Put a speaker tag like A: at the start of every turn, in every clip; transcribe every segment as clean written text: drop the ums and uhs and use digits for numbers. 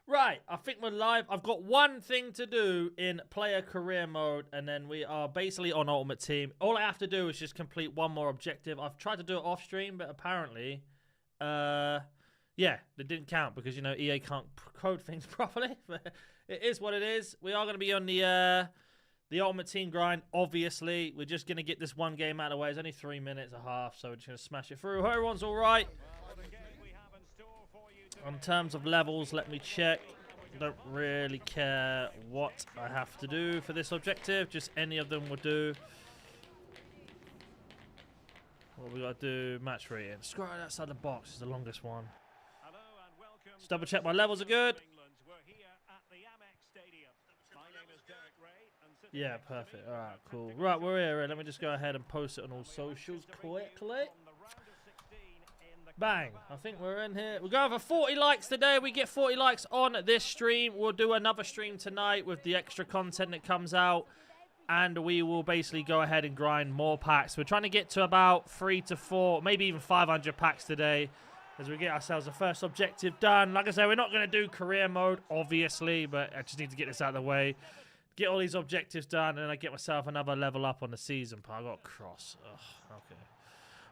A: Right, I think we're live. I've got one thing to do in player career mode, and then we are basically on Ultimate Team. All I have to do is just complete one more objective. I've tried to do it off stream, but apparently, yeah, it didn't count because, you know, EA can't code things properly. But it is what it is. We are going to be on the Ultimate Team grind, obviously. We're just going to get this one game out of the way. It's only 3 minutes and a half, so we're just going to smash it through. Hope everyone's all right. In terms of levels, let me check. Don't really care what I have to do for this objective. Just any of them will do. What we got to do? Match rating. Scroll right outside the box is the longest one. Just double check my levels are good. Yeah, perfect. Alright, cool. Right, we're here. Let me just go ahead and post it on all socials quickly. Bang. I think we're in here. We're going for 40 likes today. We get 40 likes on this stream. We'll do another stream tonight with the extra content that comes out. And we will basically go ahead and grind more packs. We're trying to get to about 3 to 4, maybe even 500 packs today, as we get ourselves the first objective done. Like I said, we're not going to do career mode, obviously, but I just need to get this out of the way. Get all these objectives done, and I get myself another level up on the season part. I got cross. Ugh, okay.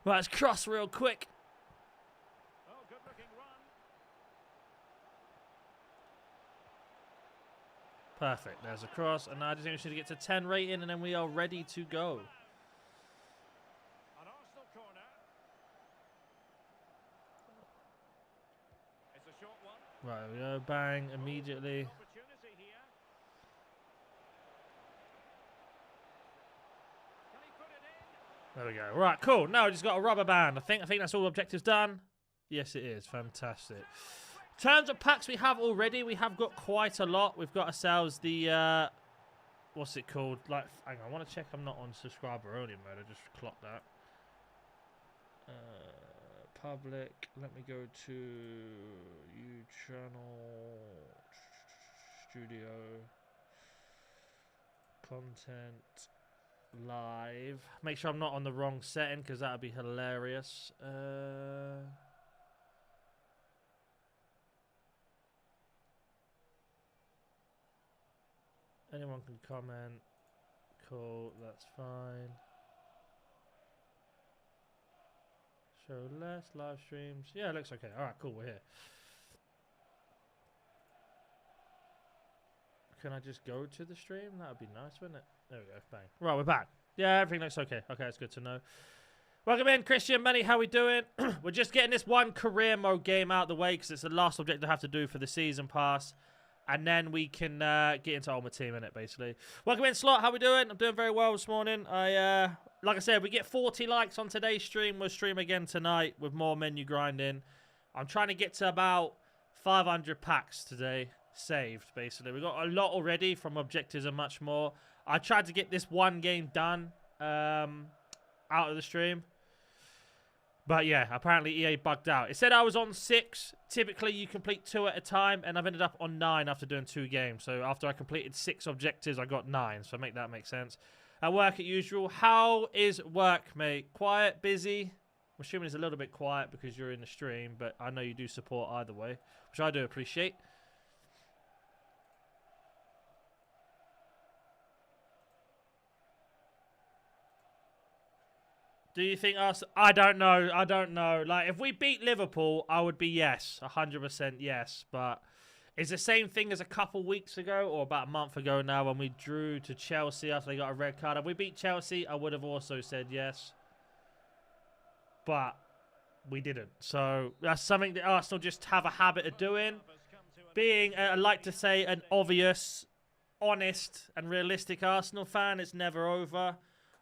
A: Right, let's cross real quick. Perfect. There's a cross, and now I just need to get to 10 rating, and then we are ready to go. Right, we go. Bang, immediately. There we go. Right, cool. Now we just got a rubber band. I think that's all objectives done. Yes, it is. Fantastic. In terms of packs we have already, we have got quite a lot. We've got ourselves the, what's it called? Like, hang on, I want to check I'm not on subscriber only mode. I just clocked that. Public. Let me go to you channel, studio, content, live. Make sure I'm not on the wrong setting because that would be hilarious. Anyone can comment. Cool, that's fine. Show less live streams. Yeah, it looks okay. Alright, cool, we're here. Can I just go to the stream? That would be nice, wouldn't it? There we go, bang. Right, we're back. Yeah, everything looks okay. Okay, that's good to know. Welcome in, Christian, Benny, how we doing? We're just getting this one career mode game out of the way because it's the last objective I have to do for the season pass. And then we can get into Ultimate Team in it, basically. Welcome in, Slot. How we doing? I'm doing very well this morning. Like I said, we get 40 likes on today's stream. We'll stream again tonight with more menu grinding. I'm trying to get to about 500 packs today saved, basically. We got a lot already from objectives and much more. I tried to get this one game done out of the stream. But yeah, apparently EA bugged out. It said I was on 6. Typically, you complete 2 at a time, and I've ended up on 9 after doing 2 games. So after I completed 6 objectives, I got 9. So make that make sense. At work, at usual. How is work, mate? Quiet, busy? I'm assuming it's a little bit quiet because you're in the stream, but I know you do support either way, which I do appreciate. Do you think us? I don't know. I don't know. Like, if we beat Liverpool, I would be yes. 100% yes. But it's the same thing as a couple weeks ago or about a month ago now when we drew to Chelsea after they got a red card. If we beat Chelsea, I would have also said yes. But we didn't. So that's something that Arsenal just have a habit of doing. Being, I like to say, an obvious, honest and realistic Arsenal fan, it's never over.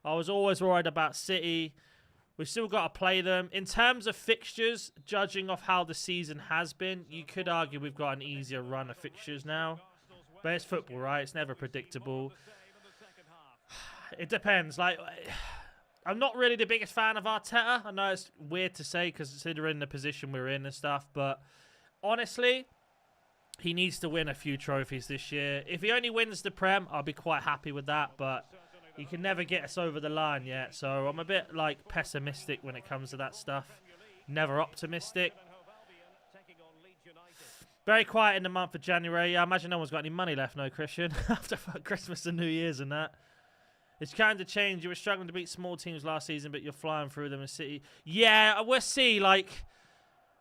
A: I was always worried about City. We've still got to play them. In terms of fixtures, judging off how the season has been, you could argue we've got an easier run of fixtures now. But it's football, right? It's never predictable. It depends. Like, I'm not really the biggest fan of Arteta. I know it's weird to say considering the position we're in and stuff. But honestly, he needs to win a few trophies this year. If he only wins the Prem, I'll be quite happy with that. But he can never get us over the line yet, so I'm a bit, like, pessimistic when it comes to that stuff. Never optimistic. Very quiet in the month of January. I imagine no one's got any money left, no, Christian, after Christmas and New Year's and that. It's kind of changed. You were struggling to beat small teams last season, but you're flying through them in City. Yeah, we'll see. Like,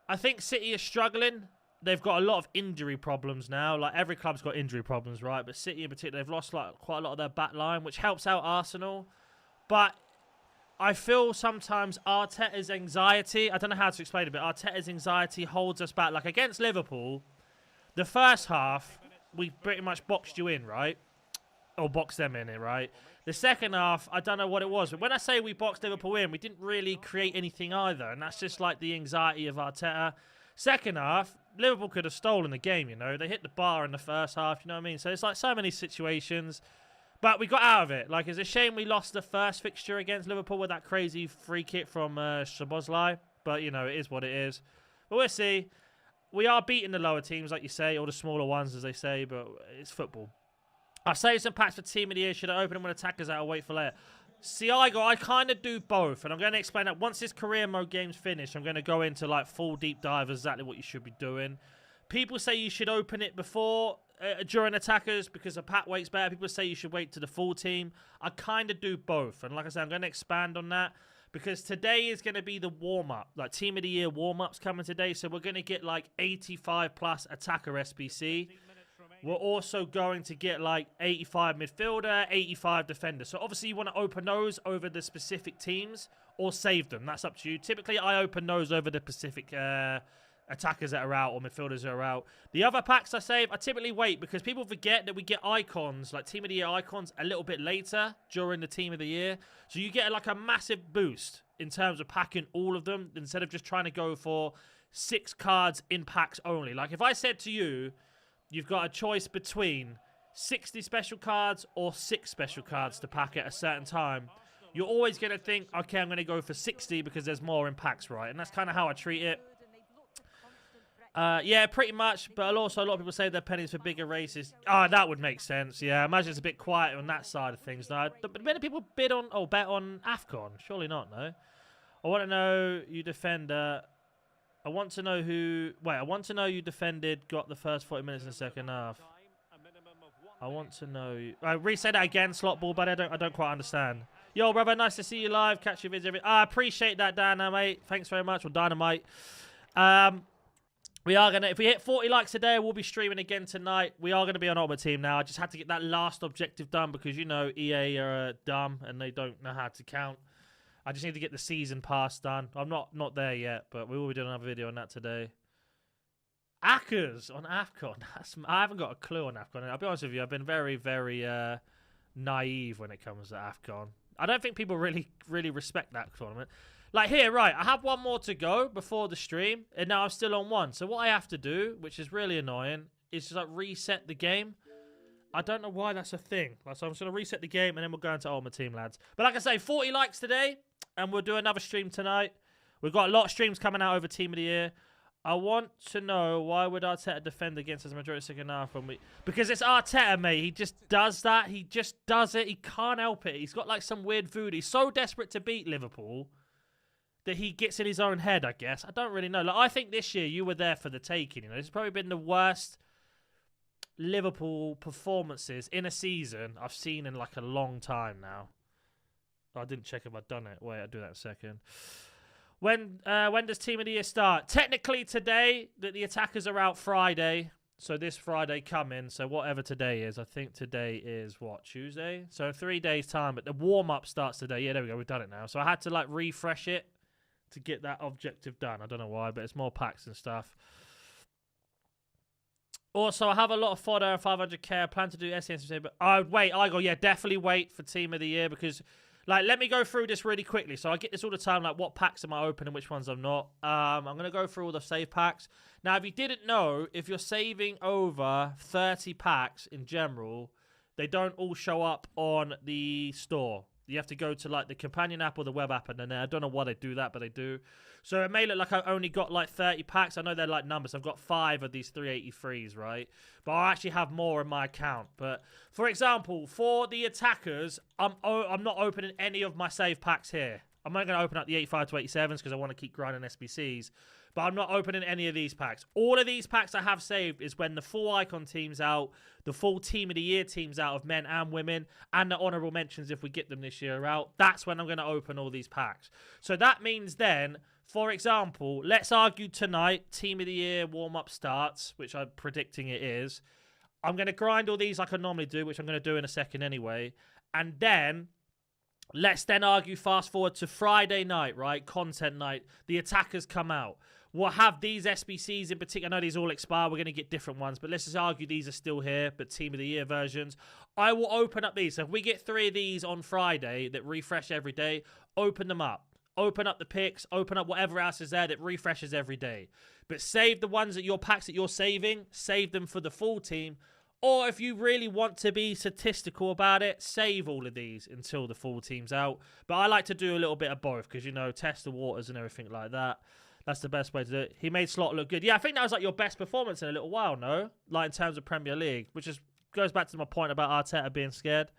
A: I think City is struggling. They've got a lot of injury problems now. Like, every club's got injury problems, right? But City in particular, they've lost like quite a lot of their back line, which helps out Arsenal. But I feel sometimes Arteta's anxiety, I don't know how to explain it, but Arteta's anxiety holds us back. Like, against Liverpool, the first half, we pretty much boxed you in, right? Or boxed them in, right? The second half, I don't know what it was. But when I say we boxed Liverpool in, we didn't really create anything either. And that's just like the anxiety of Arteta. Second half, Liverpool could have stolen the game, you know. They hit the bar in the first half, you know what I mean? So it's like so many situations. But we got out of it. Like, it's a shame we lost the first fixture against Liverpool with that crazy free kick from Szoboszlai. But, you know, it is what it is. But we'll see. We are beating the lower teams, like you say, or the smaller ones, as they say, but it's football. I've saved some packs for Team of the Year. Should I open them when attackers out or wait for later? See, I kind of do both, and I'm going to explain that once this career mode game's finished, I'm going to go into, like, full deep dive exactly what you should be doing. People say you should open it before, during attackers, because a pack wait's better. People say you should wait to the full team. I kind of do both, and like I said, I'm going to expand on that. Because today is going to be the warm-up. Like, Team of the Year warm-ups coming today. So we're going to get, like, 85-plus attacker SBC. We're also going to get, like, 85 midfielder, 85 defender. So, obviously, you want to open those over the specific teams or save them. That's up to you. Typically, I open those over the specific attackers that are out or midfielders that are out. The other packs I save, I typically wait because people forget that we get icons, like Team of the Year icons, a little bit later during the Team of the Year. So you get like a massive boost in terms of packing all of them instead of just trying to go for 6 cards in packs only. Like if I said to you, you've got a choice between 60 special cards or 6 special cards to pack at a certain time, you're always going to think, okay, I'm going to go for 60 because there's more in packs, right? And that's kind of how I treat it. Yeah, pretty much, but also a lot of people save their pennies for bigger races. Ah, that would make sense. Yeah, I imagine it's a bit quiet on that side of things. Now, but many people bet on AFCON. Surely not, no. I want to know you defender. I want to know who. Wait, I want to know you defended. Got the first 40 minutes in the second half. I want to know. Reset that again, slot ball, but I don't quite understand. Yo, brother, nice to see you live. Catch your vids. I appreciate that, Dynamite. Thanks very much. Or Dynamite. We are going to, if we hit 40 likes today, we'll be streaming again tonight. We are going to be on Ultimate Team now. I just had to get that last objective done because, you know, EA are dumb and they don't know how to count. I just need to get the season pass done. I'm not there yet, but we will be doing another video on that today. Akkers on AFCON. I haven't got a clue on AFCON. I'll be honest with you, I've been very, very naive when it comes to AFCON. I don't think people really respect that tournament. Like here, right, I have one more to go before the stream, and now I'm still on 1. So what I have to do, which is really annoying, is just like reset the game. I don't know why that's a thing. Like, so I'm just going to reset the game, and then we'll go into Ultimate Team, lads. But like I say, 40 likes today, and we'll do another stream tonight. We've got a lot of streams coming out over Team of the Year. I want to know, why would Arteta defend against us majority second half when we... Because it's Arteta, mate. He just does that. He just does it. He can't help it. He's got like some weird voodoo. He's so desperate to beat Liverpool that he gets in his own head, I guess. I don't really know. Like, I think this year you were there for the taking. You know, it's probably been the worst Liverpool performances in a season I've seen in like a long time now. I didn't check if I'd done it. Wait, I'll do that in a second. When does Team of the Year start? Technically today, the attackers are out Friday. So this Friday coming. So whatever today is. I think today is what? Tuesday? So in 3 days time. But the warm-up starts today. Yeah, there we go. We've done it now. So I had to like refresh it to get that objective done. I don't know why, but it's more packs and stuff. Also, I have a lot of fodder, 500k. I plan to do SENC, but yeah, definitely wait for Team of the Year because, like, let me go through this really quickly. So I get this all the time, like, what packs am I opening, which ones I'm not. I'm going to go through all the save packs. Now, if you didn't know, if you're saving over 30 packs in general, they don't all show up on the store. You have to go to, like, the companion app or the web app, and then I don't know why they do that, but they do. So it may look like I only got, like, 30 packs. I know they're, like, numbers. I've got 5 of these 383s, right? But I actually have more in my account. But, for example, for the attackers, I'm not opening any of my save packs here. I'm only going to open up the 85 to 87s because I want to keep grinding SBCs. But I'm not opening any of these packs. All of these packs I have saved is when the full icon team's out, the full team of the year team's out of men and women, and the honorable mentions if we get them this year are out. That's when I'm going to open all these packs. So that means then, for example, let's argue tonight, team of the year warm-up starts, which I'm predicting it is. I'm going to grind all these like I normally do, which I'm going to do in a second anyway. And then, let's then argue fast forward to Friday night, right? Content night. The attackers come out. We'll have these SBCs in particular. I know these all expire. We're going to get different ones. But let's just argue these are still here, but Team of the Year versions. I will open up these. So if we get 3 of these on Friday that refresh every day, open them up. Open up the picks. Open up whatever else is there that refreshes every day. But save the ones that your packs that you're saving. Save them for the full team. Or if you really want to be statistical about it, save all of these until the full team's out. But I like to do a little bit of both because, you know, test the waters and everything like that. That's the best way to do it. He made Slot look good. Yeah, I think that was like your best performance in a little while, no? Like in terms of Premier League, which is goes back to my point about Arteta being scared.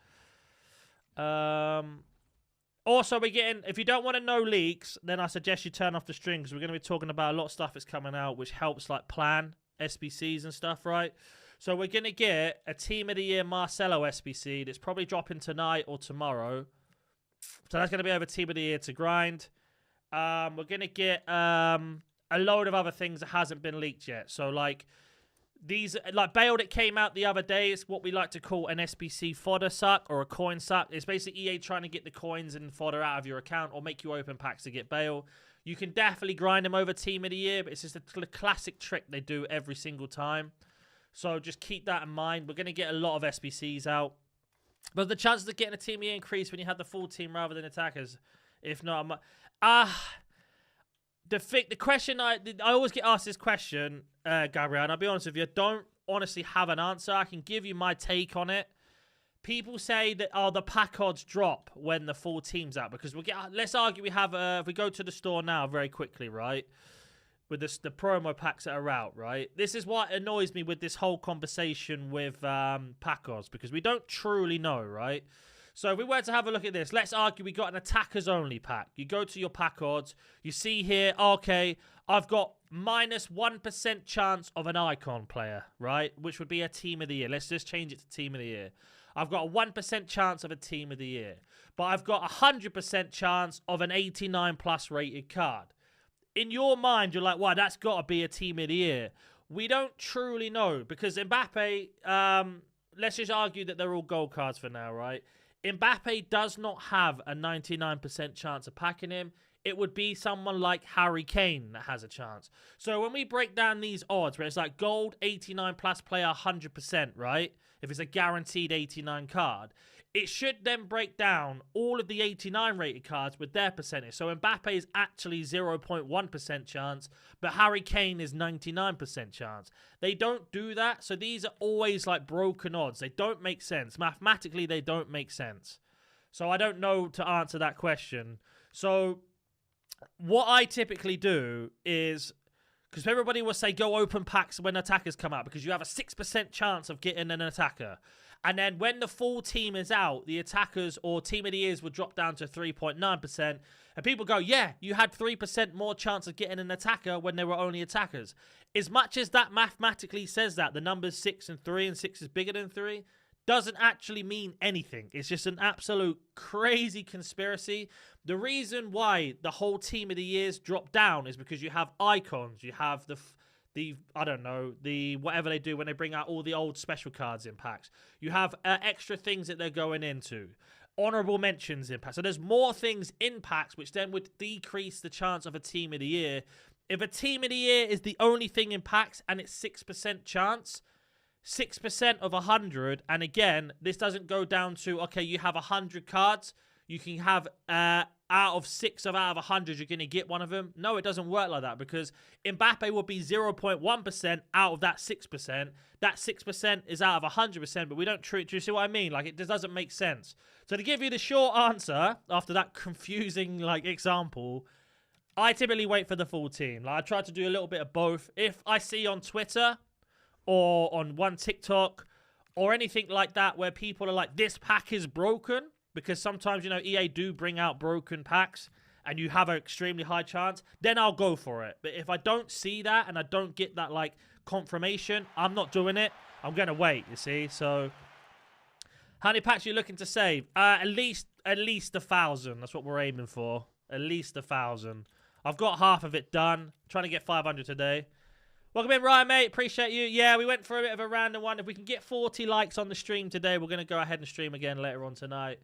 A: Also, we're getting, if you don't want to know leaks, then I suggest you turn off the stream because we're going to be talking about a lot of stuff that's coming out which helps like plan SBCs and stuff, right? So we're going to get a Team of the Year Marcelo SBC that's probably dropping tonight or tomorrow. So that's going to be over Team of the Year to grind. We're going to get a load of other things that hasn't been leaked yet. So like these, like Bale that came out the other day is what we like to call an SBC fodder suck or a coin suck. It's basically EA trying to get the coins and fodder out of your account or make you open packs to get Bale. You can definitely grind them over Team of the Year, but it's just a classic trick they do every single time. So just keep that in mind. We're going to get a lot of SBCs out. But the chances of getting a Team of the Year increase when you have the full team rather than attackers. If not, the question, I always get asked this question, Gabriel, and I'll be honest with you, I don't honestly have an answer. I can give you my take on it. People say that, oh, the pack odds drop when the full team's out. Because let's argue we have, if we go to the store now very quickly, right? With the promo packs that are out, right? This is what annoys me with this whole conversation with pack odds, because we don't truly know, right? So if we were to have a look at this, let's argue we got an attackers only pack. You go to your pack odds, you see here, okay, I've got minus 1% chance of an icon player, right? Which would be a Team of the Year. Let's just change it to Team of the Year. I've got a 1% chance of a Team of the Year. But I've got a 100% chance of an 89 plus rated card. In your mind, you're like, wow, that's got to be a Team of the Year. We don't truly know because Mbappe, let's just argue that they're all gold cards for now, right? Mbappe does not have a 99% chance of packing him. It would be someone like Harry Kane that has a chance. So when we break down these odds, where it's like gold 89 plus player 100%, right? If it's a guaranteed 89 card, it should then break down all of the 89 rated cards with their percentage. So Mbappe is actually 0.1% chance, but Harry Kane is 99% chance. They don't do that, so these are always like broken odds. They don't make sense. Mathematically, they don't make sense. So I don't know to answer that question. So what I typically do is, because everybody will say go open packs when attackers come out because you have a 6% chance of getting an attacker. And then when the full team is out, the attackers or Team of the Years will drop down to 3.9%. And people go, yeah, you had 3% more chance of getting an attacker when there were only attackers. As much as that mathematically says that, the numbers 6 and 3 and 6 is bigger than 3, doesn't actually mean anything. It's just an absolute crazy conspiracy. The reason why the whole Team of the Years drop down is because you have icons. You have the I don't know, the whatever they do when they bring out all the old special cards in packs. You have extra things that they're going into. Honorable mentions in packs. So there's more things in packs, which then would decrease the chance of a Team of the Year. If a Team of the Year is the only thing in packs and it's 6% chance, 6% of 100, and again, this doesn't go down to, okay, you have 100 cards, you can have out of 100, you're going to get one of them. No, it doesn't work like that because Mbappe will be 0.1% out of that 6%. That 6% is out of 100%, but we don't treat. Do you see what I mean? Like, it just doesn't make sense. So to give you the short answer, after that confusing, like, example, I typically wait for the full team. Like, I try to do a little bit of both. If I see on Twitter or on one TikTok or anything like that where people are like, this pack is broken, because sometimes, you know, EA do bring out broken packs and you have an extremely high chance, then I'll go for it. But if I don't see that and I don't get that, like, confirmation, I'm not doing it. I'm going to wait, you see? So, how many packs are you looking to save? At least 1,000. That's what we're aiming for. At least 1,000. I've got half of it done. Trying to get 500 today. Welcome in, Ryan, mate. Appreciate you. Yeah, we went for a bit of a random one. If we can get 40 likes on the stream today, we're going to go ahead and stream again later on tonight.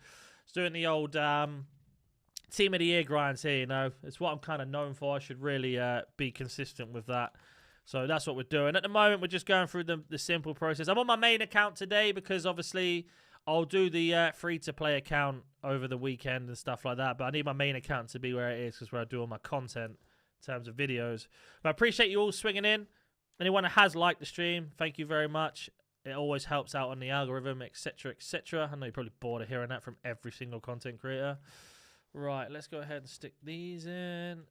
A: It's doing the old Team of the Year grinds here, you know. It's what I'm kind of known for. I should really be consistent with that. So that's what we're doing. At the moment, we're just going through the simple process. I'm on my main account today because, obviously, I'll do the free-to-play account over the weekend and stuff like that. But I need my main account to be where it is because where I do all my content in terms of videos. But I appreciate you all swinging in. Anyone that has liked the stream, thank you very much. It always helps out on the algorithm, etc., etc. I know you're probably bored of hearing that from every single content creator. Right, let's go ahead and stick these in.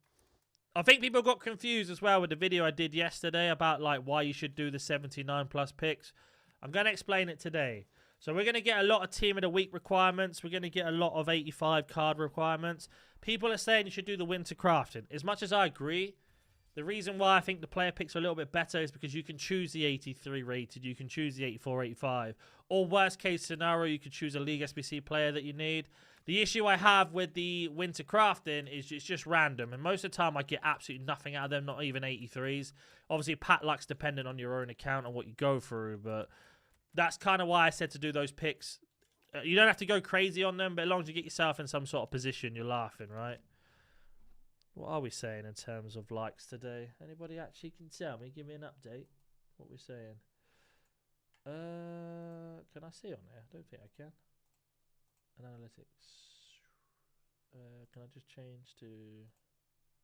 A: I think people got confused as well with the video I did yesterday about like why you should do the 79 plus picks. I'm going to explain it today. So we're going to get a lot of Team of the Week requirements. We're going to get a lot of 85 card requirements. People are saying you should do the winter crafting. As much as I agree, the reason why I think the player picks are a little bit better is because you can choose the 83 rated, you can choose the 84, 85. Or worst case scenario, you could choose a League SBC player that you need. The issue I have with the winter crafting is it's just random. And most of the time, I get absolutely nothing out of them, not even 83s. Obviously, pat luck's dependent on your own account and what you go through. But that's kind of why I said to do those picks. You don't have to go crazy on them, but as long as you get yourself in some sort of position, you're laughing, right? What are we saying in terms of likes today? Anybody actually can tell me? Give me an update. What we're saying. Can I see on there? I don't think I can. Analytics. Can I just change to...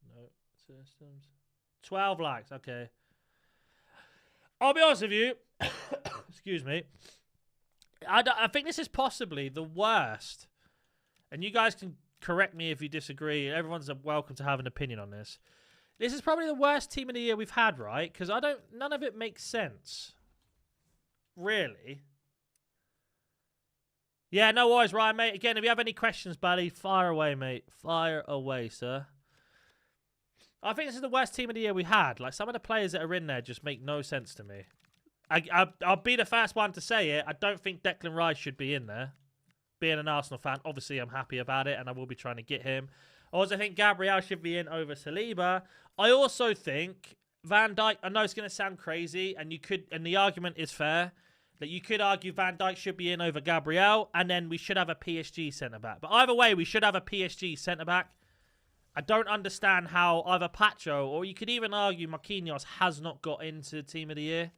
A: No. Systems. 12 likes. Okay. I'll be honest with you. Excuse me. I think this is possibly the worst. And you guys can correct me if you disagree. Everyone's welcome to have an opinion on this. This is probably the worst Team of the Year we've had, right? Because none of it makes sense. Really. Yeah, no worries, Ryan, mate. Again, if you have any questions, buddy, fire away, mate. Fire away, sir. I think this is the worst Team of the Year we had. Like, some of the players that are in there just make no sense to me. I'll be the first one to say it. I don't think Declan Rice should be in there. Being an Arsenal fan, obviously I'm happy about it, and I will be trying to get him. I also think Gabriel should be in over Saliba. I also think Van Dijk, I know it's going to sound crazy, and the argument is fair, that you could argue Van Dijk should be in over Gabriel, and then we should have a PSG centre-back. But either way, we should have a PSG centre-back. I don't understand how either Pacho, or you could even argue Marquinhos, has not got into Team of the Year.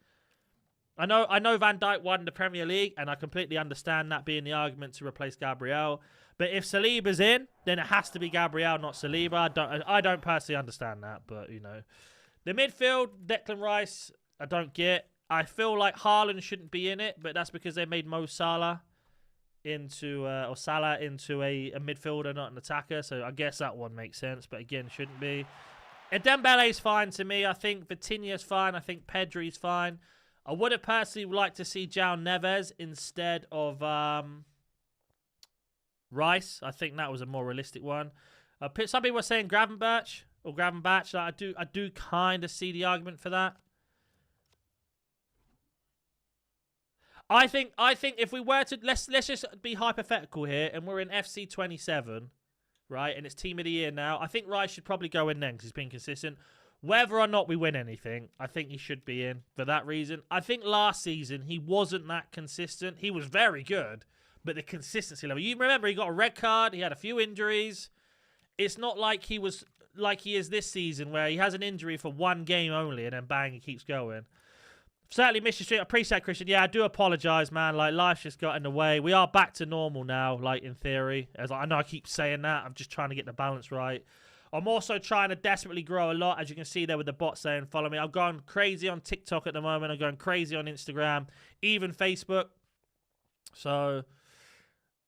A: I know Van Dijk won the Premier League, and I completely understand that being the argument to replace Gabriel. But if Saliba's in, then it has to be Gabriel, not Saliba. I don't personally understand that, but, you know. The midfield, Declan Rice, I don't get. I feel like Haaland shouldn't be in it, but that's because they made Mo Salah into, or Salah into a midfielder, not an attacker. So I guess that one makes sense, but again, shouldn't be. Dembele's fine to me. I think Vitinha's fine. I think Pedri's fine. I would have personally liked to see João Neves instead of Rice. I think that was a more realistic one. Some people are saying Gravenberch or Gravenberch. I do kind of see the argument for that. I think if we were to let's just be hypothetical here, and we're in FC 27, right? And it's Team of the Year now. I think Rice should probably go in then because he's been consistent. Whether or not we win anything, I think he should be in for that reason. I think last season he wasn't that consistent. He was very good, but the consistency level. You remember he got a red card. He had a few injuries. It's not like he was like he is this season where he has an injury for one game only and then bang, he keeps going. Certainly, Mr. Street, I appreciate it, Christian. Yeah, I do apologise, man. Like, life's just got in the way. We are back to normal now, like, in theory. I know I keep saying that. I'm just trying to get the balance right. I'm also trying to desperately grow a lot, as you can see there with the bot saying, follow me. I've gone crazy on TikTok at the moment. I'm going crazy on Instagram, even Facebook. So,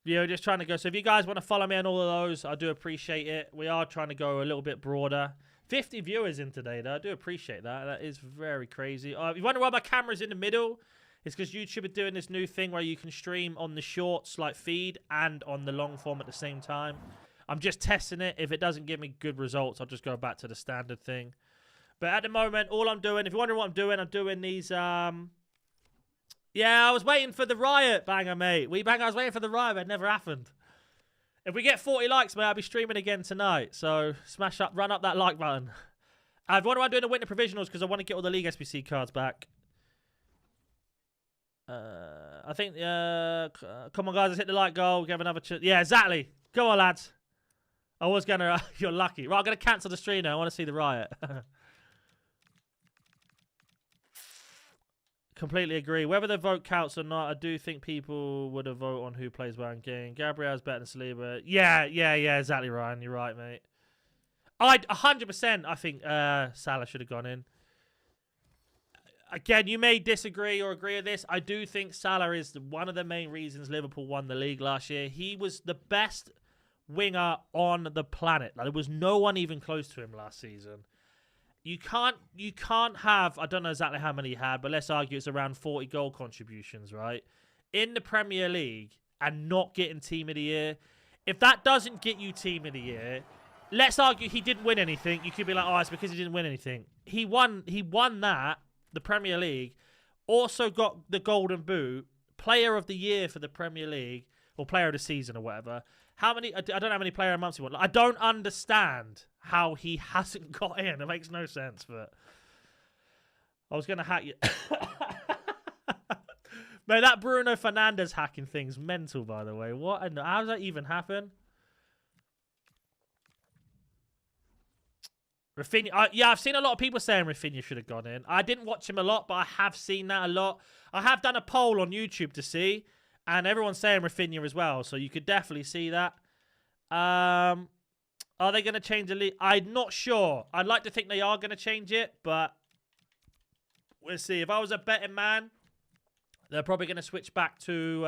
A: yeah, just trying to go. So if you guys want to follow me on all of those, I do appreciate it. We are trying to go a little bit broader. 50 viewers in today, though. I do appreciate that. That is very crazy. If you wonder why my camera's in the middle, it's because YouTube are doing this new thing where you can stream on the shorts, like, feed and on the long form at the same time. I'm just testing it. If it doesn't give me good results, I'll just go back to the standard thing. But at the moment, all I'm doing, if you're wondering what I'm doing these, yeah, I was waiting for the riot, banger, mate. I was waiting for the riot, but it never happened. If we get 40 likes, mate, I'll be streaming again tonight. So smash up, run up that like button. What am I doing the winter provisionals? Because I want to get all the League SBC cards back. I think, come on, guys, let's hit the like goal. Give another chance. Yeah, exactly. Go on, lads. I was going to, you're lucky. Right, I'm going to cancel the stream now. I want to see the riot. Completely agree. Whether the vote counts or not, I do think people would have voted on who plays well in game. Gabriel's better than Saliba. Yeah, exactly, Ryan. You're right, mate. 100%, I think Salah should have gone in. Again, you may disagree or agree with this. I do think Salah is one of the main reasons Liverpool won the league last year. He was the best winger on the planet. Like, there was no one even close to him last season. You can't have, I don't know exactly how many he had, but let's argue it's around 40 goal contributions, right? In the Premier League and not getting Team of the Year. If that doesn't get you Team of the Year, let's argue he didn't win anything. You could be like, oh, it's because he didn't win anything. He won that, the Premier League, also got the Golden Boot, Player of the Year for the Premier League, or Player of the Season or whatever. How many, I don't know how many player of the months he won. I don't understand how he hasn't got in. It makes no sense, but I was going to hack you. Man, that Bruno Fernandes hacking thing's mental, by the way. What? How does that even happen? Rafinha, yeah, I've seen a lot of people saying Rafinha should have gone in. I didn't watch him a lot, but I have seen that a lot. I have done a poll on YouTube to see, and everyone's saying Rafinha as well, so you could definitely see that. Are they going to change the league? I'm not sure. I'd like to think they are going to change it, but we'll see. If I was a betting man, they're probably going to switch back to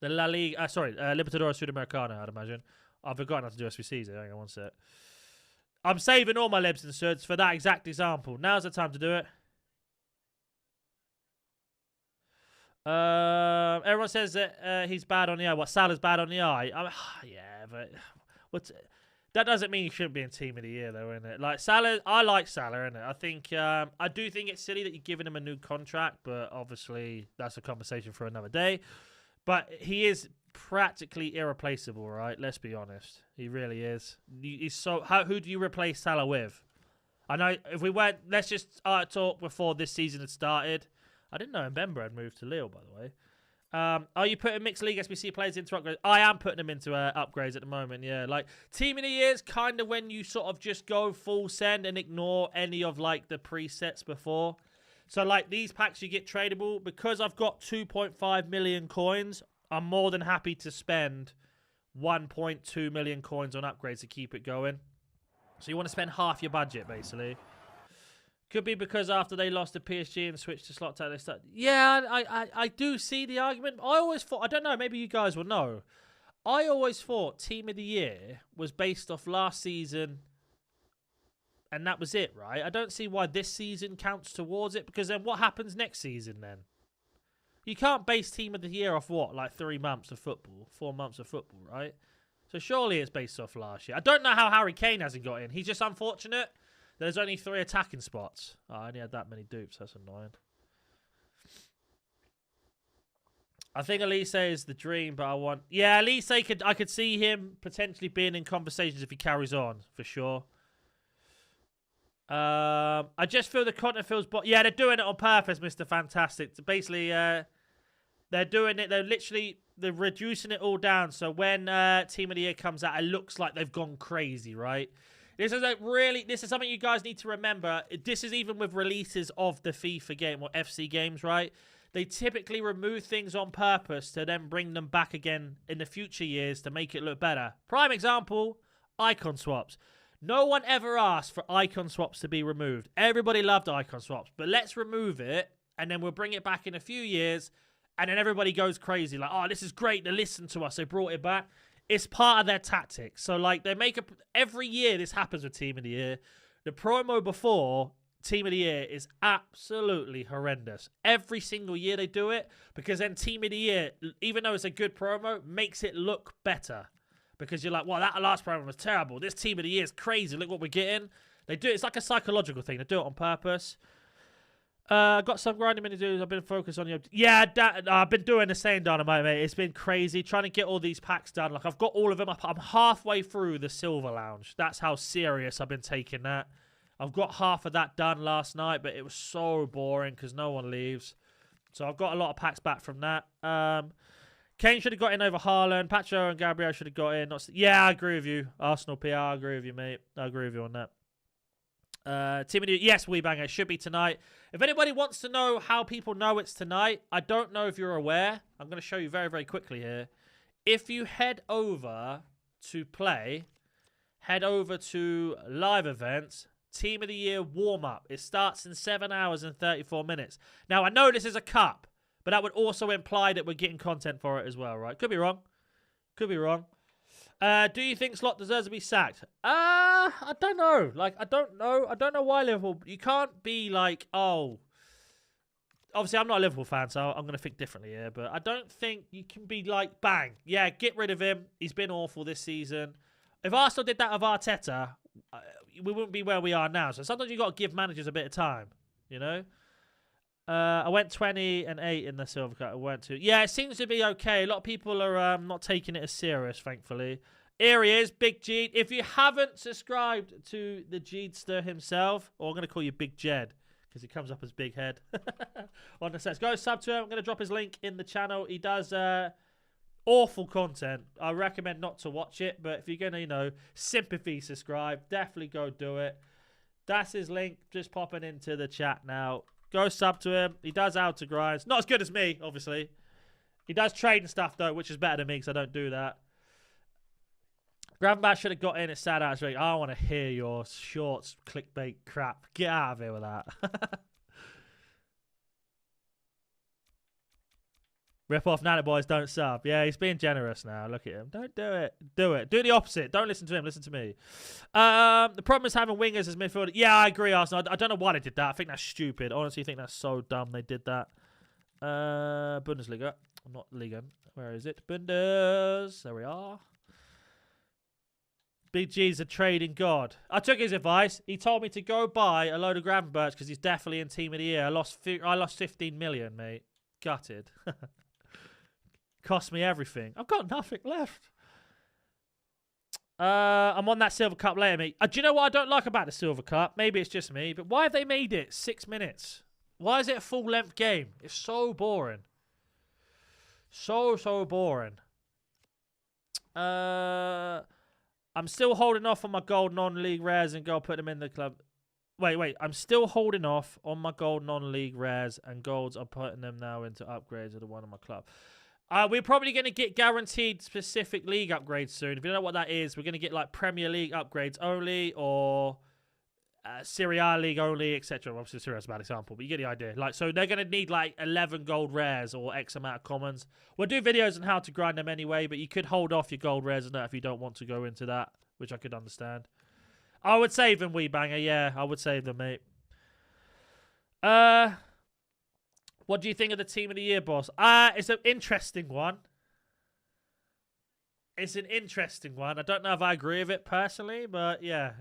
A: the La Liga. Libertadores Sudamericana, I'd imagine. I've forgotten how to do SBCs. Hang on one sec. I'm saving all my libs and certs for that exact example. Now's the time to do it. Everyone says that he's bad on the eye. What, Salah's bad on the eye? Yeah, but that doesn't mean he shouldn't be in Team of the Year, though, innit? Like, Salah, I like Salah, innit? I think, I do think it's silly that you're giving him a new contract, but obviously that's a conversation for another day. But he is practically irreplaceable, right? Let's be honest. He really is. He's so. Who do you replace Salah with? I know if we went, let's just talk before this season had started. I didn't know Mbemba had moved to Lille, by the way. Are you putting mixed league SBC players into upgrades? I am putting them into upgrades at the moment, yeah. Like, Team of the Year is kind of when you sort of just go full send and ignore any of, like, the presets before. So, like, these packs you get tradable. Because I've got 2.5 million coins, I'm more than happy to spend 1.2 million coins on upgrades to keep it going. So you want to spend half your budget, basically. Could be because after they lost to PSG and switched to slot tag, they started. Yeah, I do see the argument. I always thought, I don't know, maybe you guys will know. I always thought Team of the Year was based off last season, and that was it, right? I don't see why this season counts towards it, because then what happens next season then? You can't base Team of the Year off what, like 3 months of football, 4 months of football, right? So surely it's based off last year. I don't know how Harry Kane hasn't got in. He's just unfortunate. There's only 3 attacking spots. Oh, I only had that many dupes. That's annoying. I think Elise is the dream, but I want... Yeah, Elise, I could see him potentially being in conversations if he carries on, for sure. I just feel the content feels... Yeah, they're doing it on purpose, Mr. Fantastic. Basically, they're doing it... They're reducing it all down. So when Team of the Year comes out, it looks like they've gone crazy, right? This is something you guys need to remember. This is even with releases of the FIFA game or FC games, right? They typically remove things on purpose to then bring them back again in the future years to make it look better. Prime example, icon swaps. No one ever asked for icon swaps to be removed. Everybody loved icon swaps, but let's remove it and then we'll bring it back in a few years and then everybody goes crazy like, oh, this is great. They listened to us. They brought it back. It's part of their tactics. So, like, they make every year this happens with Team of the Year. The promo before Team of the Year is absolutely horrendous. Every single year they do it because then Team of the Year, even though it's a good promo, makes it look better. because you're like, well, that last program was terrible. This team of the year is crazy. Look what we're getting. They do it. It's like a psychological thing. They do it on purpose. Got some grinding mini dudes. I've been focused on the... Yeah, I've been doing the same, Dynamite, mate. It's been crazy trying to get all these packs done. Like, I've got all of them up. I'm halfway through the Silver Lounge. That's how serious I've been taking that. I've got half of that done last night, but it was so boring because no one leaves. So I've got a lot of packs back from that. Kane should have got in over Haaland. Pacho and Gabriel should have got in. Yeah, I agree with you. Arsenal PR, I agree with you, mate. I agree with you on that. Timothy, yes, Weebanger, it should be tonight. If anybody wants to know how people know it's tonight, I don't know if you're aware. I'm going to show you very, very quickly here. If you head over to play, head over to live events, Team of the Year warm-up. It starts in 7 hours and 34 minutes. Now, I know this is a cup, but that would also imply that we're getting content for it as well, right? Could be wrong. Could be wrong. Do you think Slot deserves to be sacked? I don't know. Like, I don't know. I don't know why Liverpool... You can't be like, oh... Obviously, I'm not a Liverpool fan, so I'm going to think differently here. But I don't think you can be like, bang. Yeah, get rid of him. He's been awful this season. If Arsenal did that of Arteta, we wouldn't be where we are now. So sometimes you've got to give managers a bit of time, you know? I went 20 and 8 in the Silver Cup. I went to... Yeah, it seems to be okay. A lot of people are not taking it as serious, thankfully. Here he is, Big Jeed. If you haven't subscribed to the Jeedster himself, or I'm going to call you Big Jed, because he comes up as Big Head on the sets. Go sub to him. I'm going to drop his link in the channel. He does awful content. I recommend not to watch it, but if you're going to, you know, sympathy subscribe, definitely go do it. That's his link. Just popping into the chat now. Go sub to him. He does how to grinds. Not as good as me, obviously. He does trade and stuff, though, which is better than me because I don't do that. Grandma should have got in. It's sad, actually. I don't want to hear your shorts clickbait crap. Get out of here with that. Rip off NaNNiK boys, don't sub. Yeah, he's being generous now. Look at him. Don't do it. Do it. Do the opposite. Don't listen to him. Listen to me. The problem is having wingers as midfielder. Yeah, I agree, Arsenal. I don't know why they did that. I think that's stupid. Honestly, I think that's so dumb they did that. Bundesliga. I'm not Liga. Where is it? Bundes. There we are. Big G's a trading god. I took his advice. He told me to go buy a load of Gravenbergs because he's definitely in Team of the Year. I lost 15 million, mate. Gutted. Cost me everything. I've got nothing left. I'm on that Silver Cup later, mate. Do you know what I don't like about the Silver Cup? Maybe it's just me, but why have they made it 6 minutes? Why is it a full-length game? It's so boring. So boring. I'm still holding off on my gold non-league rares and go put them in the club. Wait. I'm still holding off on my gold non-league rares and golds. I'm putting them now into upgrades of the one on my club. We're probably going to get guaranteed specific league upgrades soon. If you don't know what that is, we're going to get like Premier League upgrades only or Serie A League only, etc. Obviously, Serie A is a bad example, but you get the idea. Like, so they're going to need like 11 gold rares or X amount of commons. We'll do videos on how to grind them anyway, but you could hold off your gold rares and that if you don't want to go into that, which I could understand. I would save them, Weebanger. Yeah, I would save them, mate. What do you think of the Team of the Year, boss? It's an interesting one. It's an interesting one. I don't know if I agree with it personally, but yeah.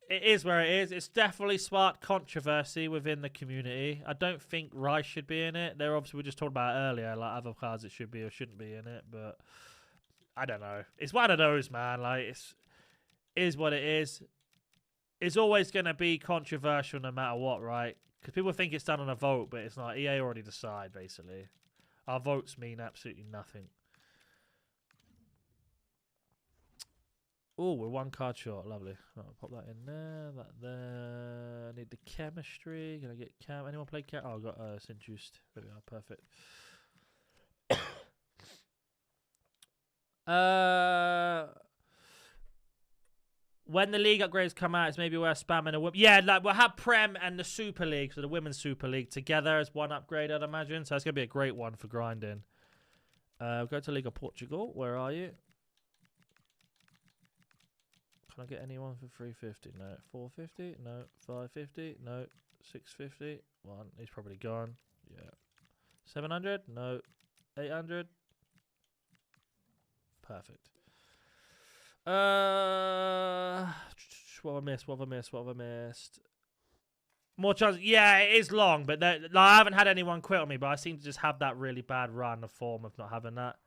A: It is where it is. It's definitely sparked controversy within the community. I don't think Rice should be in it. They're obviously, we just talked about it earlier, like other cards it should be or shouldn't be in it, but I don't know. It's one of those, man. Like, it is what it is. It's always going to be controversial no matter what, right? Because people think it's done on a vote, but it's not. EA already decide, basically. Our votes mean absolutely nothing. Oh, we're one card short. Lovely. Right, I'll pop that in there. That there. I need the chemistry. Can I get chem? Anyone play chem? Oh, I've got Sinjuiced. There we are. Perfect. When the league upgrades come out, it's maybe worth spamming a... Yeah, like we'll have Prem and the Super League, so the Women's Super League, together as one upgrade, I'd imagine. So it's going to be a great one for grinding. Go to League of Portugal. Where are you? Can I get anyone for 350? No. 450? No. 550? No. 650? One. He's probably gone. Yeah. 700? No. 800? Perfect. What have I missed? What have I missed? What have I missed? More chances. Yeah, it is long, but like, I haven't had anyone quit on me, but I seem to just have that really bad run of form of not having that.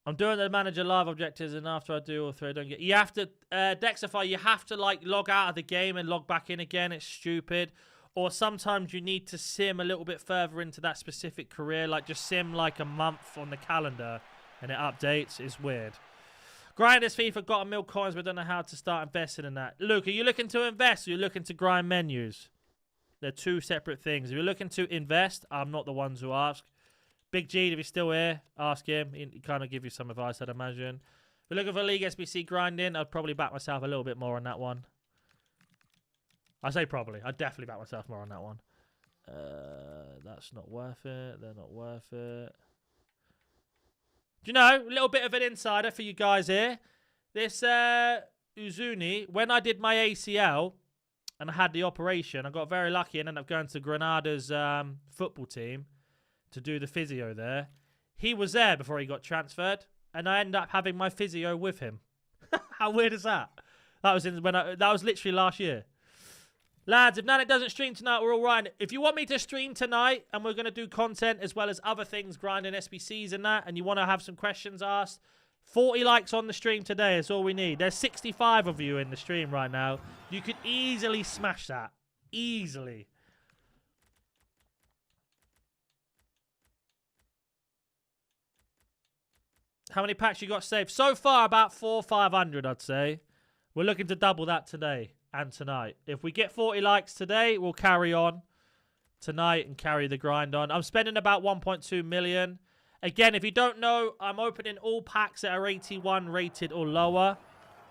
A: I'm doing the manager live objectives, and after I do all three, I don't get... You have to... Dexify, you have to, like, log out of the game and log back in again. It's stupid. Or sometimes you need to sim a little bit further into that specific career. Like, just sim, like, a month on the calendar, and it updates. It's weird. Grind this FIFA, got a mil coins, but don't know how to start investing in that. Luke, are you looking to invest, or are you looking to grind menus? They're two separate things. If you're looking to invest, I'm not the ones who ask. Big G, if he's still here, ask him. He kind of give you some advice, I'd imagine. If you're looking for League SBC grinding, I'd probably back myself a little bit more on that one. I say probably. I'd definitely back myself more on that one. That's not worth it. They're not worth it. Do you know, a little bit of an insider for you guys here. This Uzuni, when I did my ACL and I had the operation, I got very lucky and ended up going to Granada's football team to do the physio there. He was there before he got transferred, and I ended up having my physio with him. How weird is that? That was that was literally last year. Lads, if NaNNiK doesn't stream tonight, we're all right. If you want me to stream tonight, and we're going to do content as well as other things, grinding SBCs and that, and you want to have some questions asked, 40 likes on the stream today is all we need. There's 65 of you in the stream right now. You could easily smash that. Easily. How many packs you got saved? So far, about 400 or 500, I'd say. We're looking to double that today and tonight. If we get 40 likes today, we'll carry on tonight and carry the grind on. I'm spending about 1.2 million. Again, if you don't know, I'm opening all packs that are 81 rated or lower.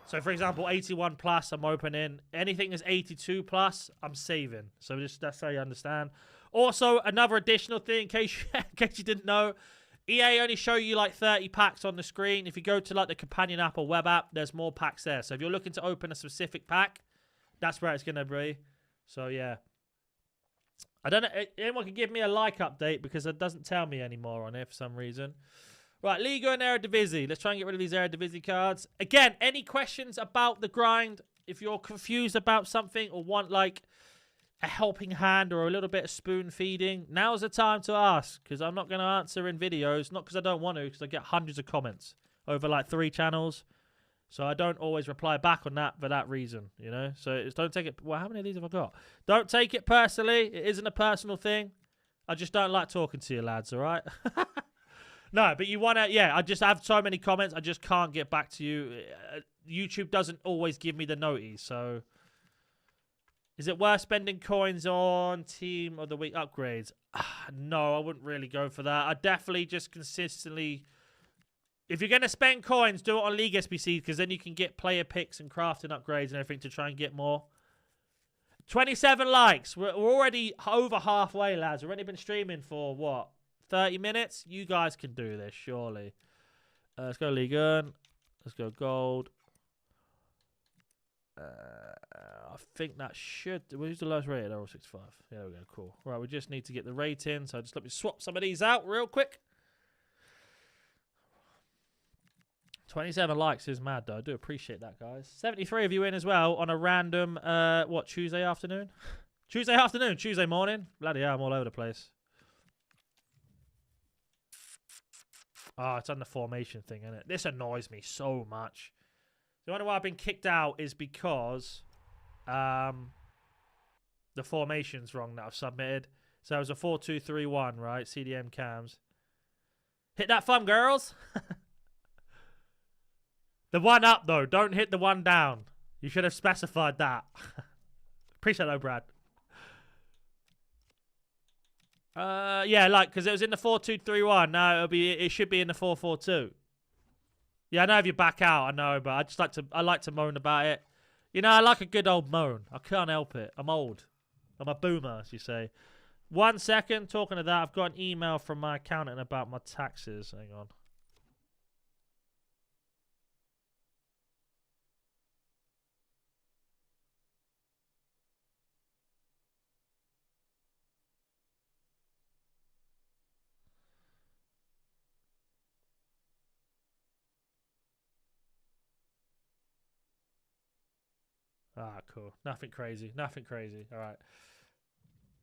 A: So, for example, 81 plus, I'm opening. Anything that's 82 plus, I'm saving. So, just that's how you understand. Also, another additional thing, in case you didn't know, EA only show you like 30 packs on the screen. If you go to like the companion app or web app, there's more packs there. So if you're looking to open a specific pack, that's where it's going to be. So yeah. I don't know. Anyone can give me a like update because it doesn't tell me anymore on it for some reason. Right, Liga and Eredivisie. Let's try and get rid of these Eredivisie cards. Again, any questions about the grind? If you're confused about something or want like a helping hand or a little bit of spoon feeding, now's the time to ask, because I'm not going to answer in videos, not because I don't want to, because I get hundreds of comments over like 3 channels, so I don't always reply back on that for that reason, you know. So it's, don't take it, well, how many of these have I got? Don't take it personally. It isn't a personal thing. I just don't like talking to you lads, all right? No, but you want to, yeah, I just have so many comments, I just can't get back to you. YouTube doesn't always give me the noties, so... Is it worth spending coins on Team of the Week upgrades? No, I wouldn't really go for that. I definitely just consistently... If you're going to spend coins, do it on League SBCs, because then you can get player picks and crafting upgrades and everything to try and get more. 27 likes. We're already over halfway, lads. We've only been streaming for, what, 30 minutes? You guys can do this, surely. Let's go League 1. Let's go Gold. I think that should... Who's the lowest rated? 65. Yeah, there we go. Cool. Right, we just need to get the rating. So just let me swap some of these out real quick. 27 likes is mad, though. I do appreciate that, guys. 73 of you in as well on a random, what, Tuesday afternoon? Tuesday afternoon, Tuesday morning. Bloody hell, I'm all over the place. Oh, it's on the formation thing, isn't it? This annoys me so much. The only why I've been kicked out is because the formation's wrong that I've submitted. So it was a 4-2-3-1, right? CDM cams. Hit that thumb, girls. The one up, though. Don't hit the one down. You should have specified that. Appreciate that, Brad. Yeah, like, because it was in the 4-2-3-1. Now it should be in the 4-4-2. Yeah, I know if you back out, I know, but I like to moan about it. You know, I like a good old moan. I can't help it. I'm old. I'm a boomer, as you say. 1 second, talking of that, I've got an email from my accountant about my taxes. Hang on. Ah, cool. Nothing crazy. Nothing crazy. All right.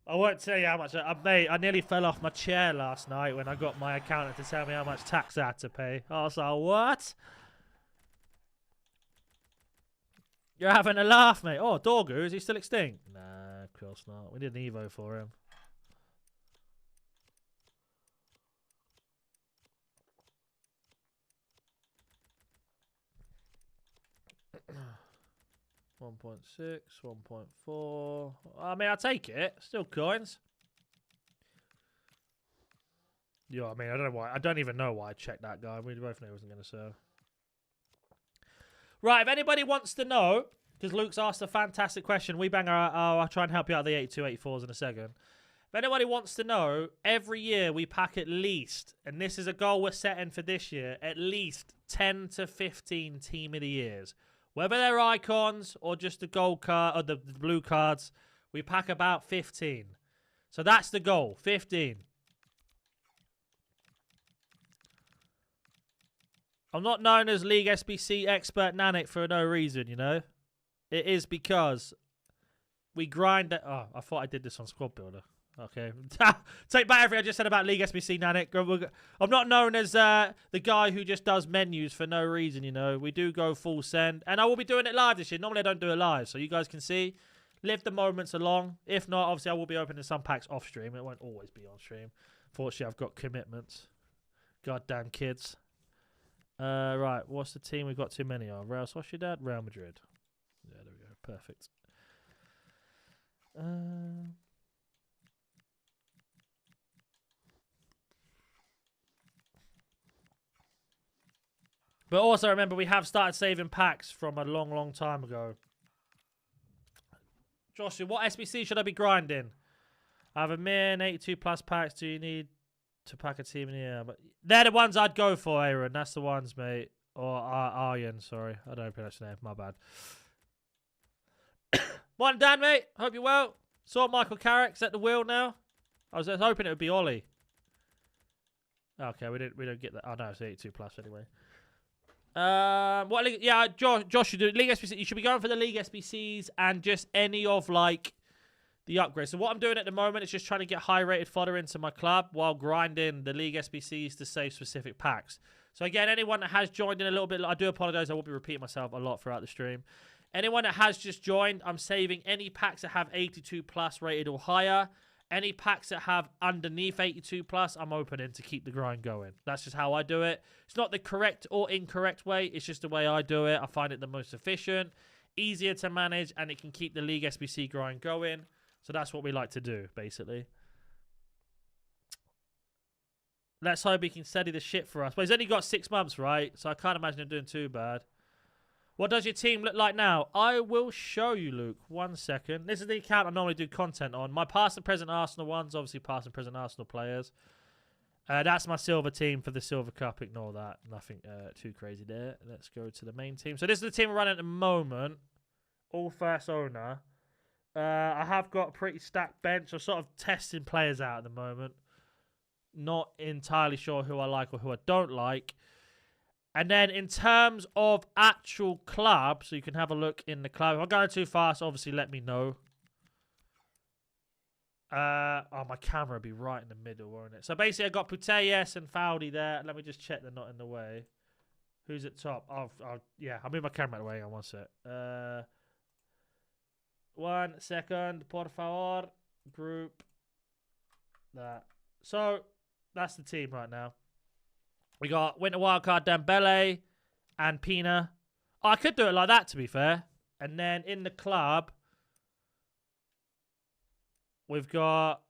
A: I won't tell you how much. Mate, I nearly fell off my chair last night when I got my accountant to tell me how much tax I had to pay. I was like, what? You're having a laugh, mate. Oh, Dorgu, is he still extinct? Nah, of course not. We did an Evo for him. $1.6, 1.4. I mean, I'll take it. Still coins. Yeah, I mean, I don't know why. I don't even know why I checked that guy. We both knew he wasn't going to serve. Right, if anybody wants to know, because Luke's asked a fantastic question, we bang I'll try and help you out the 82, 84s in a second. If anybody wants to know, every year we pack at least, and this is a goal we're setting for this year, at least 10 to 15 Team of the Years. Whether they're icons or just the gold card or the blue cards, we pack about 15. So that's the goal, 15. I'm not known as League SBC expert NaNNiK for no reason, you know. It is because we grind it. Oh, I thought I did this on Squad Builder. Okay. Take back everything I just said about League SBC NaNNiK. I'm not known as the guy who just does menus for no reason, you know. We do go full send. And I will be doing it live this year. Normally I don't do it live, so you guys can see. Live the moments along. If not, obviously I will be opening some packs off stream. It won't always be on stream. Fortunately, I've got commitments. Goddamn kids. Right, what's the team we've got too many of? Real Sociedad, Real Madrid. Yeah, there we go. Perfect. But also remember, we have started saving packs from a long, long time ago. Joshua, what SBC should I be grinding? I have a min 82 plus packs. Do you need to pack a team in here? But they're the ones I'd go for, Aaron. That's the ones, mate. Or Aryan, sorry. I don't pronounce the name. My bad. Morning, Dan, mate. Hope you're well. Saw Michael Carrick's at the wheel now. I was hoping it would be Ollie. Okay, we don't get that. Oh no, it's 82 plus anyway. What league? Yeah, Josh, you do League SBC. You should be going for the League SBCs and just any of like the upgrades. So what I'm doing at the moment is just trying to get high rated fodder into my club while grinding the League SBCs to save specific packs. So again, anyone that has joined in a little bit, I do apologize. I will be repeating myself a lot throughout the stream. Anyone that has just joined, I'm saving any packs that have 82 plus rated or higher. Any packs that have underneath 82 plus, I'm opening to keep the grind going. That's just how I do it. It's not the correct or incorrect way. It's just the way I do it. I find it the most efficient, easier to manage, and it can keep the League SBC grind going. So that's what we like to do, basically. Let's hope he can steady the shit for us. But he's only got 6 months, right? So I can't imagine him doing too bad. What does your team look like now? I will show you, Luke. 1 second. This is the account I normally do content on. My past and present Arsenal ones, obviously past and present Arsenal players. That's my silver team for the Silver Cup. Ignore that. Nothing too crazy there. Let's go to the main team. So this is the team we're running at the moment. All first owner. I have got a pretty stacked bench. I'm sort of testing players out at the moment. Not entirely sure who I like or who I don't like. And then in terms of actual club, so you can have a look in the club. If I'm going too fast, obviously let me know. Oh, my camera would be right in the middle, won't it? So basically I got Putellas and Fowdy there. Let me just check they're not in the way. Who's at top? Yeah, I'll move my camera out of the way. Hang on 1 sec. 1 second. Por favor. Group. That. So that's the team right now. We got Winter Wildcard Dembele and Pina. Oh, I could do it like that, to be fair. And then in the club, we've got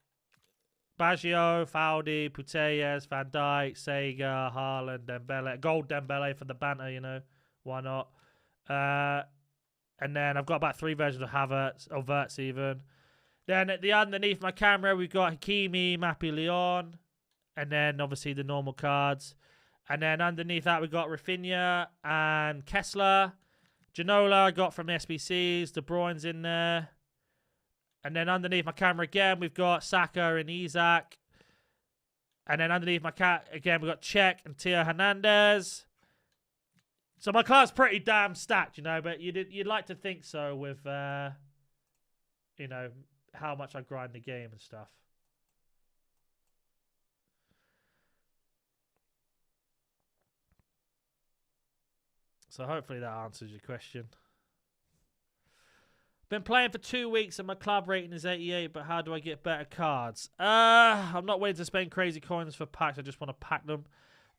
A: Baggio, Fowdy, Putellas, Van Dijk, Sega, Haaland, Dembele. Gold Dembele for the banter, you know. Why not? And then I've got about 3 versions of Havertz, or Verts even. Then at the underneath my camera, we've got Hakimi, Mappy Leon. And then obviously the normal cards. And then underneath that, we've got Rafinha and Kessler. Ginola I got from the SBCs. De Bruyne's in there. And then underneath my camera again, we've got Saka and Isak. And then underneath my cat again, we've got Czech and Theo Hernandez. So my club's pretty damn stacked, you know, but you'd like to think so with, you know, how much I grind the game and stuff. So hopefully that answers your question. Been playing for 2 weeks and my club rating is 88, but how do I get better cards? I'm not willing to spend crazy coins for packs. I just want to pack them.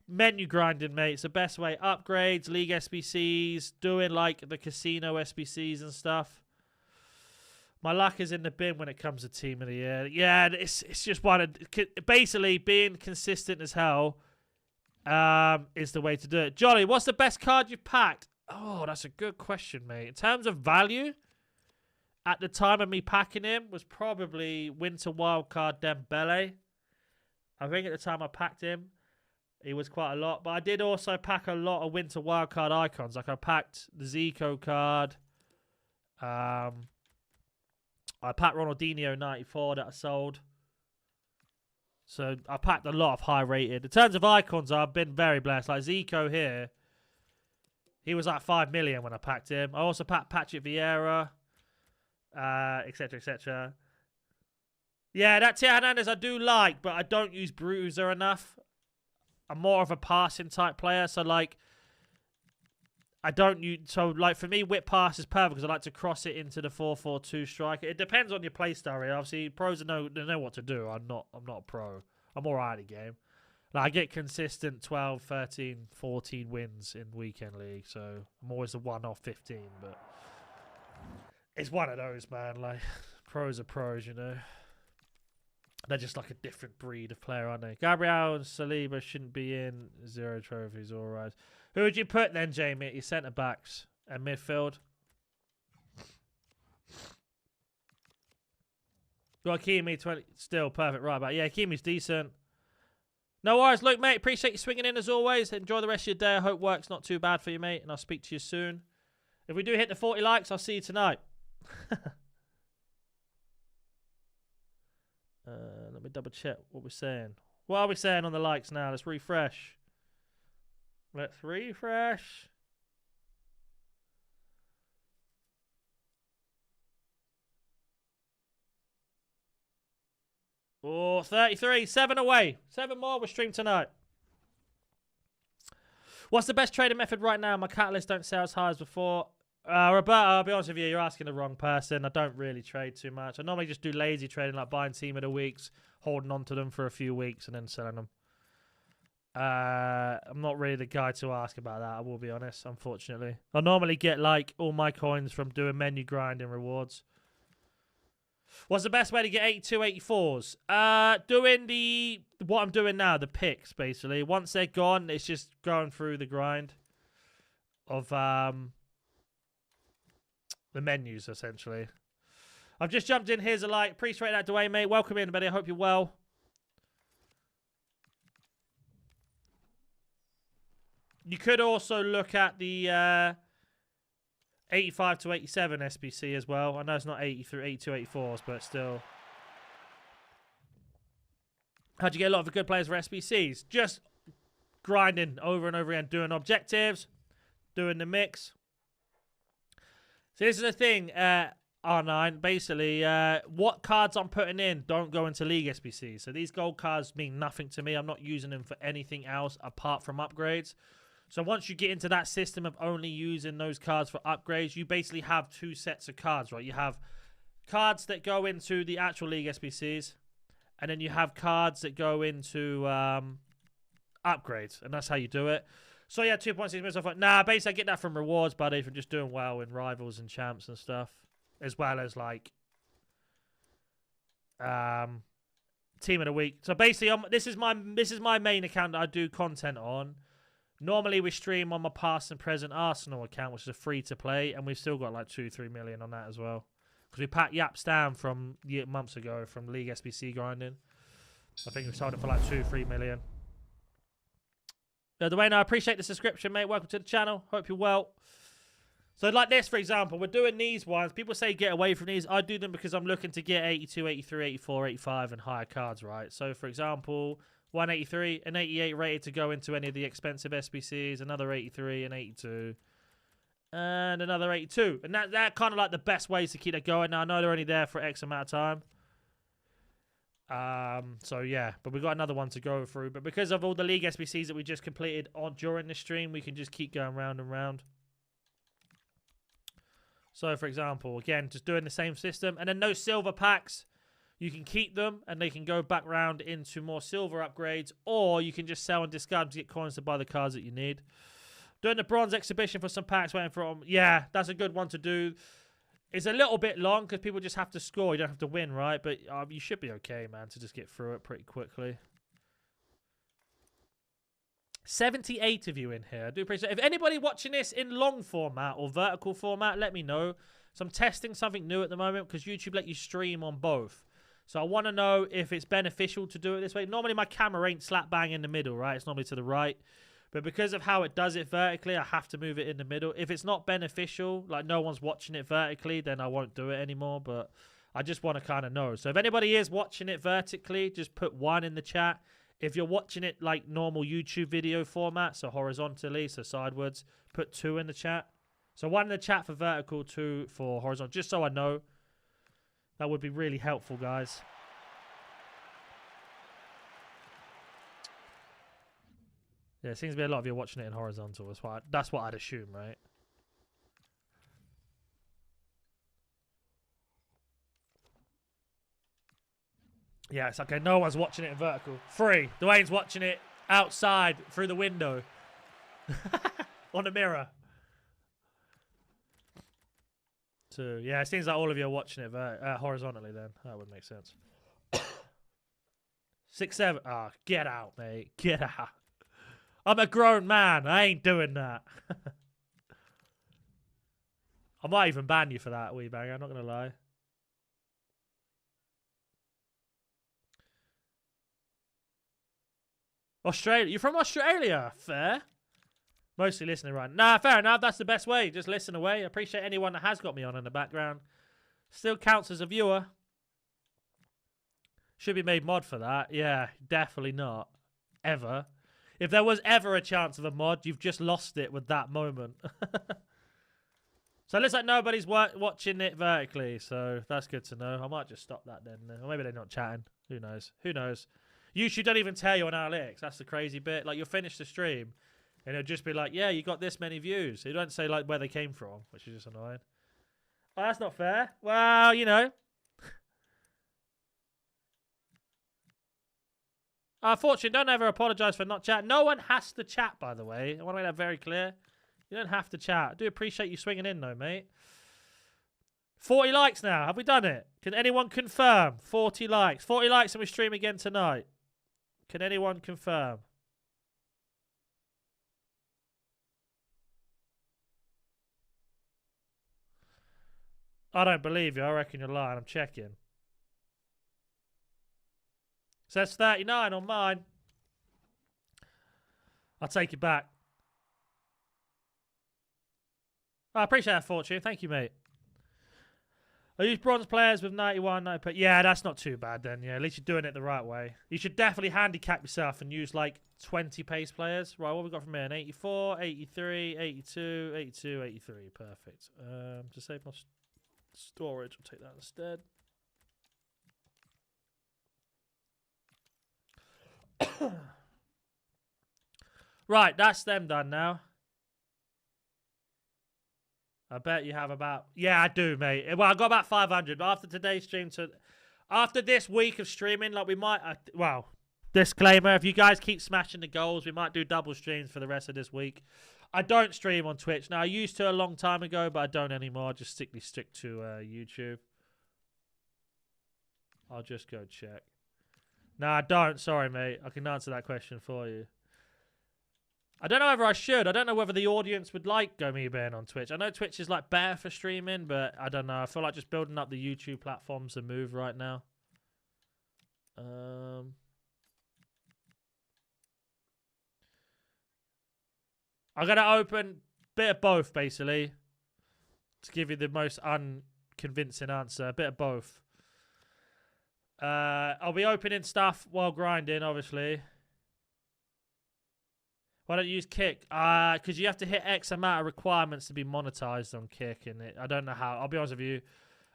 A: Menu grinding, mate. It's the best way. Upgrades, league SBCs, doing like the casino SBCs and stuff. My luck is in the bin when it comes to team of the year. Yeah, it's just one of, basically being consistent as hell is the way to do it. Jolly, what's the best card you've packed? Oh, that's a good question, mate. In terms of value, at the time of me packing him, was probably Winter Wildcard Dembele. I think at the time I packed him, he was quite a lot. But I did also pack a lot of Winter Wildcard icons. Like I packed the Zico card. I packed Ronaldinho 94 that I sold. So I packed a lot of high rated. In terms of icons, I've been very blessed. Like Zico here, he was like 5 million when I packed him. I also packed Patrick Vieira, etc., etc. Yeah, that Teo Hernandez I do like, but I don't use Bruiser enough. I'm more of a passing type player, so like I don't use, so like for me whip pass is perfect because I like to cross it into the 4-4-2 striker. It depends on your play style, really. Obviously pros know what to do. I'm not a pro. I'm alright at the game. Like I get consistent 12, 13, 14 wins in weekend league, so I'm always the 1 off 15, but it's one of those, man. Like pros are pros, you know. They're just like a different breed of player, aren't they? Gabriel and Saliba shouldn't be in. 0 trophies, all right. Who would you put then, Jamie, at your centre-backs and midfield? Got Kimi, 20. Still perfect right back. Yeah, Kimi's decent. No worries. Look, mate, appreciate you swinging in as always. Enjoy the rest of your day. I hope work's not too bad for you, mate, and I'll speak to you soon. If we do hit the 40 likes, I'll see you tonight. Let me double check what we're saying. What are we saying on the likes now? Let's refresh. Let's refresh. Oh, 33. 7 away. 7 more. We'll stream tonight. What's the best trading method right now? My catalysts don't sell as high as before. Roberto, I'll be honest with you, you're asking the wrong person. I don't really trade too much. I normally just do lazy trading, like buying team of the weeks, holding on to them for a few weeks, and then selling them. I'm not really the guy to ask about that, I will be honest, unfortunately. I normally get like all my coins from doing menu grinding rewards. What's the best way to get 82, 84s? Doing what I'm doing now, the picks, basically. Once they're gone, it's just going through the grind of the menus, essentially. I've just jumped in. Here's a like. Appreciate that, Dwayne, mate. Welcome in, buddy. I hope you're well. You could also look at the 85 to 87 SBC as well. I know it's not 80 through 82, 84s, but still. How'd you get a lot of good players for SBCs? Just grinding over and over again, doing objectives, doing the mix. So this is the thing, R9. Basically, what cards I'm putting in don't go into League SBCs. So these gold cards mean nothing to me. I'm not using them for anything else apart from upgrades. So once you get into that system of only using those cards for upgrades, you basically have 2 sets of cards, right? You have cards that go into the actual League SBCs, and then you have cards that go into upgrades, and that's how you do it. So yeah, 2.6 minutes. I thought, nah, basically I get that from rewards, buddy, from just doing well in rivals and champs and stuff, as well as like team of the week. So basically, this is my main account that I do content on. Normally we stream on my past and present Arsenal account, which is a free to play, and we've still got like 2-3 million on that as well, because we packed Yaps down from months ago from League SBC grinding. I think we sold it for like 2-3 million. Dwayne, I appreciate the subscription, mate. Welcome to the channel. Hope you're well. So like this, for example, we're doing these ones. People say get away from these. I do them because I'm looking to get 82, 83, 84, 85 and higher cards, right? So, for example, 183, an 88 rated to go into any of the expensive SBCs, another 83, an 82, and another 82. And that kind of like the best ways to keep it going. Now, I know they're only there for X amount of time. So yeah, but we've got another one to go through. But because of all the league SBCs that we just completed during the stream, we can just keep going round and round. So for example, again, just doing the same system. And then no silver packs. You can keep them and they can go back round into more silver upgrades, or you can just sell and discard to get coins to buy the cards that you need. Doing the bronze exhibition for some packs waiting for them. Yeah, that's a good one to do. It's a little bit long because people just have to score. You don't have to win, right? But you should be okay, man, to just get through it pretty quickly. 78 of you in here. I do appreciate it. If anybody watching this in long format or vertical format, let me know. So I'm testing something new at the moment because YouTube let you stream on both. So I want to know if it's beneficial to do it this way. Normally my camera ain't slap bang in the middle, right? It's normally to the right. But because of how it does it vertically, I have to move it in the middle. If it's not beneficial, like no one's watching it vertically, then I won't do it anymore. But I just want to kind of know. So if anybody is watching it vertically, just put 1 in the chat. If you're watching it like normal YouTube video format, so horizontally, so sideways, put 2 in the chat. So 1 in the chat for vertical, 2 for horizontal, just so I know. That would be really helpful, guys. Yeah, it seems to be a lot of you watching it in horizontal. That's what I'd assume, right? Yeah, it's okay. No one's watching it in vertical. 3. Dwayne's watching it outside through the window. On a mirror. 2. Yeah, it seems like all of you are watching it horizontally then. That would make sense. 6, 7. Ah, oh, get out, mate. Get out. I'm a grown man. I ain't doing that. I might even ban you for that, wee banger. I'm not going to lie. Australia. You're from Australia. Fair. Mostly listening right. Nah, fair enough. That's the best way. Just listen away. I appreciate anyone that has got me on in the background. Still counts as a viewer. Should be made mod for that. Yeah, definitely not. Ever. If there was ever a chance of a mod, you've just lost it with that moment. So it looks like nobody's watching it vertically. So that's good to know. I might just stop that then. Or maybe they're not chatting. Who knows? Who knows? YouTube don't even tell you on analytics. That's the crazy bit. Like, you'll finish the stream. And it'll just be like, yeah, you got this many views. It don't say, like, where they came from, which is just annoying. Oh, that's not fair. Well, you know. Fortune, don't ever apologise for not chatting. No one has to chat, by the way. I want to make that very clear. You don't have to chat. I do appreciate you swinging in, though, mate. 40 likes now. Have we done it? Can anyone confirm? 40 likes. 40 likes and we stream again tonight. Can anyone confirm? I don't believe you. I reckon you're lying. I'm checking. Says 39 on mine. I'll take it back. I appreciate that, Fortune. Thank you, mate. I use bronze players with 91, 90. Yeah, that's not too bad then. Yeah, at least you're doing it the right way. You should definitely handicap yourself and use like 20 pace players. Right, what have we got from here? An 84, 83, 82, 82, 83. Perfect. To save my storage, I'll take that instead. Right, that's them done now. I bet you have about... Yeah, I do, mate. Well, I got about 500. But after today's stream, after this week of streaming, like we might... well, disclaimer, if you guys keep smashing the goals, we might do double streams for the rest of this week. I don't stream on Twitch. Now, I used to a long time ago, but I don't anymore. I just stick to YouTube. I'll just go check. No, I don't. Sorry, mate. I can answer that question for you. I don't know whether I should. I don't know whether the audience would like me being on Twitch. I know Twitch is like better for streaming, but I don't know. I feel like just building up the YouTube platform's a move right now. I'm going to open a bit of both, basically, to give you the most unconvincing answer. A bit of both. I'll be opening stuff while grinding, obviously. Why don't you use Kick? Because you have to hit X amount of requirements to be monetized on Kick, and I don't know how. I'll be honest with you,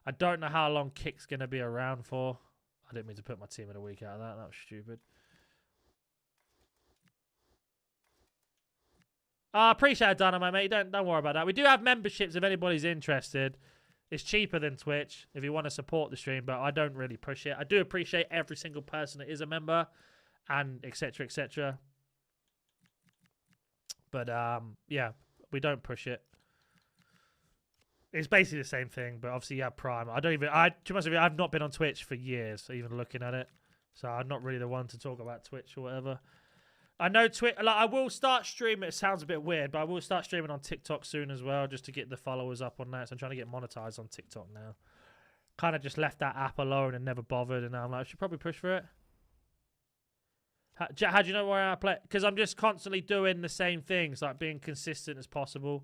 A: I don't know how long Kick's gonna be around for. I didn't mean to put my team of the week out of that. That was stupid. I appreciate it, Dynamite, mate. Don't worry about that. We do have memberships if anybody's interested. It's cheaper than Twitch if you want to support the stream, but I don't really push it. I do appreciate every single person that is a member, and etc. etc. But yeah, we don't push it. It's basically the same thing, but obviously you have Prime. To be honest with you, I've not been on Twitch for years, even looking at it. So I'm not really the one to talk about Twitch or whatever. I know Twitch. Like, I will start streaming. It sounds a bit weird, but I will start streaming on TikTok soon as well, just to get the followers up on that. So I'm trying to get monetized on TikTok now. Kind of just left that app alone and never bothered, and now I'm like, I should probably push for it. How do you know where I play? Because I'm just constantly doing the same things, like being consistent as possible.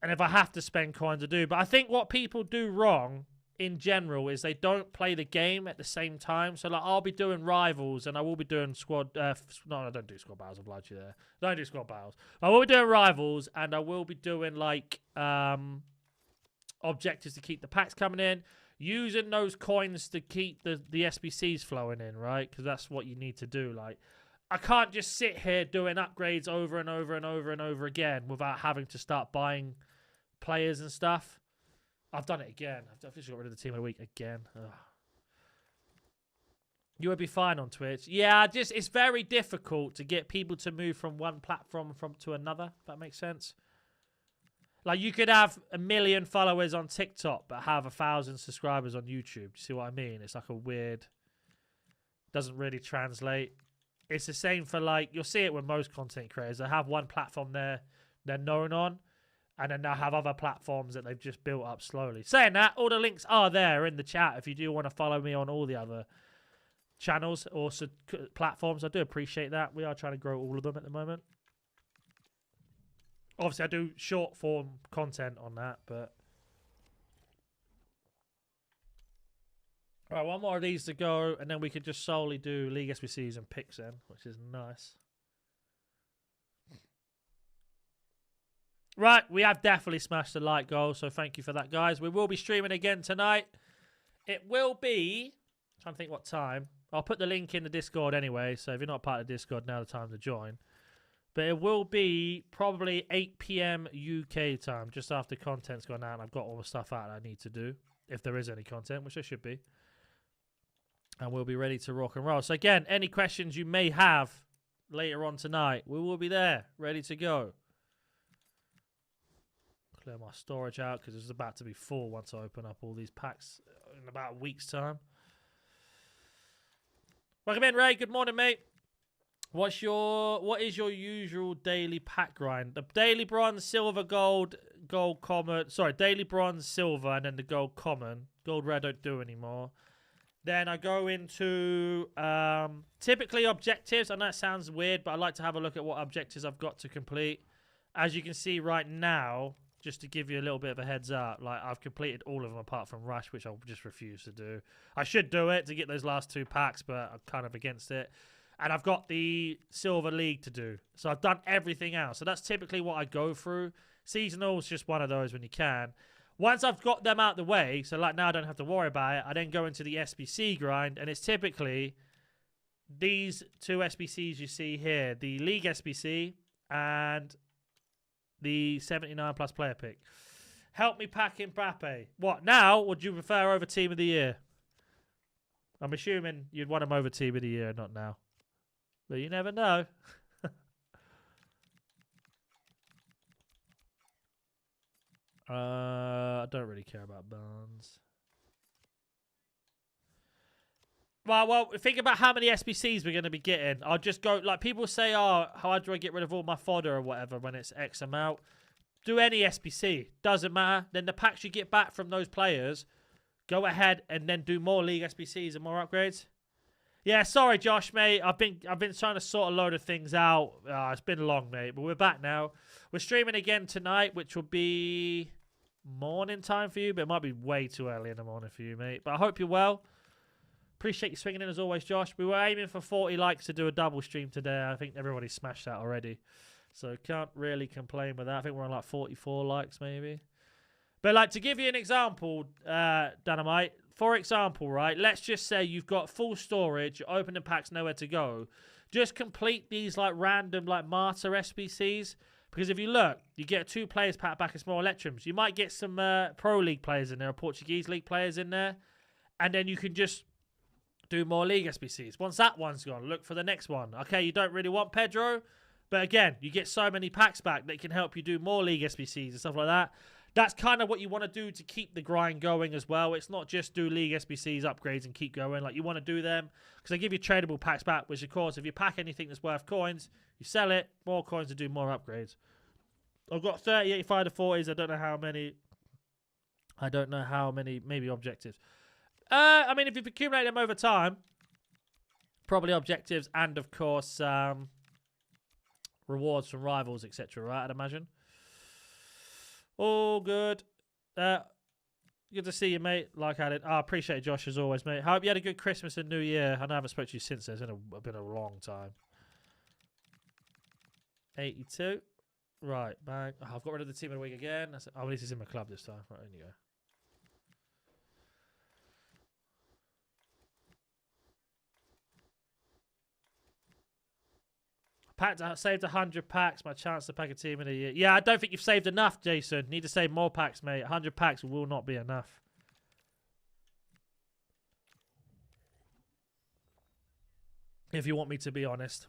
A: And if I have to spend coins, I do. But I think what people do wrong in general is they don't play the game at the same time. So like I'll be doing rivals and I will be doing squad. No, I don't do squad battles. I've lied to you there. I don't do squad battles. I will be doing rivals and I will be doing like objectives to keep the packs coming in. Using those coins to keep the SBCs flowing in, right? Because that's what you need to do. Like, I can't just sit here doing upgrades over and over and over and over again without having to start buying players and stuff. I've done it again. I've just got rid of the team of the week again. Ugh. You would be fine on Twitch. Yeah, it's very difficult to get people to move from one platform to another, if that makes sense. Like, you could have 1 million followers on TikTok, but have 1,000 subscribers on YouTube. Do you see what I mean? It's like a weird... Doesn't really translate. It's the same for, like... You'll see it with most content creators. They have one platform they're known on, and then they'll have other platforms that they've just built up slowly. Saying that, all the links are there in the chat if you do want to follow me on all the other channels or platforms. I do appreciate that. We are trying to grow all of them at the moment. Obviously, I do short form content on that, but... Alright, one more of these to go, and then we could just solely do League SBCs and picks then, which is nice. Right, we have definitely smashed the like goal, so thank you for that, guys. We will be streaming again tonight. It will be... I'm trying to think what time. I'll put the link in the Discord anyway, so if you're not part of the Discord, now's the time to join. But it will be probably 8 PM UK time, just after content's gone out and I've got all the stuff out that I need to do, if there is any content, which there should be. And we'll be ready to rock and roll. So again, any questions you may have later on tonight, we will be there, ready to go. Clear my storage out because it's about to be full once I open up all these packs in about a week's time. Welcome in, Ray. Good morning, mate. What is your usual daily pack grind? The daily bronze, silver, gold common. Sorry, daily bronze, silver, and then the gold common. Gold rare I don't do anymore. Then I go into typically objectives. I know it sounds weird, but I like to have a look at what objectives I've got to complete. As you can see right now, just to give you a little bit of a heads up, like I've completed all of them apart from Rush, which I'll just refuse to do. I should do it to get those last 2 packs, but I'm kind of against it. And I've got the Silver League to do. So I've done everything else. So that's typically what I go through. Seasonal is just one of those when you can. Once I've got them out the way, so like now I don't have to worry about it, I then go into the SBC grind. And it's typically these 2 SBCs you see here. The League SBC and the 79 plus player pick. Help me pack Mbappe. What, now would you prefer over Team of the Year? I'm assuming you'd want him over Team of the Year, not now. But you never know. I don't really care about Barnes. Well, think about how many SBCs we're going to be getting. I'll just go, like people say, oh, how do I get rid of all my fodder or whatever when it's X amount? Do any SBC. Doesn't matter. Then the packs you get back from those players, go ahead and then do more League SBCs and more upgrades. Yeah, sorry, Josh, mate. I've been trying to sort a load of things out. It's been long, mate, but we're back now. We're streaming again tonight, which will be morning time for you, but it might be way too early in the morning for you, mate. But I hope you're well. Appreciate you swinging in as always, Josh. We were aiming for 40 likes to do a double stream today. I think everybody smashed that already. So can't really complain with that. I think we're on like 44 likes maybe. But like to give you an example, Dynamite, for example, right, let's just say you've got full storage, you're opening packs, nowhere to go. Just complete these like random like Martyr SBCs. Because if you look, you get a 2 players pack back in small Electrums. You might get some Pro League players in there, or Portuguese League players in there. And then you can just do more League SBCs. Once that one's gone, look for the next one. Okay, you don't really want Pedro. But again, you get so many packs back that can help you do more League SBCs and stuff like that. That's kind of what you want to do to keep the grind going as well. It's not just do League SBCs, upgrades, and keep going. Like, you want to do them because they give you tradable packs back, which, of course, if you pack anything that's worth coins, you sell it, more coins to do more upgrades. I've got 30, 85 to 40s. I don't know how many, maybe objectives. I mean, if you've accumulated them over time, probably objectives and, of course, rewards from rivals, etc., right, I'd imagine. All good. Good to see you, mate. Like I did. I appreciate it, Josh, as always, mate. Hope you had a good Christmas and New Year. I know I haven't spoken to you since. It's been a long time. 82. Right, bang. Oh, I've got rid of the team of the week again. Oh, at least it's in my club this time. Right, in you go. Saved 100 packs. My chance to pack a team in a year. Yeah, I don't think you've saved enough, Jason. Need to save more packs, mate. 100 packs will not be enough. If you want me to be honest.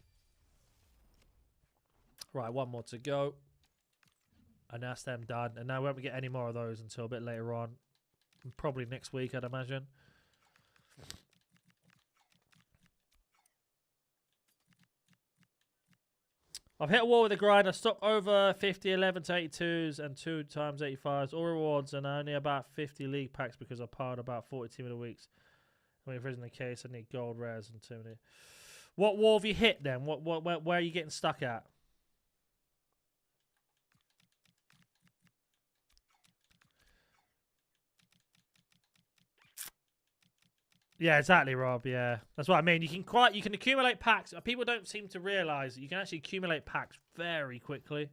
A: Right, one more to go. And that's them done. And now we won't get any more of those until a bit later on. Probably next week, I'd imagine. I've hit a wall with the grind. I stopped over 50, 11 to 82s and 2 times 85s. All rewards and only about 50 league packs because I piled about 40 team of the weeks. I mean, if it isn't the case, I need gold rares and too many. What wall have you hit then? Where are you getting stuck at? Yeah, exactly, Rob. Yeah, that's what I mean. You can accumulate packs. People don't seem to realize that you can actually accumulate packs very quickly.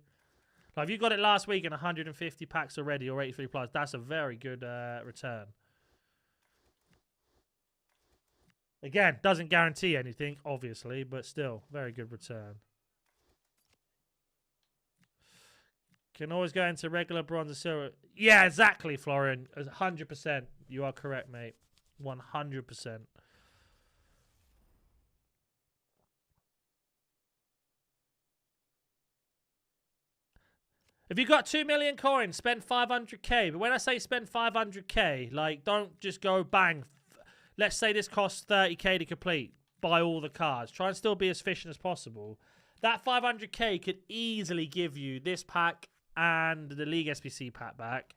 A: Like if you got it last week and 150 packs already or 83 plus, that's a very good return. Again, doesn't guarantee anything, obviously, but still, very good return. Can always go into regular bronze and silver. Yeah, exactly, Florian. 100%. You are correct, mate. 100%. If you got 2 million coins, spend 500k. But when I say spend 500k, like, don't just go bang. Let's say this costs 30k to complete. Buy all the cards. Try and still be as efficient as possible. That 500k could easily give you this pack and the League SBC pack back.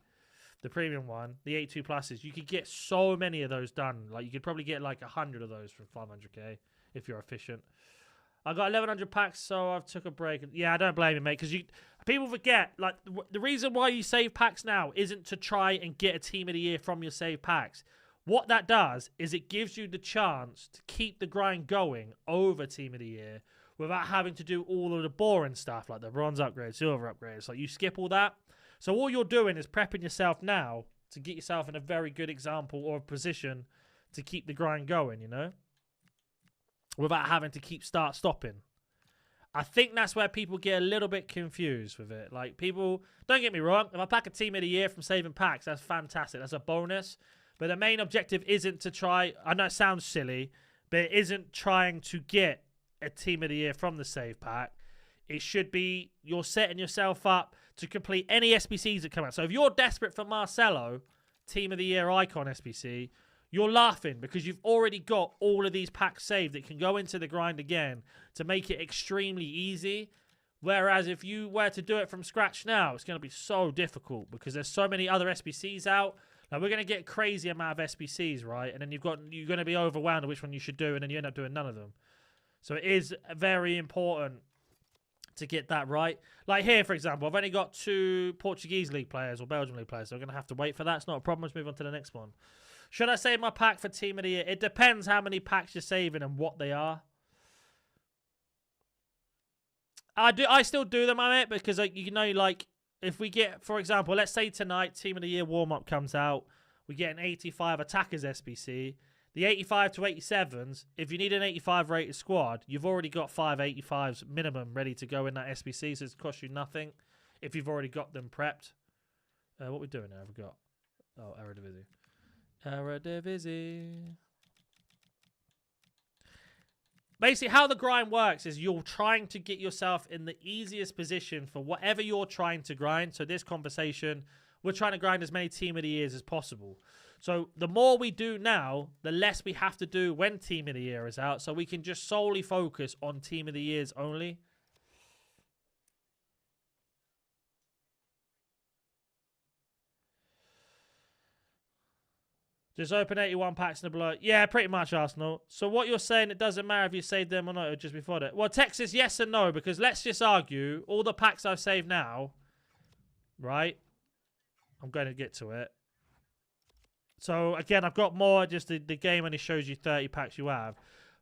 A: The premium one, the 82 pluses. You could get so many of those done. Like, you could probably get like 100 of those from 500k if you're efficient. I got 1,100 packs, so I've took a break. Yeah, I don't blame you, mate, because people forget, like, the reason why you save packs now isn't to try and get a team of the year from your save packs. What that does is it gives you the chance to keep the grind going over team of the year without having to do all of the boring stuff, like the bronze upgrades, silver upgrades. Like, you skip all that. So all you're doing is prepping yourself now to get yourself in a very good example or position to keep the grind going, you know? Without having to stopping. I think that's where people get a little bit confused with it. Like, people, don't get me wrong, if I pack a team of the year from saving packs, that's fantastic. That's a bonus. But the main objective isn't to try, I know it sounds silly, but it isn't trying to get a team of the year from the save pack. It should be you're setting yourself up to complete any SBCs that come out. So if you're desperate for Marcelo, Team of the Year Icon SBC, you're laughing because you've already got all of these packs saved that can go into the grind again to make it extremely easy. Whereas if you were to do it from scratch now, it's going to be so difficult because there's so many other SBCs out. Now, we're going to get a crazy amount of SBCs, right? And then you're going to be overwhelmed on which one you should do, and then you end up doing none of them. So it is very important to get that right. Like here, for example, I've only got 2 Portuguese league players or Belgian league players, so I'm going to have to wait for that. It's not a problem. Let's move on to the next one. Should I save my pack for Team of the Year? It depends how many packs you're saving and what they are. I still do them, I mean, because you know, like if we get, for example, let's say tonight Team of the Year warm up comes out, we get an 85 attackers SBC. The 85 to 87s, if you need an 85 rated squad, you've already got 5 85s minimum ready to go in that SBC, so it's cost you nothing if you've already got them prepped. What we doing now? I've got Eredivisie. Eredivisie. Basically, how the grind works is you're trying to get yourself in the easiest position for whatever you're trying to grind. So this conversation, we're trying to grind as many Team of the Years as possible. So the more we do now, the less we have to do when Team of the Year is out. So we can just solely focus on Team of the Years only. Just open 81 packs in the below. Yeah, pretty much, Arsenal. So what you're saying, it doesn't matter if you saved them or not, or just before that. Well, Texas, yes and no, because let's just argue, all the packs I've saved now, right? I'm going to get to it. So, again, I've got more, just the game only shows you 30 packs you have.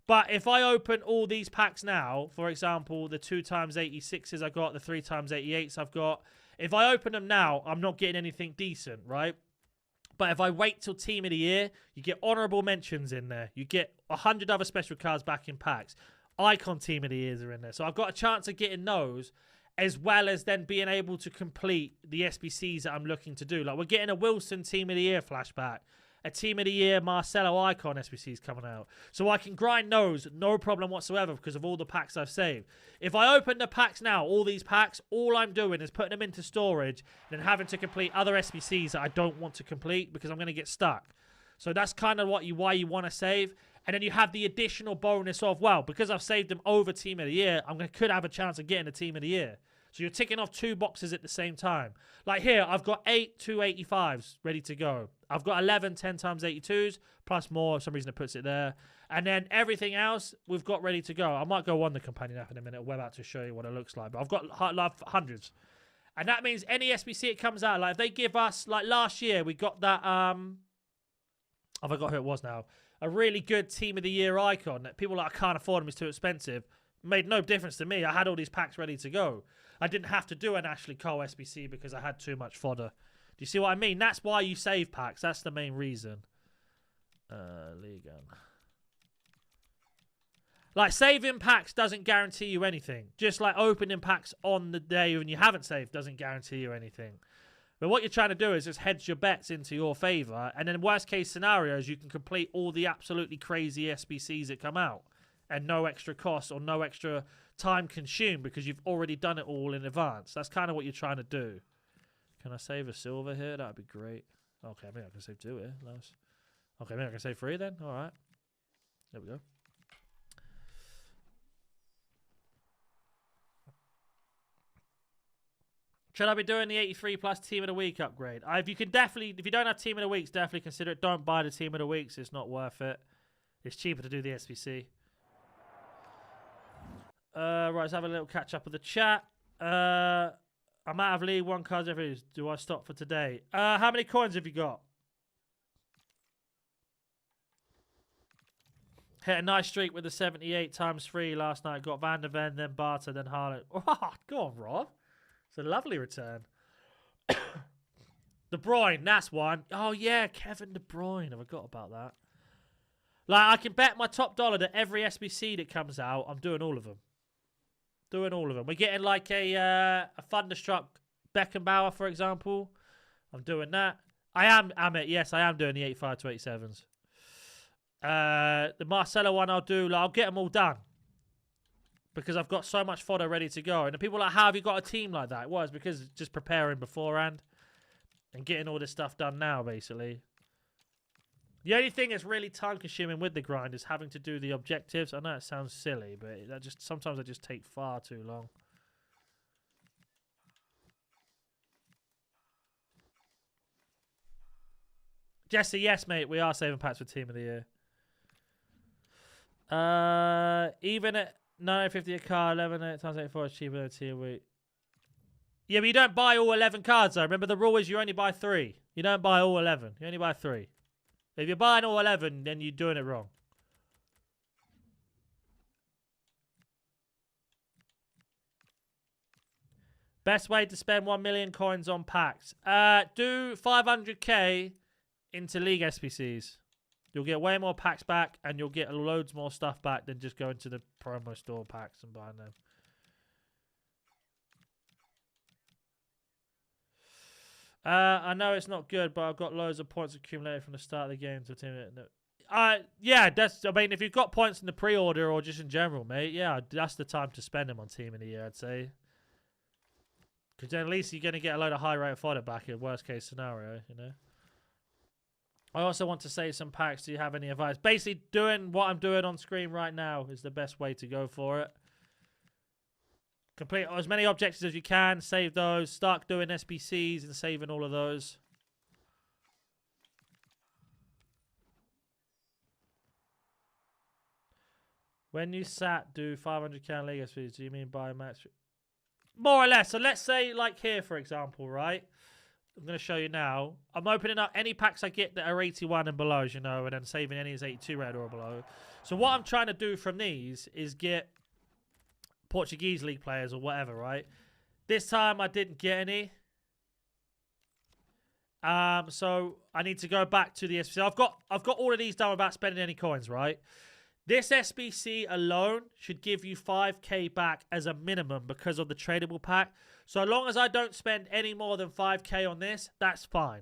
A: But if I open all these packs now, for example, the 2x86s I got, the 3x88s I've got, if I open them now, I'm not getting anything decent, right? But if I wait till Team of the Year, you get honourable mentions in there. You get 100 other special cards back in packs. Icon Team of the Years are in there. So I've got a chance of getting those, as well as then being able to complete the SBCs that I'm looking to do. Like, we're getting a Wilson Team of the Year flashback. A Team of the Year Marcelo Icon SBCs coming out. So I can grind those, no problem whatsoever, because of all the packs I've saved. If I open the packs now, all these packs, all I'm doing is putting them into storage and then having to complete other SBCs that I don't want to complete because I'm going to get stuck. So that's kind of why you want to save. And then you have the additional bonus of, well, because I've saved them over Team of the Year, could have a chance of getting a Team of the Year. So you're ticking off 2 boxes at the same time. Like here, I've got 8 285s ready to go. I've got 11 10x82s, plus more. For some reason it puts it there. And then everything else, we've got ready to go. I might go on the companion app in a minute. We're about to show you what it looks like. But I've got hundreds. And that means any SBC it comes out, like if they give us, like last year, we got that, I forgot who it was now. A really good Team of the Year icon that people like, I can't afford them, it's too expensive. Made no difference to me. I had all these packs ready to go. I didn't have to do an Ashley Cole SBC because I had too much fodder. Do you see what I mean? That's why you save packs. That's the main reason. League on. Like, saving packs doesn't guarantee you anything. Just like opening packs on the day when you haven't saved doesn't guarantee you anything. But what you're trying to do is just hedge your bets into your favour. And then worst case scenarios, you can complete all the absolutely crazy SBCs that come out. And no extra cost or no extra time consumed because you've already done it all in advance. That's kind of what you're trying to do. Can I save a silver here? That would be great. Okay, maybe I can save 2 here. Nice. Okay, maybe I can save 3 then. All right. There we go. Should I be doing the 83 plus Team of the Week upgrade? If you don't have Team of the Weeks, definitely consider it. Don't buy the Team of the Weeks. It's not worth it. It's cheaper to do the SBC. Right, let's have a little catch up with the chat. I'm out of League 1 cards every. Do I stop for today? How many coins have you got? Hit a nice streak with the 78 times 3 last night. Got Van der Ven, then Barter, then Haaland. Oh, go on, Rob. It's a lovely return. De Bruyne, that's one. Oh, yeah, Kevin De Bruyne. I forgot about that. Like, I can bet my top dollar that every SBC that comes out, I'm doing all of them. Doing all of them. We're getting like a Thunderstruck Beckenbauer, for example. I'm doing that. Yes, I am doing the 85 to 87s. The Marcelo one I'll do. Like, I'll get them all done. Because I've got so much fodder ready to go. And the people are like, how have you got a team like that? Well, it's because just preparing beforehand. And getting all this stuff done now, basically. The only thing that's really time-consuming with the grind is having to do the objectives. I know it sounds silly, but sometimes they just take far too long. Jesse, yes, mate, we are saving packs for Team of the Year. Even at 950 a card, 11 times 84 is cheaper than a Team Week. Yeah, but you don't buy all 11 cards, though. Remember, the rule is you only buy 3. You don't buy all 11. You only buy 3. If you're buying all 11, then you're doing it wrong. Best way to spend 1 million coins on packs. Do 500k into League SBCs. You'll get way more packs back, and you'll get loads more stuff back than just going to the promo store packs and buying them. I know it's not good, but I've got loads of points accumulated from the start of the game to team it. Yeah, I mean, if you've got points in the pre-order or just in general, mate, yeah, that's the time to spend them on Team of the Year, I'd say. Because then at least you're going to get a load of high-rate fodder back in worst case scenario, you know. I also want to save some packs. Do you have any advice? Basically, doing what I'm doing on screen right now is the best way to go for it. Complete as many objectives as you can. Save those. Start doing SBCs and saving all of those. When you do 500k League SBCs, do you mean buy a match? More or less. So let's say, like here, for example, right? I'm going to show you now. I'm opening up any packs I get that are 81 and below, you know, and then saving any that's 82 red or below. So what I'm trying to do from these is get Portuguese league players or whatever, right? This time I didn't get any. So I need to go back to the SBC. I've got all of these done without spending any coins, right? This SBC alone should give you 5k back as a minimum because of the tradable pack. So as long as I don't spend any more than 5k on this, that's fine.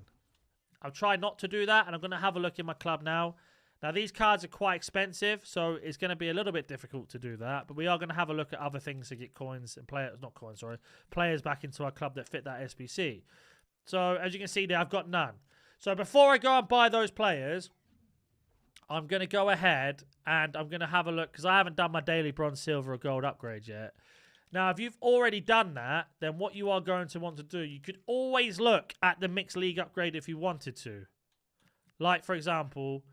A: I'll try not to do that, and I'm going to have a look in my club now. Now, these cards are quite expensive, so it's going to be a little bit difficult to do that. But we are going to have a look at other things to get coins and players back into our club that fit that SBC. So, as you can see there, I've got none. So, before I go and buy those players, I'm going to go ahead and I'm going to have a look, because I haven't done my daily bronze, silver, or gold upgrade yet. Now, if you've already done that, then what you are going to want to do, you could always look at the mixed league upgrade if you wanted to. Like, for example,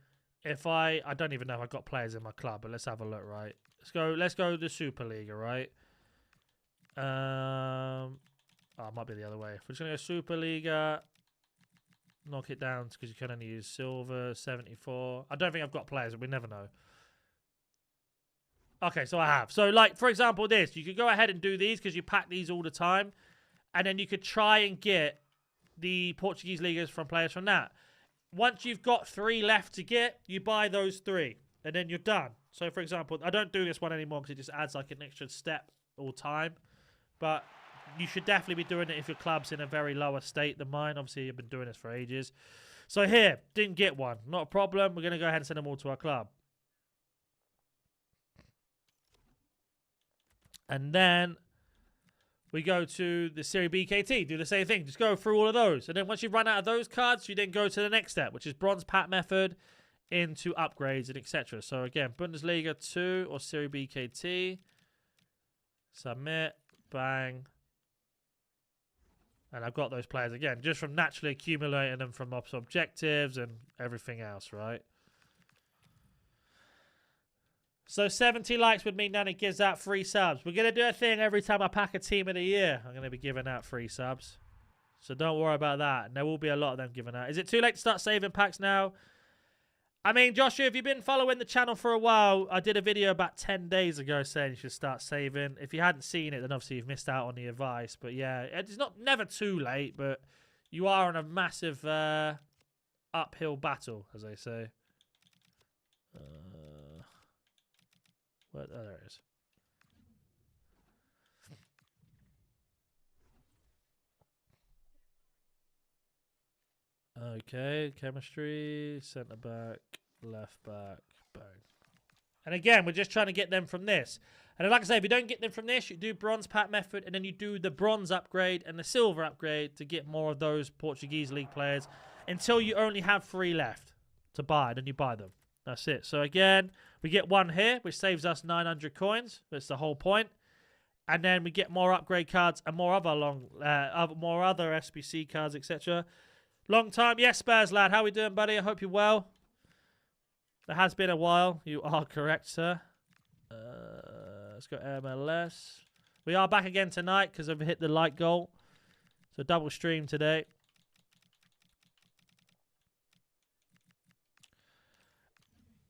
A: if I don't even know if I've got players in my club, but let's have a look, right? Let's go to the Super League, right? Oh, it might be the other way. If we're just going to go Super League, knock it down because you can only use silver, 74. I don't think I've got players, but we never know. Okay, so I have. So, like, for example, this. You could go ahead and do these because you pack these all the time. And then you could try and get the Portuguese leaguers from players from that. Once you've got 3 left to get, you buy those 3. And then you're done. So, for example, I don't do this one anymore because it just adds, like, an extra step all time. But you should definitely be doing it if your club's in a very lower state than mine. Obviously, you've been doing this for ages. So, here. Didn't get one. Not a problem. We're going to go ahead and send them all to our club. And then we go to the Serie BKT. Do the same thing. Just go through all of those. And then once you run out of those cards, you then go to the next step, which is bronze pack method into upgrades and etc. So again, Bundesliga 2 or Serie BKT. Submit. Bang. And I've got those players again, just from naturally accumulating them from objectives and everything else, right? So 70 likes would mean NaNNiK gives out free subs. We're going to do a thing every time I pack a team of the year. I'm going to be giving out free subs. So don't worry about that. And there will be a lot of them given out. Is it too late to start saving packs now? I mean, Joshua, if you've been following the channel for a while, I did a video about 10 days ago saying you should start saving. If you hadn't seen it, then obviously you've missed out on the advice. But yeah, it's never too late, but you are on a massive uphill battle, as they say. Oh, there it is. Okay, chemistry, centre back, left back, bang. And again, we're just trying to get them from this. And like I say, if you don't get them from this, you do bronze pack method, and then you do the bronze upgrade and the silver upgrade to get more of those Portuguese league players until you only have 3 left to buy, then you buy them. That's it. So again, we get 1 here, which saves us 900 coins. That's the whole point. And then we get more upgrade cards and more other more other SBC cards, etc. Long time. Yes, Spurs lad. How we doing, buddy? I hope you're well. It has been a while. You are correct, sir. Let's go MLS. We are back again tonight because I've hit the like goal. So double stream today.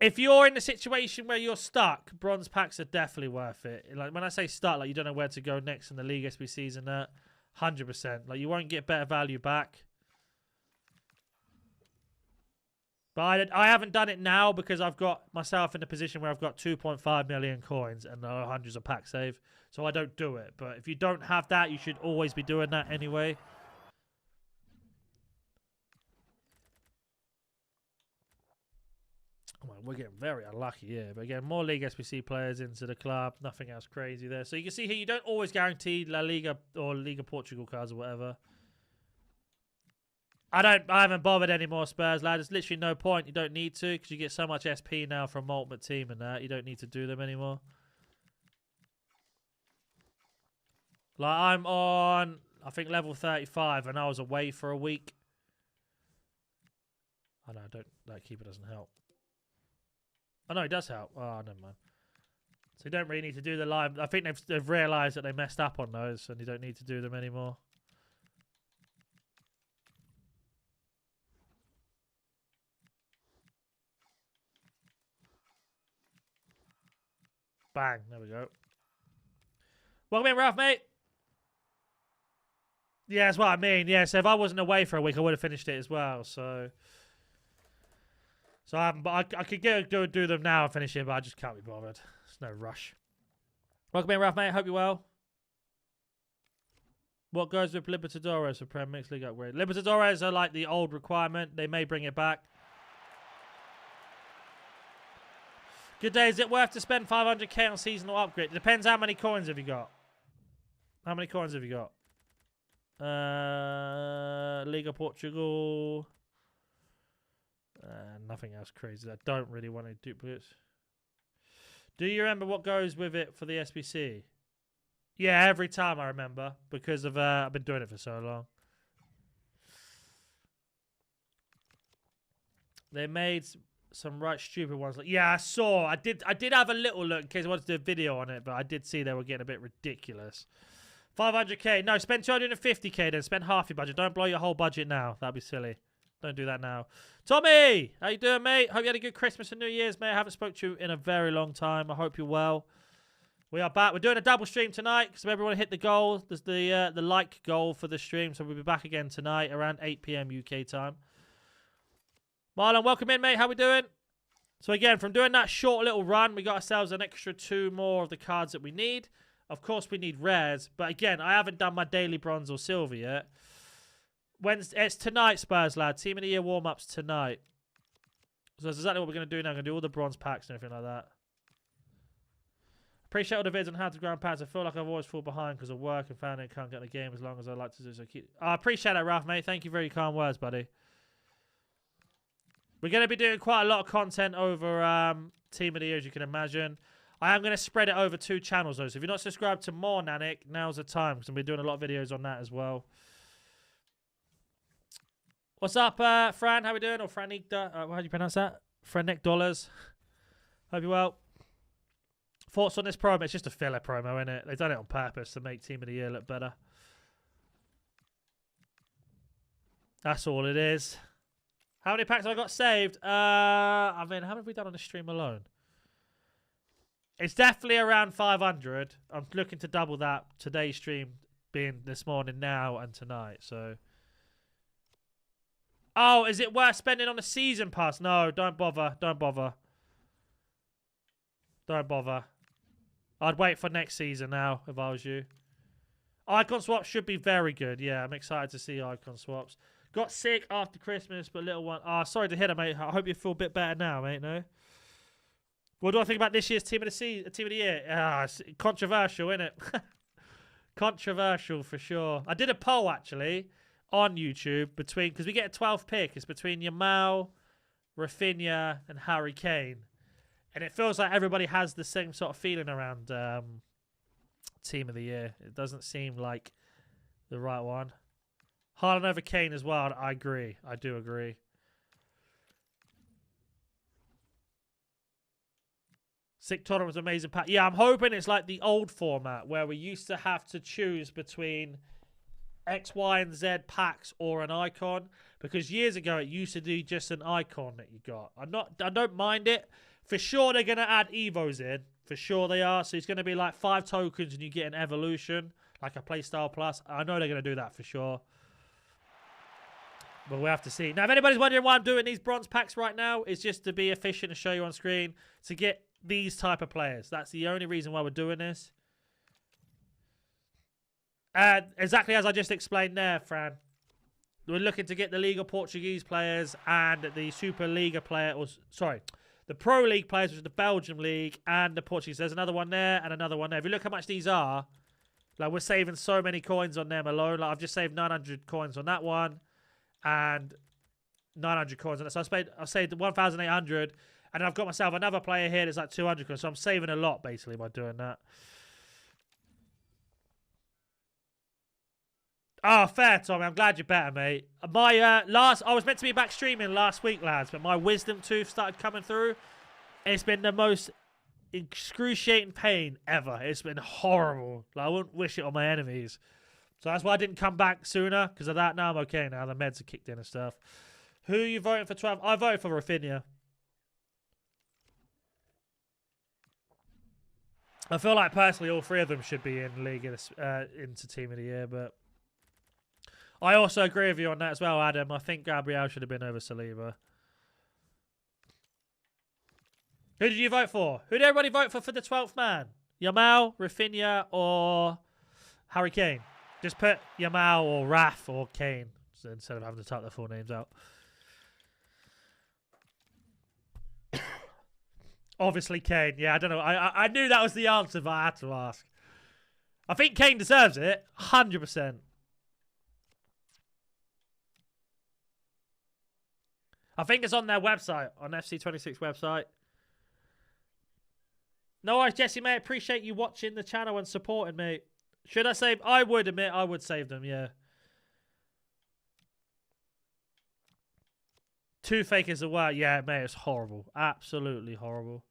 A: if you're in a situation where you're stuck, bronze packs are definitely worth it. Like when I say stuck, like you don't know where to go next in the league, SBCs and that, 100%. Like you won't get better value back. But I haven't done it now because I've got myself in a position where I've got 2.5 million coins and hundreds of pack save. So I don't do it. But if you don't have that, you should always be doing that anyway. Well, we're getting very unlucky here. But again, more League SBC players into the club. Nothing else crazy there. So you can see here, you don't always guarantee La Liga or Liga Portugal cards or whatever. I haven't bothered anymore, Spurs, lad. There's literally no point. You don't need to because you get so much SP now from Ultimate Team and that. You don't need to do them anymore. Like, I'm on, I think, level 35 and I was away for a week. Oh, no, that keeper doesn't help. Oh, no, it does help. Oh, never mind. So you don't really need to do the live. I think they've realised that they messed up on those and you don't need to do them anymore. Bang. There we go. Welcome in, Ralph, mate. Yeah, that's what I mean. Yeah, so if I wasn't away for a week, I would have finished it as well. So I haven't. But I could do them now and finish it, but I just can't be bothered. There's no rush. Welcome in, Ralph, mate. Hope you're well. What goes with Libertadores for Prem Mixed League upgrade? Libertadores are like the old requirement. They may bring it back. Good day. Is it worth to spend 500k on seasonal upgrade? It depends how many coins have you got. How many coins have you got? Liga Portugal. Nothing else crazy. I don't really want any duplicates. Do you remember what goes with it for the SBC? Yeah, every time I remember because of I've been doing it for so long. They made some right stupid ones. Like, yeah, I saw. I did have a little look in case I wanted to do a video on it, but I did see they were getting a bit ridiculous. 500k. No, spend 250k then. Spend half your budget. Don't blow your whole budget now. That'd be silly. Don't do that now. Tommy! How you doing, mate? Hope you had a good Christmas and New Year's, mate. I haven't spoke to you in a very long time. I hope you're well. We are back. We're doing a double stream tonight, so everyone hit the goal. There's the like goal for the stream, so we'll be back again tonight around 8 p.m. UK time. Marlon, welcome in, mate. How we doing? So again, from doing that short little run, we got ourselves an extra 2 more of the cards that we need. Of course, we need rares, but again, I haven't done my daily bronze or silver yet. It's tonight, Spurs, lad. Team of the Year warm-ups tonight. So that's exactly what we're going to do now. I'm going to do all the bronze packs and everything like that. Appreciate all the vids on how to grind packs. I feel like I've always fallen behind because of work and family and can't get the game as long as I like to do. So I appreciate that, Ralph, mate. Thank you for your kind words, buddy. We're going to be doing quite a lot of content over Team of the Year, as you can imagine. I am going to spread it over 2 channels, though. So if you're not subscribed to more NaNNiK, now's the time because we're doing a lot of videos on that as well. What's up, Fran? How we doing? Or Franikda? How do you pronounce that? Franik Dollars. Hope you're well. Thoughts on this promo? It's just a filler promo, isn't it? They've done it on purpose to make Team of the Year look better. That's all it is. How many packs have I got saved? I mean, how many have we done on the stream alone? It's definitely around 500. I'm looking to double that today's stream being this morning now and tonight, so... Oh, is it worth spending on a season pass? No, don't bother. Don't bother. Don't bother. I'd wait for next season now if I was you. Icon swaps should be very good. Yeah, I'm excited to see icon swaps. Got sick after Christmas, but little one... Ah, sorry to hear that, mate. I hope you feel a bit better now, mate, no? What do I think about this year's Team of the Year? Ah, it's controversial, isn't it? Controversial for sure. I did a poll, actually, on YouTube between... Because we get a 12th pick. It's between Yamal, Rafinha, and Harry Kane. And it feels like everybody has the same sort of feeling around Team of the Year. It doesn't seem like the right one. Haaland over Kane as well. I agree. I do agree. Sick tournament was amazing pack. Yeah, I'm hoping it's like the old format where we used to have to choose between X, Y, and Z packs or an icon, because years ago it used to do just an icon that you got. I don't mind it. For sure they're gonna add Evos in. For sure they are. So it's gonna be like 5 tokens and you get an evolution, like a Playstyle Plus. I know they're gonna do that for sure. But we'll have to see. Now, if anybody's wondering why I'm doing these bronze packs right now, it's just to be efficient and show you on screen to get these type of players. That's the only reason why we're doing this. Exactly as I just explained there, Fran. We're looking to get the Liga Portuguese players and the Super Liga player, or sorry, the Pro League players, which is the Belgium League, and the Portuguese. There's another one there and another one there. If you look how much these are, like we're saving so many coins on them alone. Like I've just saved 900 coins on that one. And 900 coins on it. So I saved 1,800. And I've got myself another player here that's like 200 coins. So I'm saving a lot, basically, by doing that. Oh, fair, Tommy. I'm glad you're better, mate. My I was meant to be back streaming last week, lads. But my wisdom tooth started coming through. It's been the most excruciating pain ever. It's been horrible. Like, I wouldn't wish it on my enemies. So that's why I didn't come back sooner, because of that. Now I'm okay now. The meds are kicked in and stuff. Who are you voting for 12? I voted for Rafinha. I feel like, personally, all 3 of them should be in League into Team of the Year, but I also agree with you on that as well, Adam. I think Gabriel should have been over Saliba. Who did you vote for? Who did everybody vote for the 12th man? Yamal, Rafinha, or Harry Kane? Just put Yamal or Raf or Kane instead of having to type their full names out. Obviously Kane. Yeah, I don't know. I knew that was the answer, but I had to ask. I think Kane deserves it. 100%. I think it's on their website, on FC26 website. No worries, Jesse, mate. Appreciate you watching the channel and supporting me. Should I save? I would admit I would save them, yeah. 2 fakers away. Yeah, mate, it's horrible. Absolutely horrible.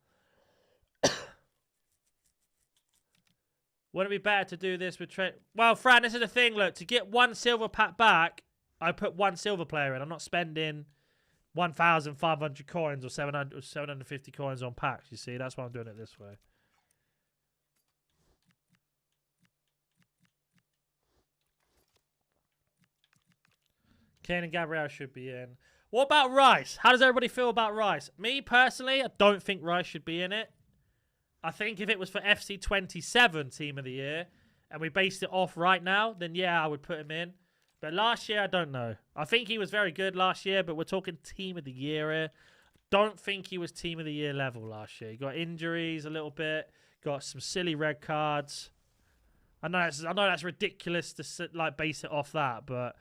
A: Wouldn't it be better to do this with Trent? Well, Fran, this is the thing. Look, to get 1 silver pack back, I put 1 silver player in. I'm not spending 1,500 coins or 750 coins on packs, you see. That's why I'm doing it this way. Kane and Gabriel should be in. What about Rice? How does everybody feel about Rice? Me, personally, I don't think Rice should be in it. I think if it was for FC27 Team of the Year, and we based it off right now, then yeah, I would put him in. But last year, I don't know. I think he was very good last year, but we're talking Team of the Year here. Don't think he was Team of the Year level last year. He got injuries a little bit, got some silly red cards. I know that's ridiculous to like base it off that, but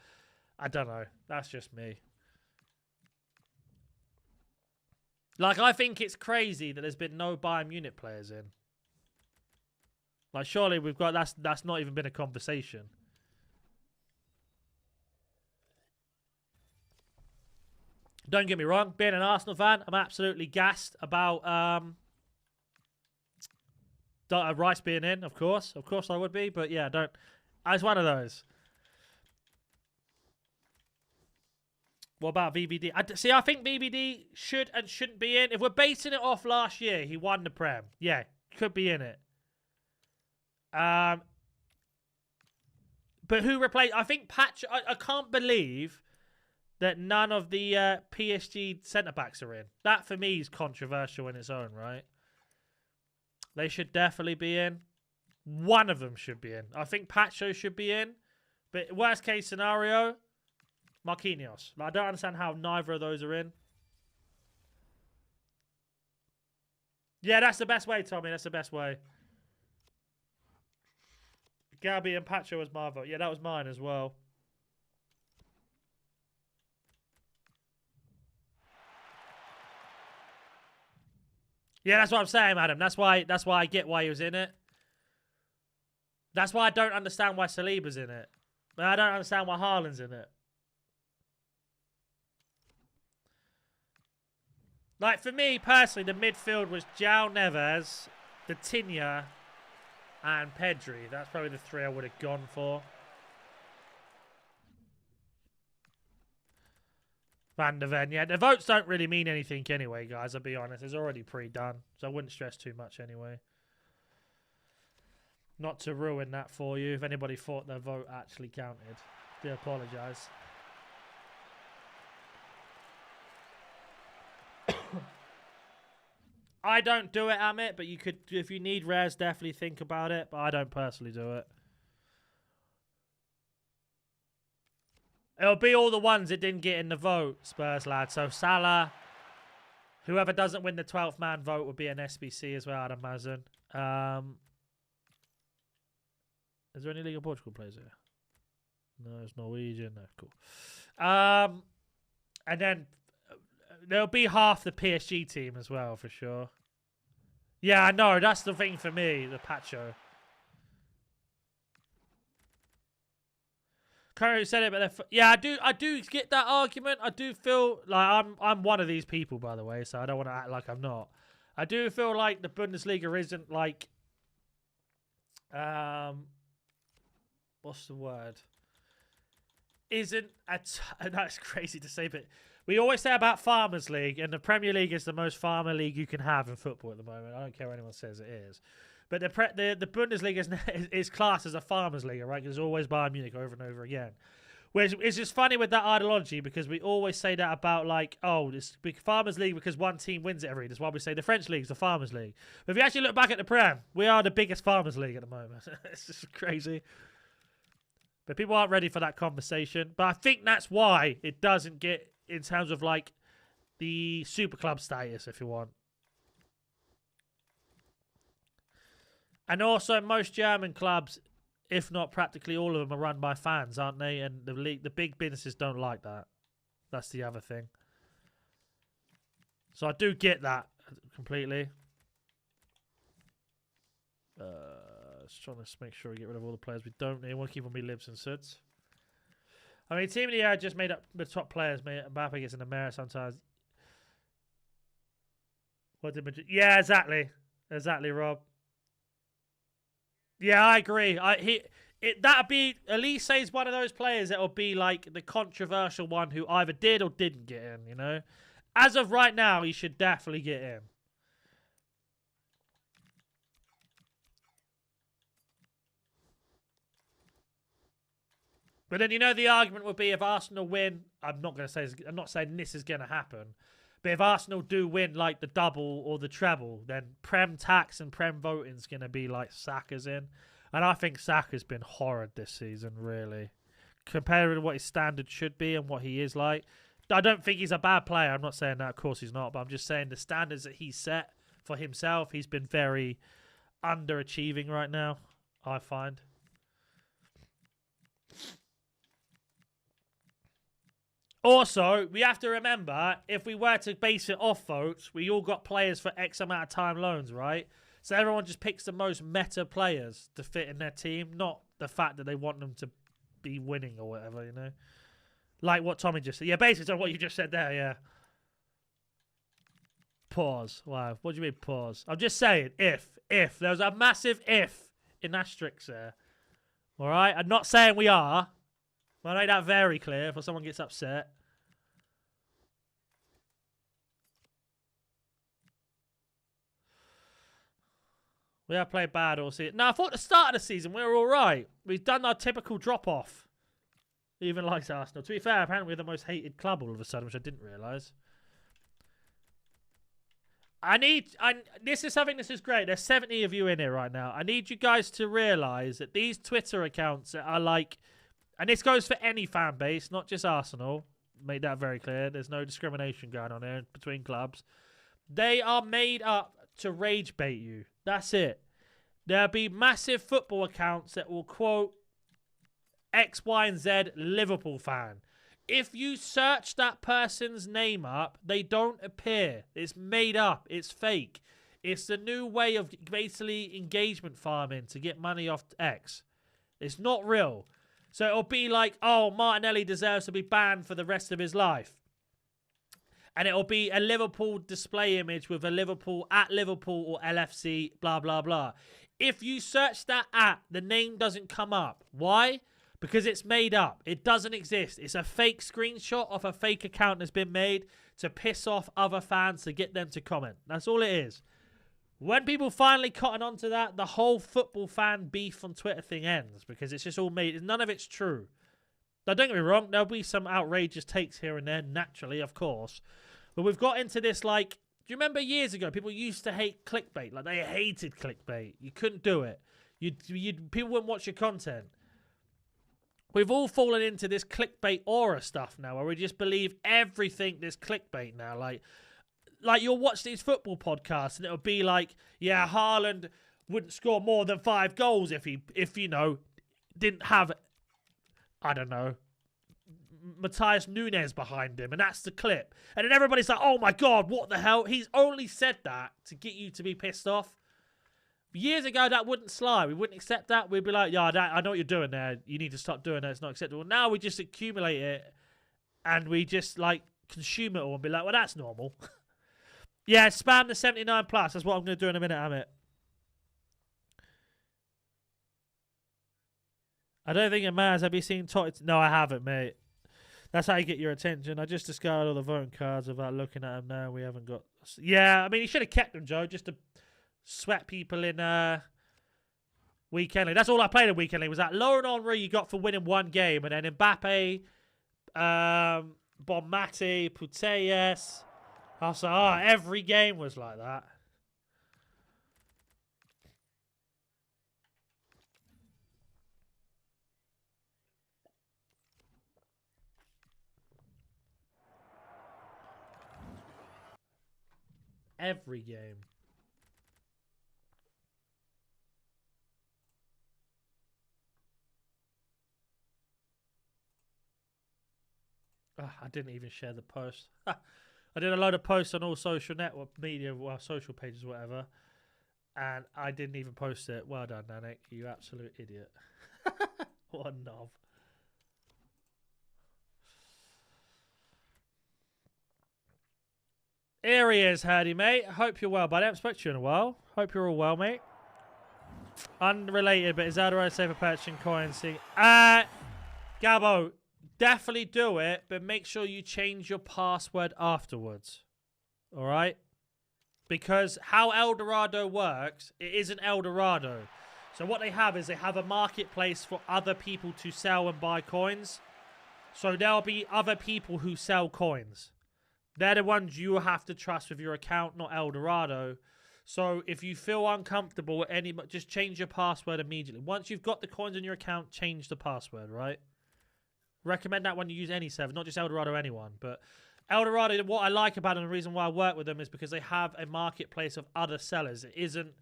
A: I don't know. That's just me. Like, I think it's crazy that there's been no Bayern Munich players in. Like, surely we've got... That's not even been a conversation. Don't get me wrong. Being an Arsenal fan, I'm absolutely gassed about Rice being in, of course. Of course I would be. But, yeah, don't... It's one of those. What about VVD? I think VVD should and shouldn't be in. If we're basing it off last year, he won the Prem. Yeah, could be in it. But who replaced... I think Patch... I can't believe that none of the PSG centre-backs are in. That, for me, is controversial in its own, right? They should definitely be in. One of them should be in. I think Pacho should be in. But worst case scenario... Marquinhos. I don't understand how neither of those are in. Yeah, that's the best way, Tommy. That's the best way. Gabby and Pacho was my vote. Yeah, that was mine as well. Yeah, that's what I'm saying, Adam. That's why I get why he was in it. That's why I don't understand why Saliba's in it. I don't understand why Haaland's in it. Like, for me, personally, the midfield was João Neves, Vitinha, and Pedri. That's probably the 3 I would have gone for. Van der Ven. Yeah, the votes don't really mean anything anyway, guys. I'll be honest. It's already pre-done, so I wouldn't stress too much anyway. Not to ruin that for you. If anybody thought their vote actually counted, I do apologise. I don't do it, Amit, but you could, if you need rares, definitely think about it. But I don't personally do it. It'll be all the ones that didn't get in the vote, Spurs lad. So Salah, whoever doesn't win the 12th man vote would be an SBC as well, I'd imagine. Is there any League of Portugal players here? No, it's Norwegian. No, cool. And then there'll be half the PSG team as well, for sure. Yeah, I know. That's the thing for me, the Pacho. Currently said it, but yeah, I do get that argument. I do feel like I'm one of these people, by the way, so I don't want to act like I'm not. I do feel like the Bundesliga isn't like, what's the word? Isn't that's crazy to say, but we always say about Farmers League, and the Premier League is the most farmer league you can have in football at the moment. I don't care what anyone says it is. But the Bundesliga is classed as a farmers league, right? Because it's always Bayern Munich over and over again. Which is just funny with that ideology, because we always say that about, like, oh, this big farmers league because one team wins it every year. That's why we say the French league is the farmers league. But if you actually look back at the Prem, we are the biggest farmers league at the moment. It's just crazy. But people aren't ready for that conversation. But I think that's why it doesn't get in terms of, like, the super club status, if you want. And also, most German clubs, if not practically all of them, are run by fans, aren't they? And the big businesses don't like that. That's the other thing. So I do get that completely. Just trying to make sure we get rid of all the players we don't need. I want to keep on me libs and suds. I mean, Team of the Year just made up the top players. Mbappe gets in the mirror sometimes. What did Madrid? Yeah, exactly. Exactly, Rob. Yeah, I agree. That'd be, Elise is one of those players that'll be like the controversial one who either did or didn't get in, you know? As of right now, he should definitely get in. But then, you know, the argument would be if Arsenal win, I'm not saying this is going to happen, but if Arsenal do win like the double or the treble, then Prem tax and Prem voting is going to be like Saka's in. And I think Saka's been horrid this season, really. Compared to what his standard should be and what he is like. I don't think he's a bad player. I'm not saying that. Of course he's not. But I'm just saying the standards that he's set for himself, he's been very underachieving right now, I find. Also, we have to remember, if we were to base it off votes, we all got players for X amount of time loans, right? So everyone just picks the most meta players to fit in their team, not the fact that they want them to be winning or whatever, you know? Like what Tommy just said. Yeah, basically on what you just said there, yeah. Pause. Wow. What do you mean pause? I'm just saying, if. There's a massive if in asterisks there. All right? I'm not saying we are. I'll make that very clear before someone gets upset. We have played bad all season. No, I thought at the start of the season we were all right. We've done our typical drop-off. Even like Arsenal. To be fair, apparently we're the most hated club all of a sudden, which I didn't realise. This is great. There's 70 of you in here right now. I need you guys to realise that these Twitter accounts are like... And this goes for any fan base, not just Arsenal. Make that very clear. There's no discrimination going on here between clubs. They are made up to rage bait you. That's it. There'll be massive football accounts that will quote X, Y, and Z Liverpool fan. If you search that person's name up, they don't appear. It's made up. It's fake. It's the new way of basically engagement farming to get money off X. It's not real. So it'll be like, oh, Martinelli deserves to be banned for the rest of his life. And it'll be a Liverpool display image with a Liverpool at Liverpool or LFC, blah, blah, blah. If you search that the name doesn't come up. Why? Because it's made up. It doesn't exist. It's a fake screenshot of a fake account that's been made to piss off other fans to get them to comment. That's all it is. When people finally cotton onto that, the whole football fan beef on Twitter thing ends because it's just all made. None of it's true. Now, don't get me wrong. There'll be some outrageous takes here and there, naturally, of course. But we've got into this, like, do you remember years ago, people used to hate clickbait? Like, they hated clickbait. You couldn't do it. People wouldn't watch your content. We've all fallen into this clickbait aura stuff now, where we just believe everything that's clickbait now. Like you'll watch these football podcasts, and it'll be like, yeah, Haaland wouldn't score more than 5 goals if you know, didn't have, I don't know, Matthias Nunes behind him, and that's the clip. And then everybody's like, oh my God, what the hell? He's only said that to get you to be pissed off. Years ago, that wouldn't slide. We wouldn't accept that. We'd be like, yeah, I know what you're doing there. You need to stop doing that. It's not acceptable. Now we just accumulate it, and we just, like, consume it all and be like, well, that's normal. Yeah, spam the 79 plus. That's what I'm going to do in a minute, Amit. I don't think it matters. Have you seen TOTY? No, I haven't, mate. That's how you get your attention. I just discarded all the voting cards without looking at them now. We haven't got... Yeah, I mean, you should have kept them, Joe, just to sweat people in Weekend League. That's all I played in Weekend League was that Laurent Henry you got for winning 1 game, and then Mbappe, Bonmati, Putellas. I was like, every game was like that. Every game. I didn't even share the post. I did a load of posts on all social network media, well, social pages, whatever, and I didn't even post it. Well done, NaNNiK, you absolute idiot. What a knob. Here he is, Hardy, mate. Hope you're well, but I haven't spoken to you in a while. Hope you're all well, mate. Unrelated, but is that alright to say for purchasing coins? Gabo, definitely do it, but make sure you change your password afterwards. Alright? Because how Eldorado works, it isn't Eldorado. So what they have is they have a marketplace for other people to sell and buy coins. So there'll be other people who sell coins. They're the ones you have to trust with your account, not Eldorado. So if you feel uncomfortable with any, just change your password immediately. Once you've got the coins in your account, change the password, right? Recommend that when you use any server, not just Eldorado, anyone. But Eldorado, what I like about them, and the reason why I work with them is because they have a marketplace of other sellers. It isn't,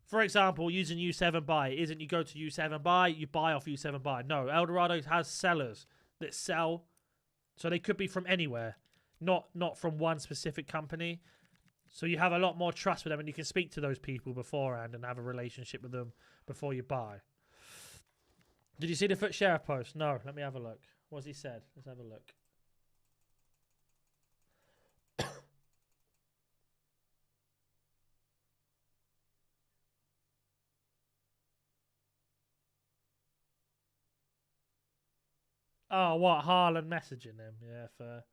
A: for example, using U7 Buy. It isn't you go to U7 Buy, you buy off U7 Buy. No, Eldorado has sellers that sell. So they could be from anywhere. Not from one specific company. So you have a lot more trust with them, and you can speak to those people beforehand and have a relationship with them before you buy. Did you see the Foot Sheriff post? No. Let me have a look. What's he said? Let's have a look. Oh, what? Haaland messaging him? Yeah, fair.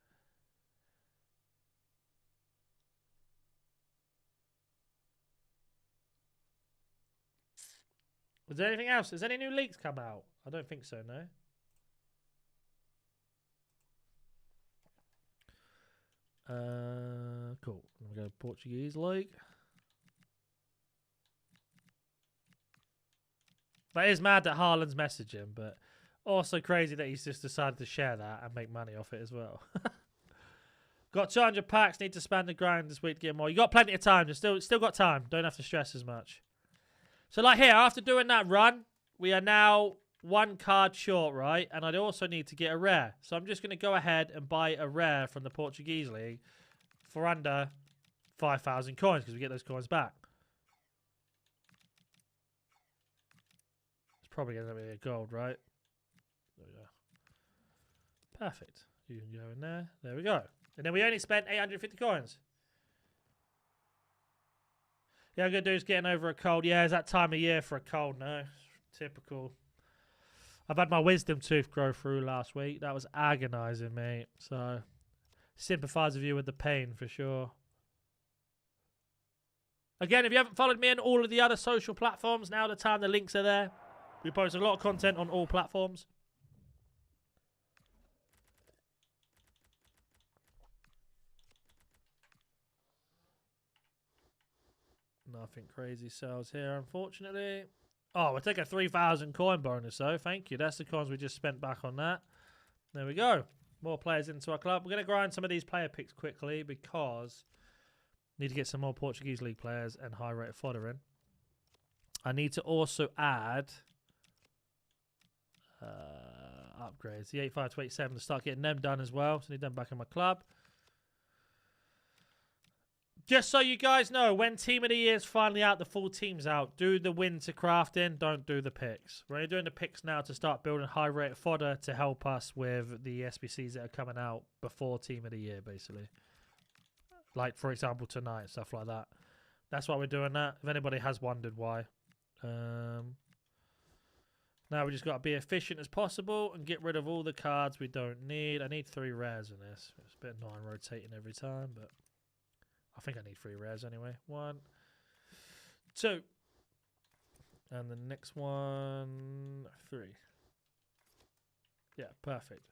A: Was there anything else? Has any new leaks come out? I don't think so, no. Cool. I'm going to go Portuguese league. That is mad that Haaland's messaging, but also crazy that he's just decided to share that and make money off it as well. Got 200 packs. Need to spend the grind this week to get more. You got plenty of time. You've still got time. Don't have to stress as much. So, like here, after doing that run, we are now 1 card short, right? And I'd also need to get a rare. So I'm just going to go ahead and buy a rare from the Portuguese League for under 5,000 coins because we get those coins back. It's probably going to be a gold, right? There we go. Perfect. You can go in there. There we go. And then we only spent 850 coins. Yeah, I'm going to do is getting over a cold. Yeah, it's that time of year for a cold, no? Typical. I've had my wisdom tooth grow through last week. That was agonizing, mate. So, sympathise with you with the pain for sure. Again, if you haven't followed me on all of the other social platforms, now the time, the links are there. We post a lot of content on all platforms. Nothing crazy sells here, unfortunately. Oh, we'll take a 3,000 coin bonus, though. Thank you. That's the coins we just spent back on that. There we go. More players into our club. We're going to grind some of these player picks quickly because I need to get some more Portuguese league players and high-rated fodder in. I need to also add upgrades. The 85 to 87 to start getting them done as well. So I need them back in my club. Just so you guys know, when Team of the Year is finally out, the full team's out. Do the win to crafting. Don't do the picks. We're only doing the picks now to start building high-rated fodder to help us with the SBCs that are coming out before Team of the Year, basically. Like, for example, tonight, stuff like that. That's why we're doing that. If anybody has wondered why. Now we just got to be efficient as possible and get rid of all the cards we don't need. I need 3 rares in this. It's a bit annoying rotating every time, but I think I need 3 rares anyway. 1, 2. And the next one, 3. Yeah, perfect.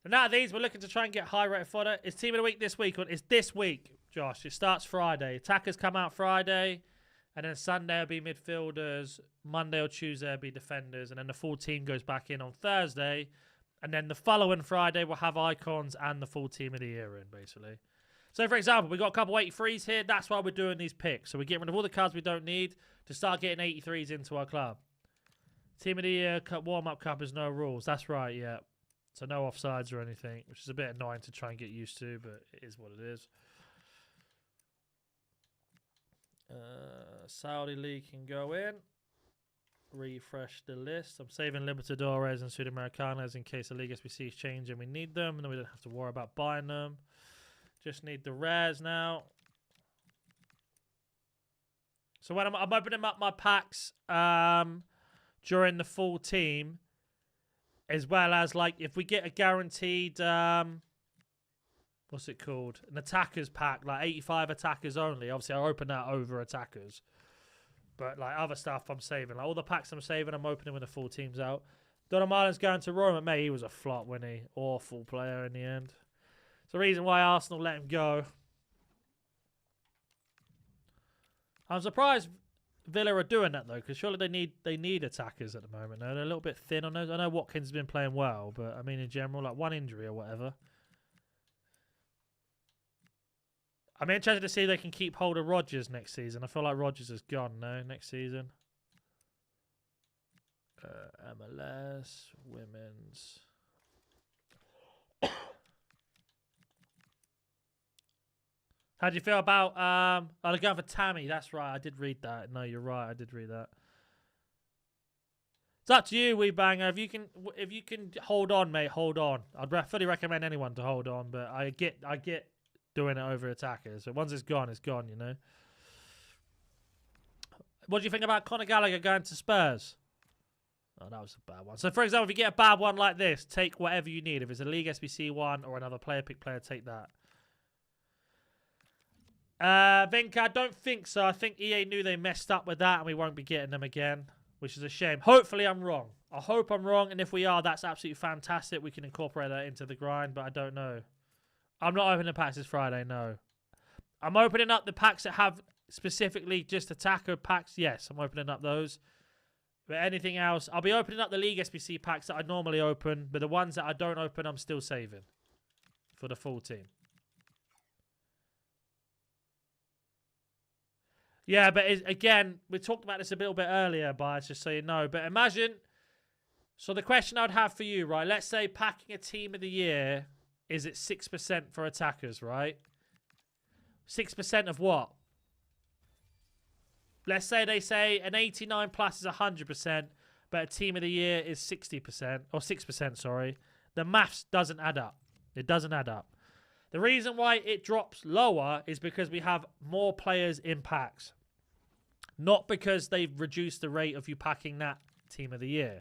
A: And out of these, we're looking to try and get high rate of fodder. It's Team of the Week this week. It's this week, Josh. It starts Friday. Attackers come out Friday. And then Sunday will be midfielders. Monday or Tuesday will be defenders. And then the full team goes back in on Thursday. And then the following Friday, we'll have icons and the full Team of the Year in, basically. So, for example, we've got a couple 83s here. That's why we're doing these picks. So we're getting rid of all the cards we don't need to start getting 83s into our club. Team of the Year warm-up cup is no rules. That's right, yeah. So no offsides or anything, which is a bit annoying to try and get used to, but it is what it is. Saudi League can go in. Refresh the list. I'm saving Libertadores and Sudamericanas in case the League SBCs change and we need them, and then we don't have to worry about buying them. Just need the rares now. So when I'm opening up my packs during the full team, as well as like if we get a guaranteed what's it called? An attackers pack, like 85 attackers only. Obviously, I'll open that over attackers. But like other stuff I'm saving. Like all the packs I'm saving, I'm opening when the full team's out. Don Marlin's going to Roma. Mate, he was a flop, wasn't he? Awful player in the end. It's the reason why Arsenal let him go. I'm surprised Villa are doing that though, because surely they need attackers at the moment. They're a little bit thin on those. I know Watkins has been playing well, but I mean in general, like one injury or whatever. I'm interested to see if they can keep hold of Rodgers next season. I feel like Rodgers is gone now next season. MLS, women's. How do you feel about they're going for Tammy? That's right, I did read that. No, you're right, I did read that. It's up to you, Wee Banger. If you can hold on, mate, hold on. I'd fully recommend anyone to hold on, but I get doing it over attackers. So once it's gone, you know. What do you think about Conor Gallagher going to Spurs? Oh, that was a bad one. So, for example, if you get a bad one like this, take whatever you need. If it's a League SBC one or another player pick player, take that. Venka, I don't think so. I think EA knew they messed up with that and we won't be getting them again, which is a shame. Hopefully I'm wrong. I hope I'm wrong, and if we are, that's absolutely fantastic. We can incorporate that into the grind, but I don't know. I'm not opening packs this Friday, no. I'm opening up the packs that have specifically just attacker packs. Yes, I'm opening up those. But anything else, I'll be opening up the League SBC packs that I normally open, but the ones that I don't open, I'm still saving for the full team. Yeah, but again, we talked about this a little bit earlier, but just so you know. But imagine, so the question I'd have for you, right? Let's say packing a Team of the Year is at 6% for attackers, right? 6% of what? Let's say they say an 89 plus is 100%, but a Team of the Year is 60%, or 6%, sorry. The maths doesn't add up. It doesn't add up. The reason why it drops lower is because we have more players in packs. Not because they've reduced the rate of you packing that Team of the Year.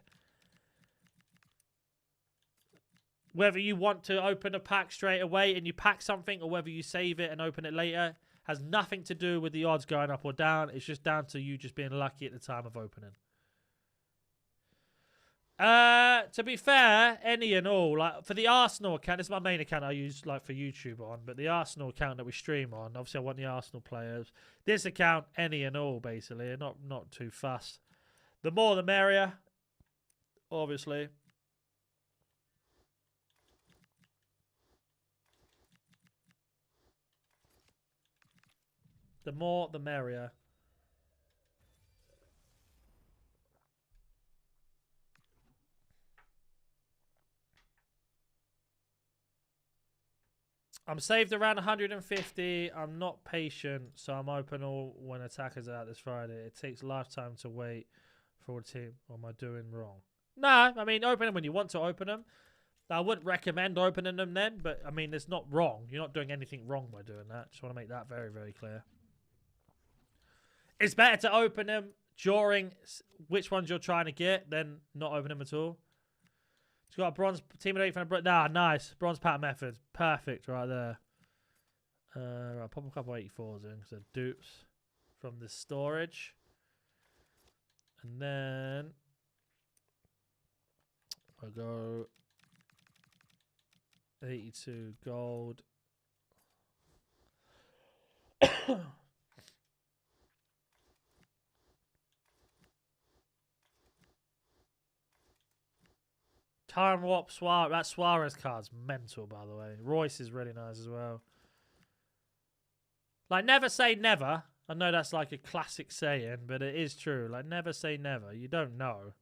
A: Whether you want to open a pack straight away and you pack something, or whether you save it and open it later, has nothing to do with the odds going up or down. It's just down to you just being lucky at the time of opening. To be fair, any and all, like for the Arsenal account, this is my main account I use like for YouTube on, but the Arsenal account that we stream on, obviously I want the Arsenal players. This account, any and all, basically, not too fussed. The more the merrier, obviously. The more the merrier. I'm saved around 150. I'm not patient, so I'm open all when attackers are out this Friday. It takes a lifetime to wait for a team. What am I doing wrong? Nah, I mean, open them when you want to open them. I wouldn't recommend opening them then, but I mean, it's not wrong. You're not doing anything wrong by doing that. Just want to make that very, very clear. It's better to open them during which ones you're trying to get than not open them at all. It's got a bronze team of 8 from the... Nah, nice. Bronze pack method. Perfect right there. Right, pop a couple 84s in because they're dupes from the storage. And then I'll go 82 gold. Time Warp Suarez. That Suarez card's mental, by the way. Royce is really nice as well. Like, never say never. I know that's like a classic saying, but it is true. Like, never say never. You don't know.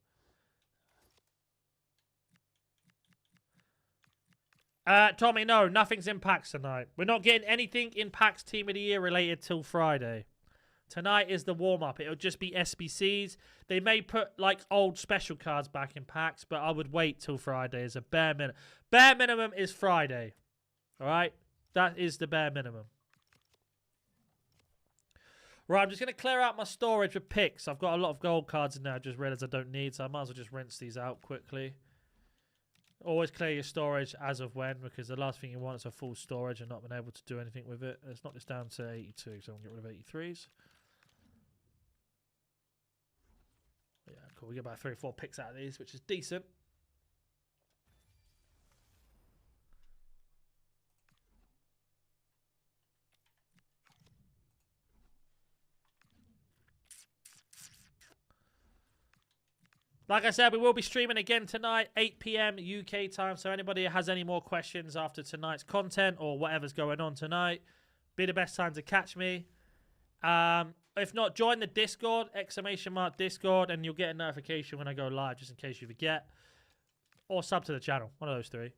A: Tommy, no, nothing's in packs tonight. We're not getting anything in packs Team of the Year related till Friday. Tonight is the warm-up. It'll just be SBCs. They may put, like, old special cards back in packs, but I would wait till Friday as a bare minimum. Bare minimum is Friday. All right? That is the bare minimum. Right, I'm just going to clear out my storage with picks. I've got a lot of gold cards in there I just realized I don't need, so I might as well just rinse these out quickly. Always clear your storage as of when, because the last thing you want is a full storage and not being able to do anything with it. Let's knock this down to 82, so I'm going to get rid of 83s. Yeah, cool. We get about 3 or 4 picks out of these, which is decent. Like I said, we will be streaming again tonight, 8 PM UK time. So anybody who has any more questions after tonight's content or whatever's going on tonight, be the best time to catch me. If not, join the Discord, !Discord, and you'll get a notification when I go live, just in case you forget. Or sub to the channel, one of those 3.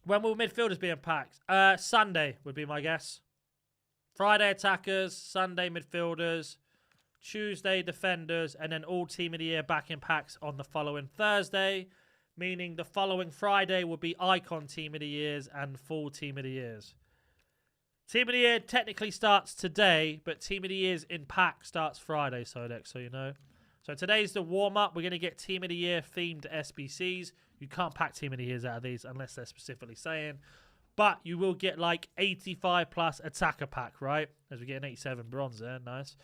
A: When will midfielders be in packs? Sunday would be my guess. Friday attackers, Sunday midfielders, Tuesday defenders, and then all Team of the Year back in packs on the following Thursday, meaning the following Friday will be Icon Team of the Years and full Team of the Years. Team of the Year technically starts today, but Team of the Years in pack starts Friday, Sodex, so you know. So today's the warm-up. We're going to get Team of the Year themed SBCs. You can't pack Team of the Years out of these unless they're specifically saying. But you will get like 85 plus attacker pack, right? As we get an 87 bronze there, nice.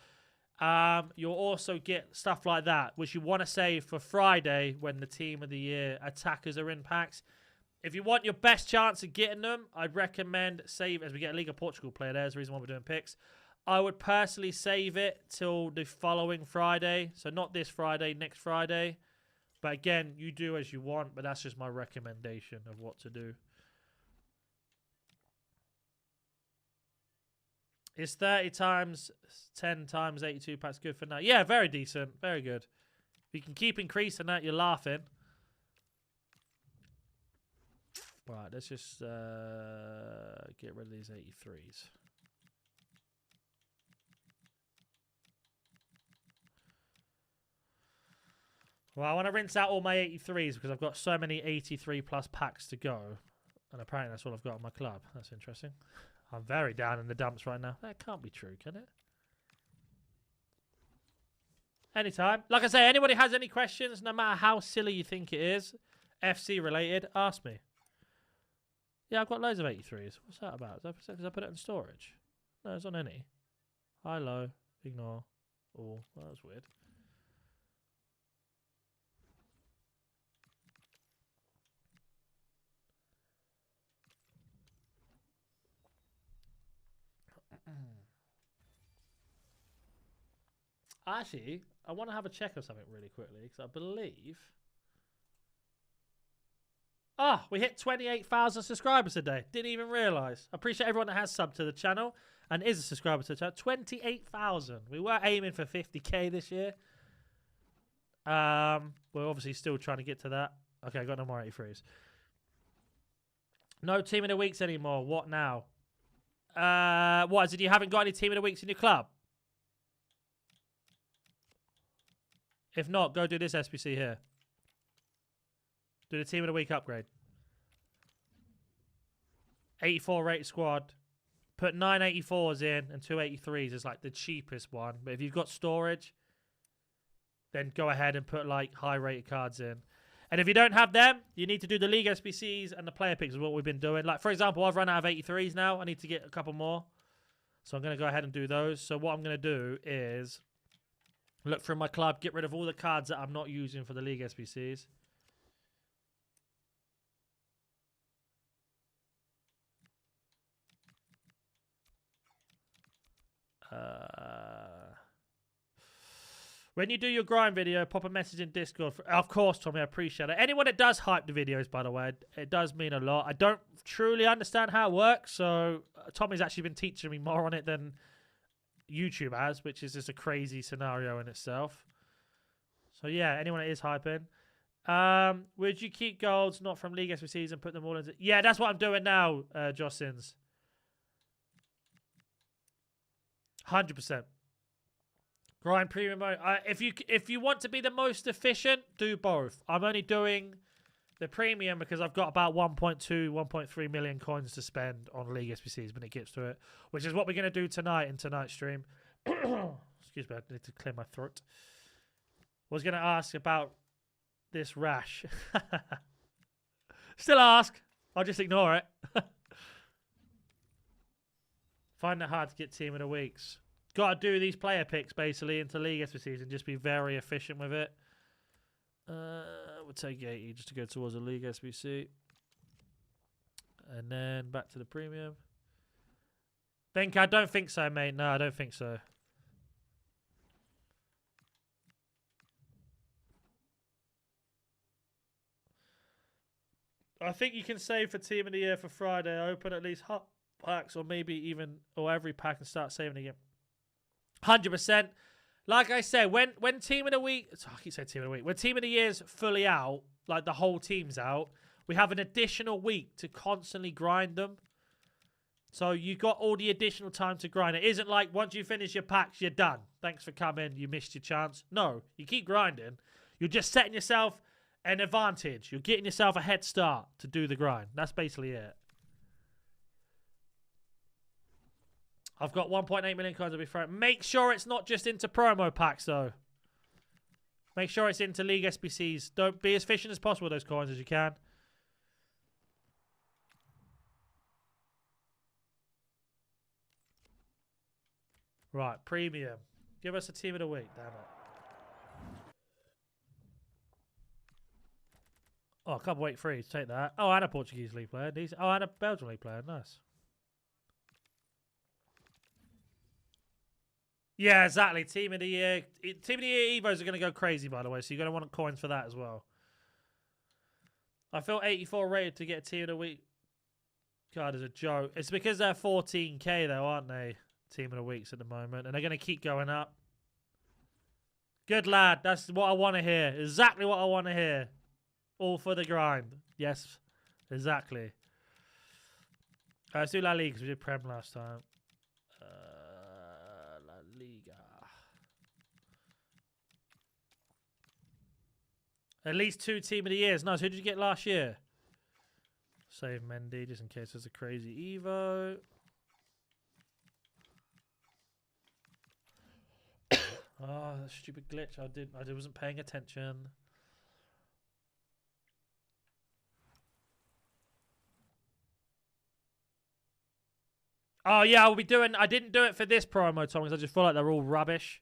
A: You'll also get stuff like that, which you want to save for Friday when the Team of the Year attackers are in packs. If you want your best chance of getting them, I'd recommend save, as we get a League of Portugal player, there's the reason why we're doing picks. I would personally save it till the following Friday. So not this Friday, next Friday. But again, you do as you want, but that's just my recommendation of what to do. Is 30 times 10 times 82 packs good for now? Yeah, very decent. Very good. If you can keep increasing that, you're laughing. Right, let's just get rid of these 83s. Well, I want to rinse out all my 83s because I've got so many 83 plus packs to go. And apparently that's all I've got on my club. That's interesting. I'm very down in the dumps right now. That can't be true, can it? Anytime. Like I say, anybody has any questions, no matter how silly you think it is, FC related? Ask me. Yeah, I've got loads of 83s. What's that about? Is that because I put it in storage? No, it's on any. High, low, ignore. Oh, that was weird. Actually, I want to have a check of something really quickly because I believe. We hit 28,000 subscribers today. Didn't even realise. I appreciate everyone that has subbed to the channel and is a subscriber to the channel. 28,000. We were aiming for 50k this year. We're obviously still trying to get to that. Okay, I got no more 83s. No team of the weeks anymore. What now? What is it? You haven't got any team of the weeks in your club? If not, go do this SBC here. Do the team of the week upgrade. 84 rated squad. Put 9 84s in and 2 83s is like the cheapest one. But if you've got storage, then go ahead and put like high rated cards in. And if you don't have them, you need to do the league SBCs and the player picks is what we've been doing. Like, for example, I've run out of 83s now. I need to get a couple more. So I'm going to go ahead and do those. So what I'm going to do is look through my club, get rid of all the cards that I'm not using for the league SBCs. When you do your grind video, pop a message in Discord. Of course, Tommy, I appreciate it. Anyone that does hype the videos, by the way, it does mean a lot. I don't truly understand how it works, so Tommy's actually been teaching me more on it than YouTube has, which is just a crazy scenario in itself. So yeah, anyone that is hyping. Would you keep golds not from League SBCs and put them all into... Yeah, that's what I'm doing now, Jossins. 100%. Grind premium mode. If you want to be the most efficient, do both. I'm only doing the premium because I've got about 1.2, 1.3 million coins to spend on League SBCs when it gets to it, which is what we're going to do tonight in tonight's stream. Excuse me, I need to clear my throat. I was going to ask about this rash. Still ask. I'll just ignore it. Find it hard to get team of the weeks. Got to do these player picks basically into League SBCs and just be very efficient with it. We'll take 80 just to go towards a League SBC. And then back to the premium. I don't think so, mate. No, I don't think so. I think you can save for Team of the Year for Friday. Open at least hot packs or maybe even or every pack and start saving again. 100%. Like I said, when Team of the Week... Oh, I keep saying Team of the Week. When Team of the Year's fully out, like the whole team's out, we have an additional week to constantly grind them. So you got all the additional time to grind. It isn't like once you finish your packs, you're done. Thanks for coming. You missed your chance. No, you keep grinding. You're just setting yourself an advantage. You're getting yourself a head start to do the grind. That's basically it. I've got 1.8 million coins to be thrown. Make sure it's not just into promo packs, though. Make sure it's into League SBCs. Don't be as efficient as possible with those coins as you can. Right, premium. Give us a team of the week, damn it. Oh, a couple 8-3s. Take that. Oh, and a Portuguese league player. Oh, and a Belgian league player. Nice. Yeah, exactly. Team of the Year. Team of the Year Evos are going to go crazy, by the way, so you're going to want coins for that as well. I feel 84 rated to get a Team of the Week card is a joke. It's because they're 14k, though, aren't they? Team of the Weeks at the moment. And they're going to keep going up. Good lad. That's what I want to hear. Exactly what I want to hear. All for the grind. Yes, exactly. Let's do La Liga because we did Prem last time. La Liga. At least 2 Team of the Years. Nice. Who did you get last year? Save Mendy just in case there's a crazy Evo. Oh, that stupid glitch. I wasn't paying attention. Oh, yeah, I'll be doing... I didn't do it for this promo, Tom, because I just feel like they're all rubbish.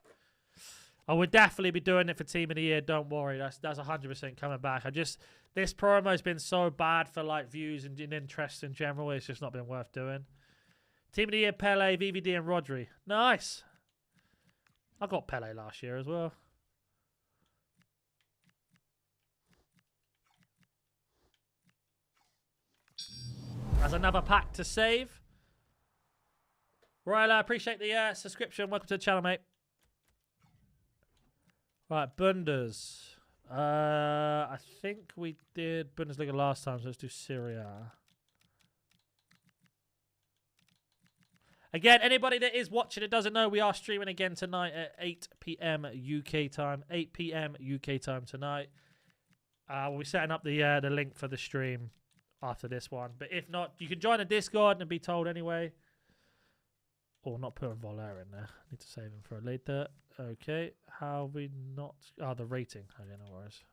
A: I would definitely be doing it for Team of the Year. Don't worry. That's 100% coming back. This promo's been so bad for, like, views and interest in general. It's just not been worth doing. Team of the Year, Pele, VVD, and Rodri. Nice. I got Pele last year as well. That's another pack to save. Right, I appreciate the subscription. Welcome to the channel, mate. Right, Bundes. I think we did Bundesliga last time, so let's do Serie A. Again, anybody that is watching it doesn't know, we are streaming again tonight at 8 p.m. UK time. 8 p.m. UK time tonight. We'll be setting up the link for the stream after this one. But if not, you can join the Discord and be told anyway. Or not putting Voler in there. Need to save him for later. Okay. How we not... Oh, the rating. Okay, no worries.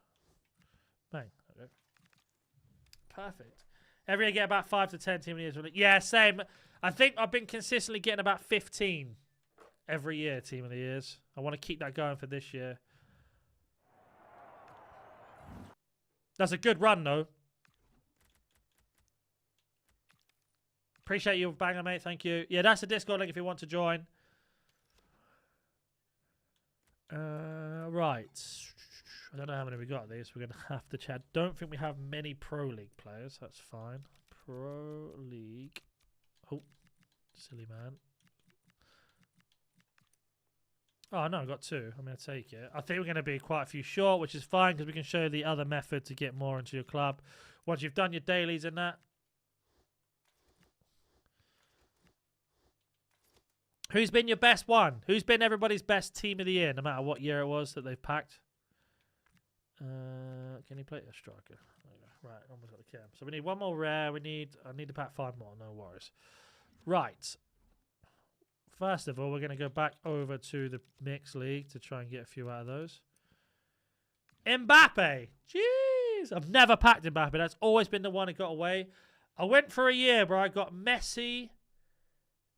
A: Bang. Okay. Perfect. Every year get about 5 to 10 team of the years. Yeah, same. I think I've been consistently getting about 15 every year team of the years. I want to keep that going for this year. That's a good run, though. Appreciate you, banger, mate. Thank you. Yeah, that's the Discord link if you want to join. Right. I don't know how many we got of these. We're going to have to chat. Don't think we have many Pro League players. That's fine. Pro League. Oh, silly man. Oh, no, I got 2. I'm going to take it. I think we're going to be quite a few short, which is fine because we can show you the other method to get more into your club. Once you've done your dailies and that. Who's been your best one? Who's been everybody's best team of the year, no matter what year it was that they've packed? Can you play a striker? Right, almost got the cam. So we need one more rare. I need to pack 5 more. No worries. Right. First of all, we're going to go back over to the mixed league to try and get a few out of those. Mbappe. Jeez. I've never packed Mbappe. That's always been the one that got away. I went for a year where I got Messi,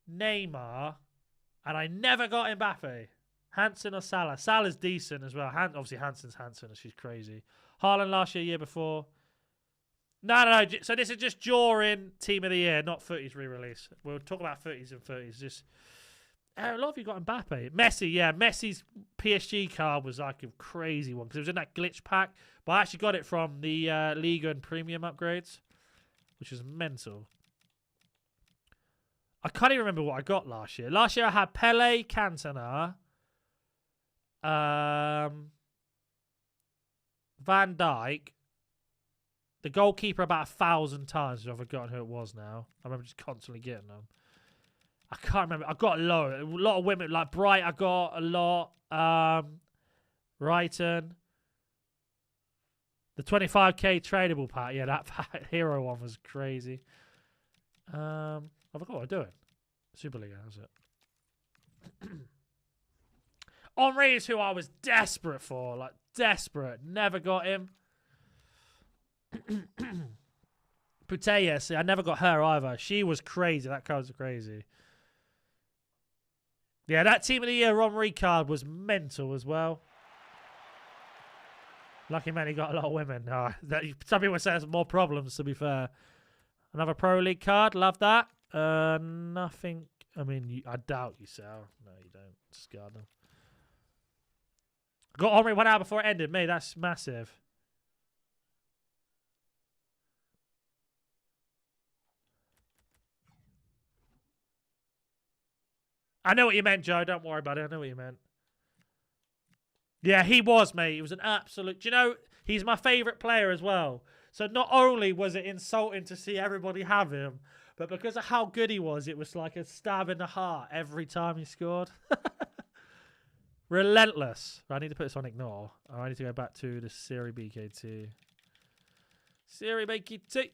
A: Neymar, and I never got Mbappe. Hansen or Salah. Salah's decent as well. Obviously, Hansen's Hansen, and she's crazy. Haaland last year before. No. So this is just during Team of the Year, not Footy's re-release. We'll talk about Footy's and Footy's. Just a lot of you got Mbappe. Messi, yeah. Messi's PSG card was like a crazy one because it was in that glitch pack. But I actually got it from the Liga and Premium upgrades, which is mental. I can't even remember what I got last year. Last year I had Pele, Cantona, Van Dijk, the goalkeeper about 1,000 times. I've forgotten who it was now. I remember just constantly getting them. I can't remember. I got a lot of women like Bright. I got a lot. Brighton. The 25k tradable pack. Yeah, that hero one was crazy. I forgot what I'm doing. Super League, how's it? Henry is who I was desperate for. Like, desperate. Never got him. Puteya, see, I never got her either. She was crazy. That card was crazy. Yeah, that Team of the Year Henry card was mental as well. Lucky man, he got a lot of women. Some people say there's more problems, to be fair. Another Pro League card. Love that. Nothing. I mean, I doubt you sell. No, you don't. Discard them. Got Henry 1 hour before it ended. Mate, that's massive. I know what you meant, Joe. Don't worry about it. I know what you meant. Yeah, he was, mate. He was an absolute... Do you know, he's my favourite player as well. So not only was it insulting to see everybody have him, but because of how good he was, it was like a stab in the heart every time he scored. Relentless. I need to put this on ignore. I need to go back to the Serie BKT. Serie BKT.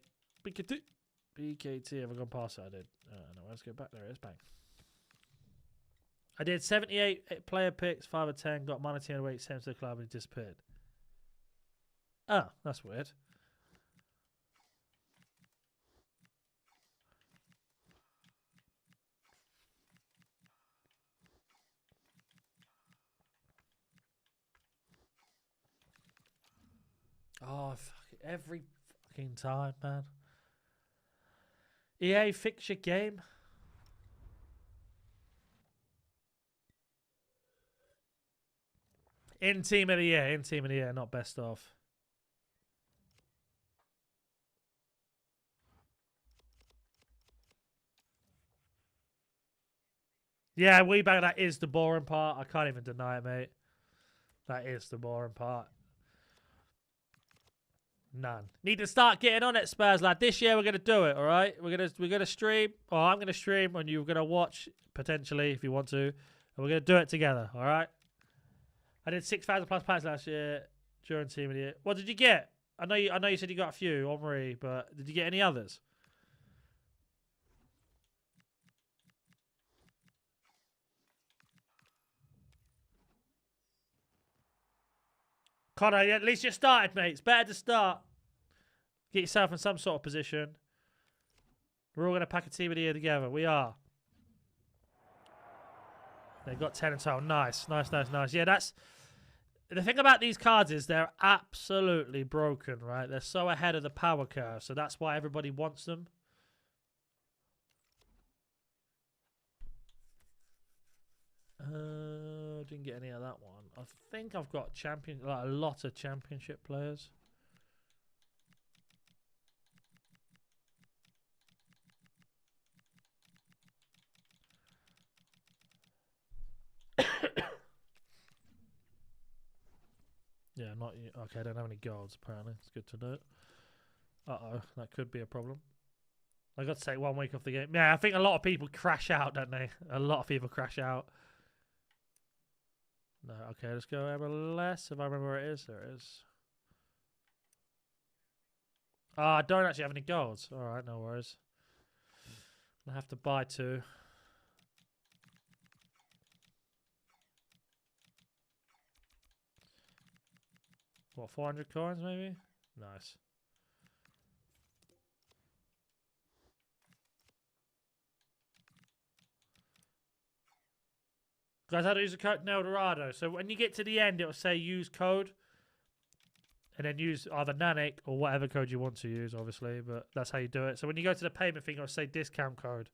A: BKT. Have I gone past it? I did. No, let's go back. There it is. Bang. I did 78 player picks, 5 of 10, got -10 away, sent to the club, and it disappeared. Oh, that's weird. Oh, every fucking time, man. EA, fix your game. In team of the year, not best of. Yeah, WeBank, that is the boring part. I can't even deny it, mate. That is the boring part. None. Need to start getting on it, Spurs lad. This year we're gonna do it, alright? We're gonna stream, or I'm gonna stream and you're gonna watch potentially if you want to. And we're gonna do it together, alright? I did 6,000 plus packs last year during team of the year. What did you get? I know you said you got a few, Omri, but did you get any others? Connor, yeah, at least you started, mate. It's better to start. Get yourself in some sort of position. We're all going to pack a team of the year together. We are. They got 10 in total. Nice. Yeah, that's... The thing about these cards is they're absolutely broken, right? They're so ahead of the power curve, so that's why everybody wants them. Didn't get any of that one. I think I've got a lot of championship players. Yeah, not okay. I don't have any golds apparently. It's good to know. That could be a problem. I got to take 1 week off the game. Yeah, I think a lot of people crash out, don't they? A lot of people crash out. No, okay, let's go MLS. If I remember where it is, there it is. I don't actually have any golds. All right, no worries. I have to buy 2. What, 400 coins maybe? Nice. Guys, how to use the code Eldorado. So when you get to the end, it'll say use code. And then use either NaNNiK or whatever code you want to use, obviously. But that's how you do it. So when you go to the payment thing, it'll say discount code.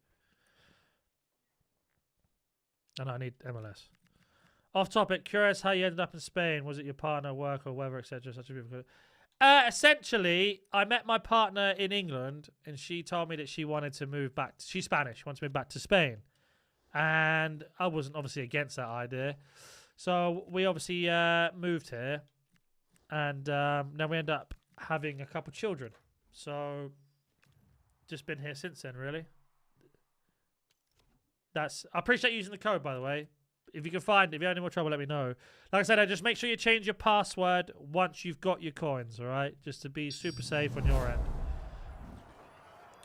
A: And I need MLS. Off topic, curious how you ended up in Spain. Was it your partner, work, or weather, etc.? Such a beautiful. Essentially, I met my partner in England, and she told me that she wanted to move back. She's Spanish. Wants to move back to Spain, and I wasn't obviously against that idea. So we obviously moved here, and now we end up having a couple children. So just been here since then, really. I appreciate using the code, by the way. If you can find it, if you have any more trouble, let me know. Like I said, just make sure you change your password once you've got your coins, all right? Just to be super safe on your end.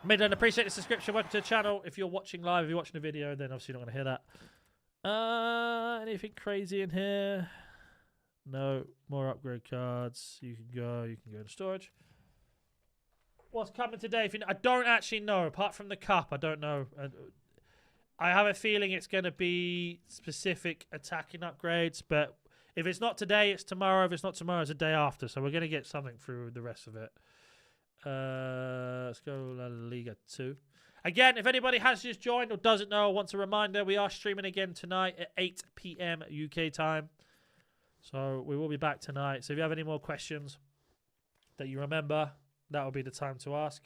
A: Midland, appreciate the subscription. Welcome to the channel. If you're watching live, if you're watching the video, then obviously you're not going to hear that. Anything crazy in here? No. More upgrade cards. You can go into storage. What's coming today? I don't actually know. Apart from the cup, I don't know. I have a feeling it's going to be specific attacking upgrades, but if it's not today, it's tomorrow. If it's not tomorrow, it's the day after. So we're going to get something through the rest of it. Let's go La Liga 2. Again, if anybody has just joined or doesn't know or wants a reminder, we are streaming again tonight at 8 p.m. UK time. So we will be back tonight. So if you have any more questions that you remember, that will be the time to ask.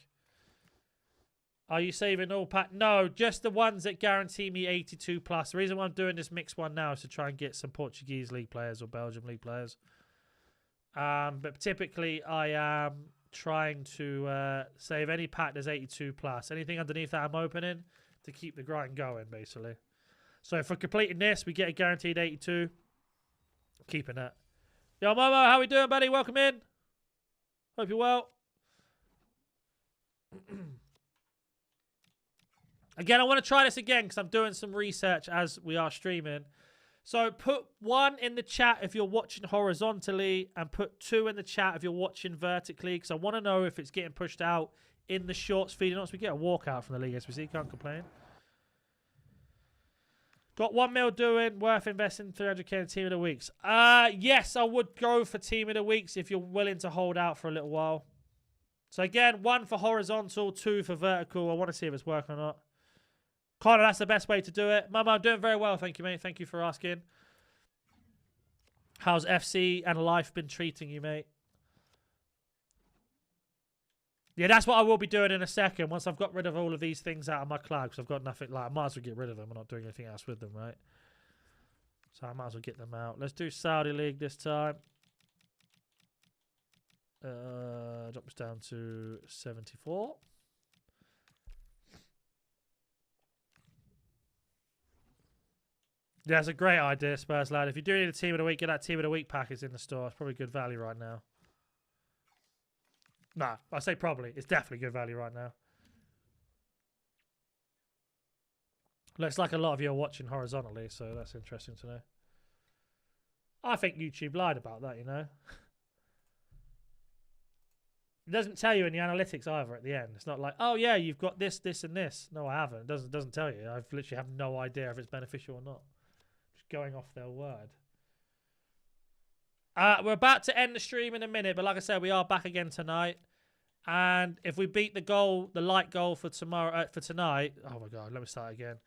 A: Are you saving all pack? No, just the ones that guarantee me 82 plus. The reason why I'm doing this mixed one now is to try and get some Portuguese league players or Belgium league players. But typically I am trying to save any pack that's 82 plus. Anything underneath that I'm opening to keep the grind going, basically. So for completing this, we get a guaranteed 82. Keeping that. Yo, Momo, how we doing, buddy? Welcome in. Hope you're well. Again, I want to try this again because I'm doing some research as we are streaming. So put 1 in the chat if you're watching horizontally and put 2 in the chat if you're watching vertically because I want to know if it's getting pushed out in the shorts feed. And also we get a walkout from the league SBC, can't complain. Got 1 mil doing, worth investing 300k in Team of the Weeks. Yes, I would go for Team of the Weeks if you're willing to hold out for a little while. So again, 1 for horizontal, 2 for vertical. I want to see if it's working or not. Connor, that's the best way to do it. Mama, I'm doing very well, thank you, mate. Thank you for asking. How's FC and life been treating you, mate? Yeah, that's what I will be doing in a second once I've got rid of all of these things out of my cloud, because I've got nothing. Like, I might as well get rid of them. I'm not doing anything else with them, right? So I might as well get them out. Let's do Saudi League this time. Drop this down to 74. Yeah, it's a great idea, Spurs lad. If you do need a Team of the Week, get that Team of the Week package in the store. It's probably good value right now. Nah, I say probably. It's definitely good value right now. Looks like a lot of you are watching horizontally, so that's interesting to know. I think YouTube lied about that, you know. It doesn't tell you in the analytics either at the end. It's not like, oh yeah, you've got this, this, and this. No, I haven't. It doesn't tell you. I literally have no idea if it's beneficial or not. Just going off their word. We're about to end the stream in a minute, but like I said, we are back again tonight. And if we beat the goal, the light goal for tomorrow, for tonight, oh my god, let me start again.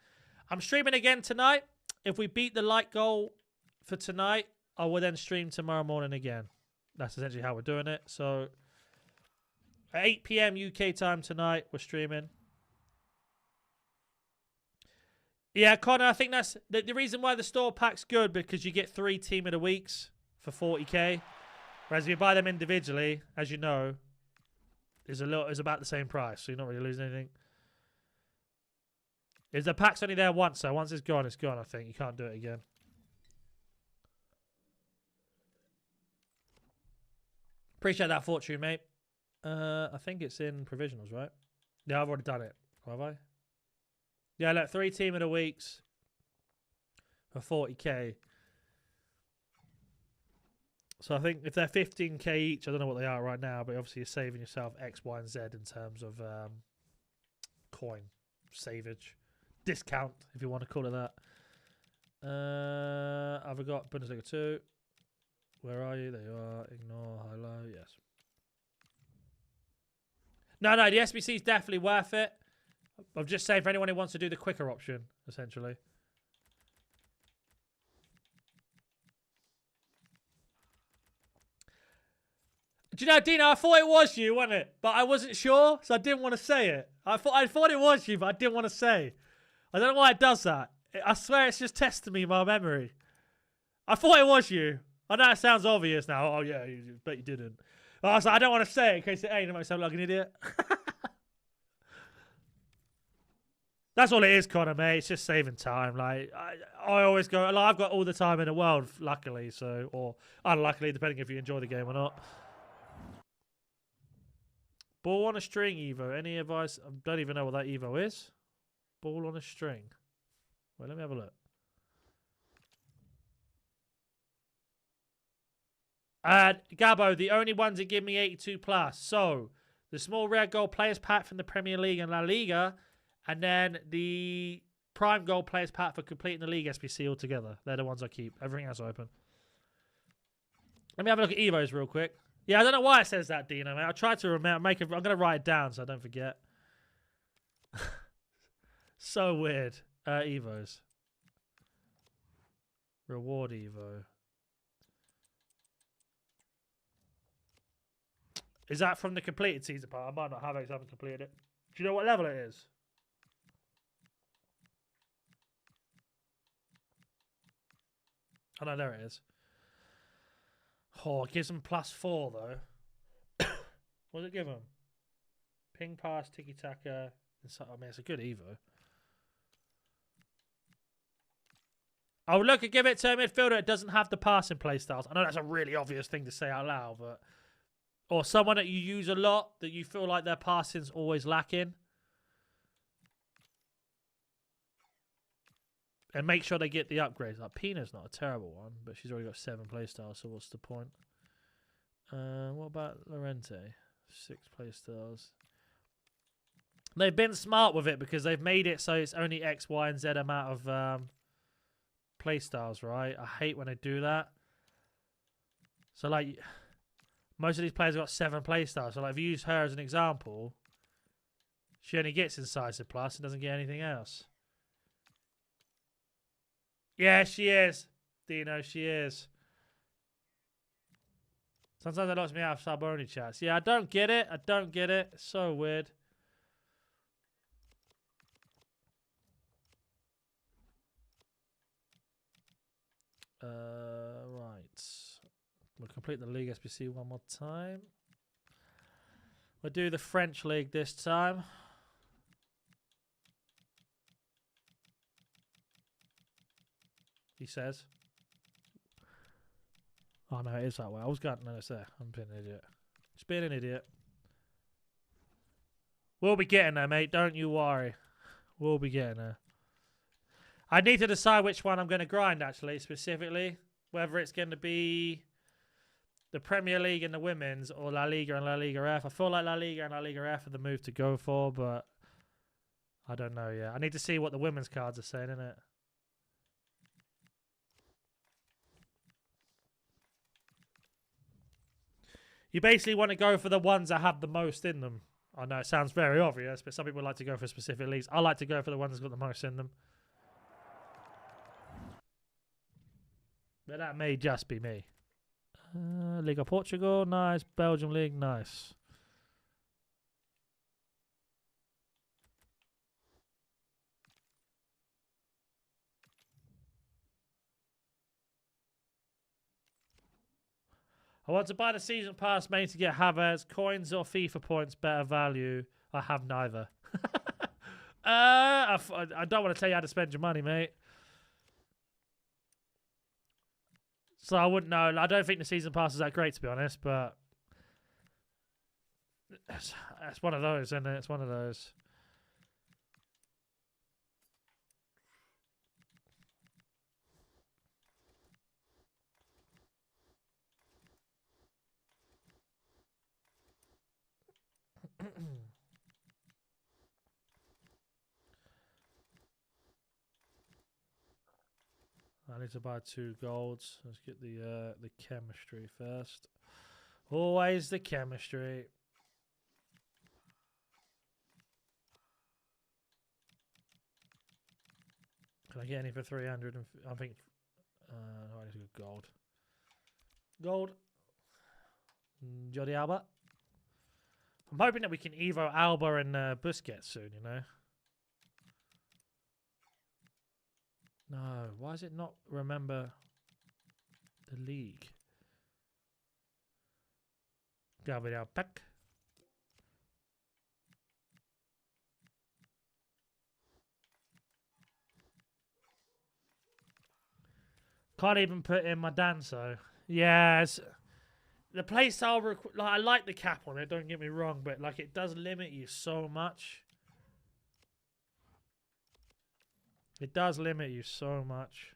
A: I'm streaming again tonight. If we beat the light goal for tonight, I will then stream tomorrow morning again. That's essentially how we're doing it. So at 8 PM UK time tonight, we're streaming. Yeah, Connor, I think that's the reason why the store pack's good, because you get 3 Team of the Weeks for 40k, whereas if you buy them individually, as you know, is about the same price, so you're not really losing anything. Is the pack's only there once, so once it's gone, it's gone. I think you can't do it again. Appreciate that fortune, mate. I think it's in provisionals, right? Yeah, I've already done it. Have I? Yeah, look, 3 Team of the Weeks for 40k. So I think if they're 15k each, I don't know what they are right now, but obviously you're saving yourself X, Y, and Z in terms of coin savage discount, if you want to call it that. I've got Bundesliga 2. Where are you? There you are. Ignore, hello, yes. No, the SBC is definitely worth it. I'm just saying for anyone who wants to do the quicker option, essentially. Do you know, Dino, I thought it was you, wasn't it? But I wasn't sure, so I didn't want to say it. I thought it was you, but I didn't want to say. I don't know why it does that. I swear it's just testing me my memory. I thought it was you. I know it sounds obvious now. Oh, yeah, but you didn't. But I was like, I don't want to say it in case it ain't. It might sound like an idiot. That's all it is, Connor, mate. It's just saving time. Like, I always go, like, I've got all the time in the world, luckily, so, or unluckily, depending if you enjoy the game or not. Ball on a string, Evo. Any advice? I don't even know what that Evo is. Ball on a string. Wait, let me have a look. Gabbo, the only ones that give me 82 plus. So, the small rare gold players pack from the Premier League and La Liga, and then the prime gold players pack for completing the league SBC altogether. They're the ones I keep. Everything else open. Let me have a look at Evos real quick. Yeah, I don't know why it says that, Dino, mate. I tried to remember. I'm going to write it down so I don't forget. So weird. Evos. Reward Evo. Is that from the completed season part? I might not have it because I haven't completed it. Do you know what level it is? Oh, no, there it is. Oh, it gives them +4, though. What does it give them? Ping, pass, tiki-taka. I mean, it's a good Evo. Oh, look, give it to a midfielder. It doesn't have the passing playstyles. I know that's a really obvious thing to say out loud, but... Or someone that you use a lot, that you feel like their passing's always lacking. And make sure they get the upgrades. Like, Pina's not a terrible one, but she's already got 7 playstyles, so what's the point? What about Lorente? 6 playstyles. They've been smart with it because they've made it so it's only X, Y, and Z amount of playstyles, right? I hate when they do that. So, like, most of these players have got 7 playstyles. So, like, if you use her as an example, she only gets Incisive Plus and doesn't get anything else. Yeah, she is. Dino, she is. Sometimes it knocks me out of sub-only chats. Yeah, I don't get it. I don't get it. It's so weird. Right. We'll complete the League SBC one more time. We'll do the French League this time. He says. Oh, no, it is that way. I was going... No, it's there. I'm being an idiot. Just being an idiot. We'll be getting there, mate. Don't you worry. We'll be getting there. I need to decide which one I'm going to grind, actually, specifically. Whether it's going to be the Premier League and the Women's or La Liga and La Liga F. I feel like La Liga and La Liga F are the move to go for, but I don't know yet. I need to see what the women's cards are saying, innit? You basically want to go for the ones that have the most in them. I know it sounds very obvious, but some people like to go for specific leagues. I like to go for the ones that's got the most in them. But that may just be me. League of Portugal, nice. Belgium League, nice. I want to buy the season pass mainly to get Havertz, coins or FIFA points, better value. I have neither. I don't want to tell you how to spend your money, mate. So I wouldn't know. I don't think the season pass is that great, to be honest, but it's one of those, isn't it? It's one of those. I need to buy 2 golds. Let's get the chemistry first. Always the chemistry. Can I get any for 300? I think I need to go gold. Gold. Jordi Alba. I'm hoping that we can Evo Alba and Busquets soon, you know. No, why does it not remember the league? Gabriel Peck. Can't even put in my Danso. Yeah, the playstyle. Like, I like the cap on it. Don't get me wrong, but like it does limit you so much. It does limit you so much.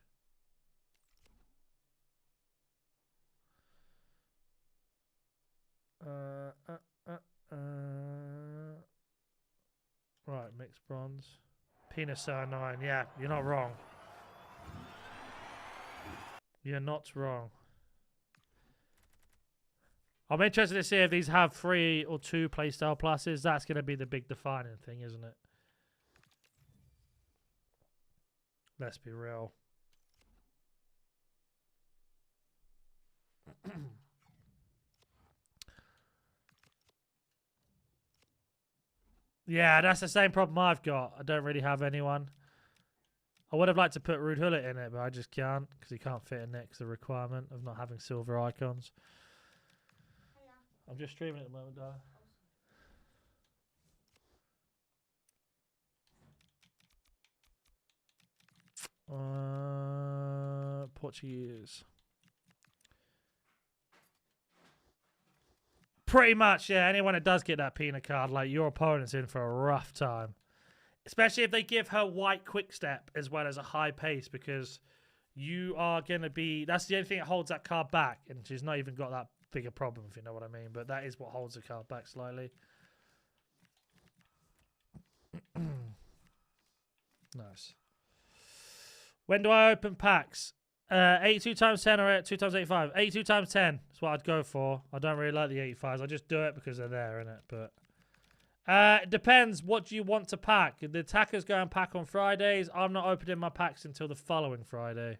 A: Right, mixed bronze. Penis 9. Yeah, you're not wrong. You're not wrong. I'm interested to see if these have 3 or 2 playstyle pluses. That's going to be the big defining thing, isn't it? Let's be real. Yeah, that's the same problem I've got. I don't really have anyone. I would have liked to put Ruud Gullit in it, but I just can't because he can't fit in next to the requirement of not having silver icons. Hiya. I'm just streaming at the moment, darling. Portuguese. Pretty much, yeah. Anyone that does get that Pina card, like, your opponent's in for a rough time. Especially if they give her white quick step as well as a high pace, because you are going to be... That's the only thing that holds that card back, and she's not even got that big a problem, if you know what I mean. But that is what holds the card back slightly. Nice. When do I open packs? 82 times 10 or 2 times 85? 82 times 10 is what I'd go for. I don't really like the 85s. I just do it because they're there, innit? But it depends. What do you want to pack? The attackers go and pack on Fridays. I'm not opening my packs until the following Friday.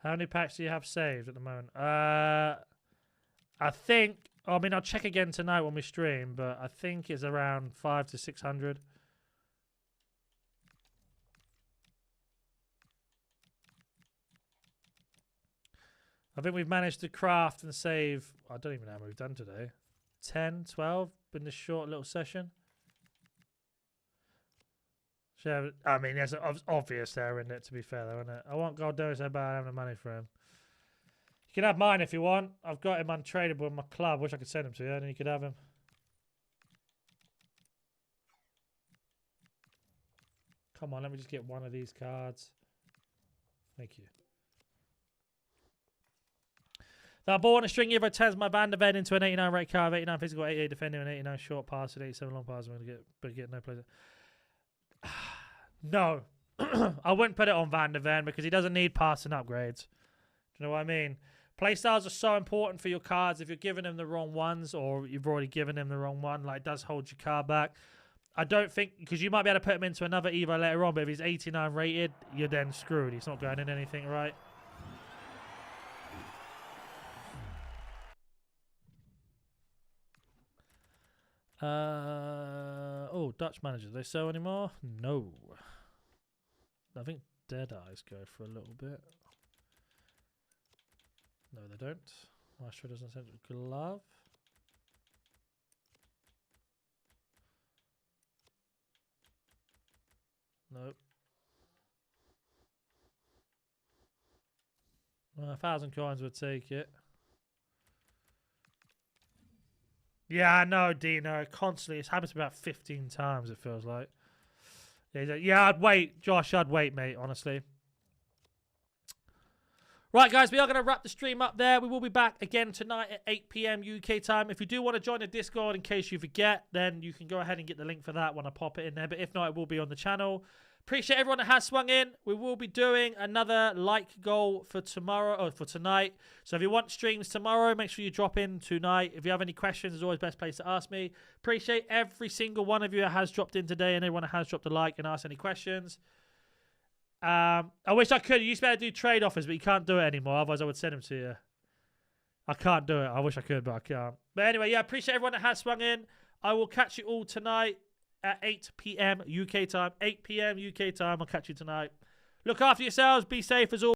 A: How many packs do you have saved at the moment? I think... I mean, I'll check again tonight when we stream, but I think it's around 500 to 600. I think we've managed to craft and save... I don't even know how we've done today. 10, 12 in this short little session. So, I mean, it's obvious there, isn't it, to be fair, though, isn't it? I want Gold so bad having the money for him. You can have mine if you want. I've got him untradeable in my club. Wish I could send him to you, and then you could have him. Come on, let me just get one of these cards. Thank you. I bought a string Evo 10s my Van de Ven into an 89 rate card, 89 physical, 88 defending, and 89 short pass, and 87 long pass. I'm going to get no plays. No. I wouldn't put it on Van de Ven because he doesn't need passing upgrades. Do you know what I mean? Playstyles are so important for your cards. If you're giving him the wrong ones or you've already given him the wrong one, like, it does hold your card back. I don't think, because you might be able to put him into another Evo later on, but if he's 89 rated, you're then screwed. He's not going in anything, right? Oh, Dutch manager. Do they sell anymore? No. I think Dead Eyes go for a little bit. No, they don't. Maestro doesn't send a glove. Nope. 1,000 coins would take it. Yeah, I know, Dino. Constantly. It's happened to me about 15 times, it feels like. Yeah, I'd wait. Josh, I'd wait, mate, honestly. Right, guys, we are going to wrap the stream up there. We will be back again tonight at 8 p.m. UK time. If you do want to join the Discord in case you forget, then you can go ahead and get the link for that when I pop it in there. But if not, it will be on the channel. Appreciate everyone that has swung in. We will be doing another like goal for tomorrow, or for tonight. So if you want streams tomorrow, make sure you drop in tonight. If you have any questions, it's always the best place to ask me. Appreciate every single one of you that has dropped in today and everyone that has dropped a like and asked any questions. I wish I could. You used to be able to do trade offers, but you can't do it anymore. Otherwise, I would send them to you. I can't do it. I wish I could, but I can't. But anyway, yeah, appreciate everyone that has swung in. I will catch you all tonight at 8 p.m. UK time. 8 p.m. UK time. I'll catch you tonight. Look after yourselves. Be safe as always.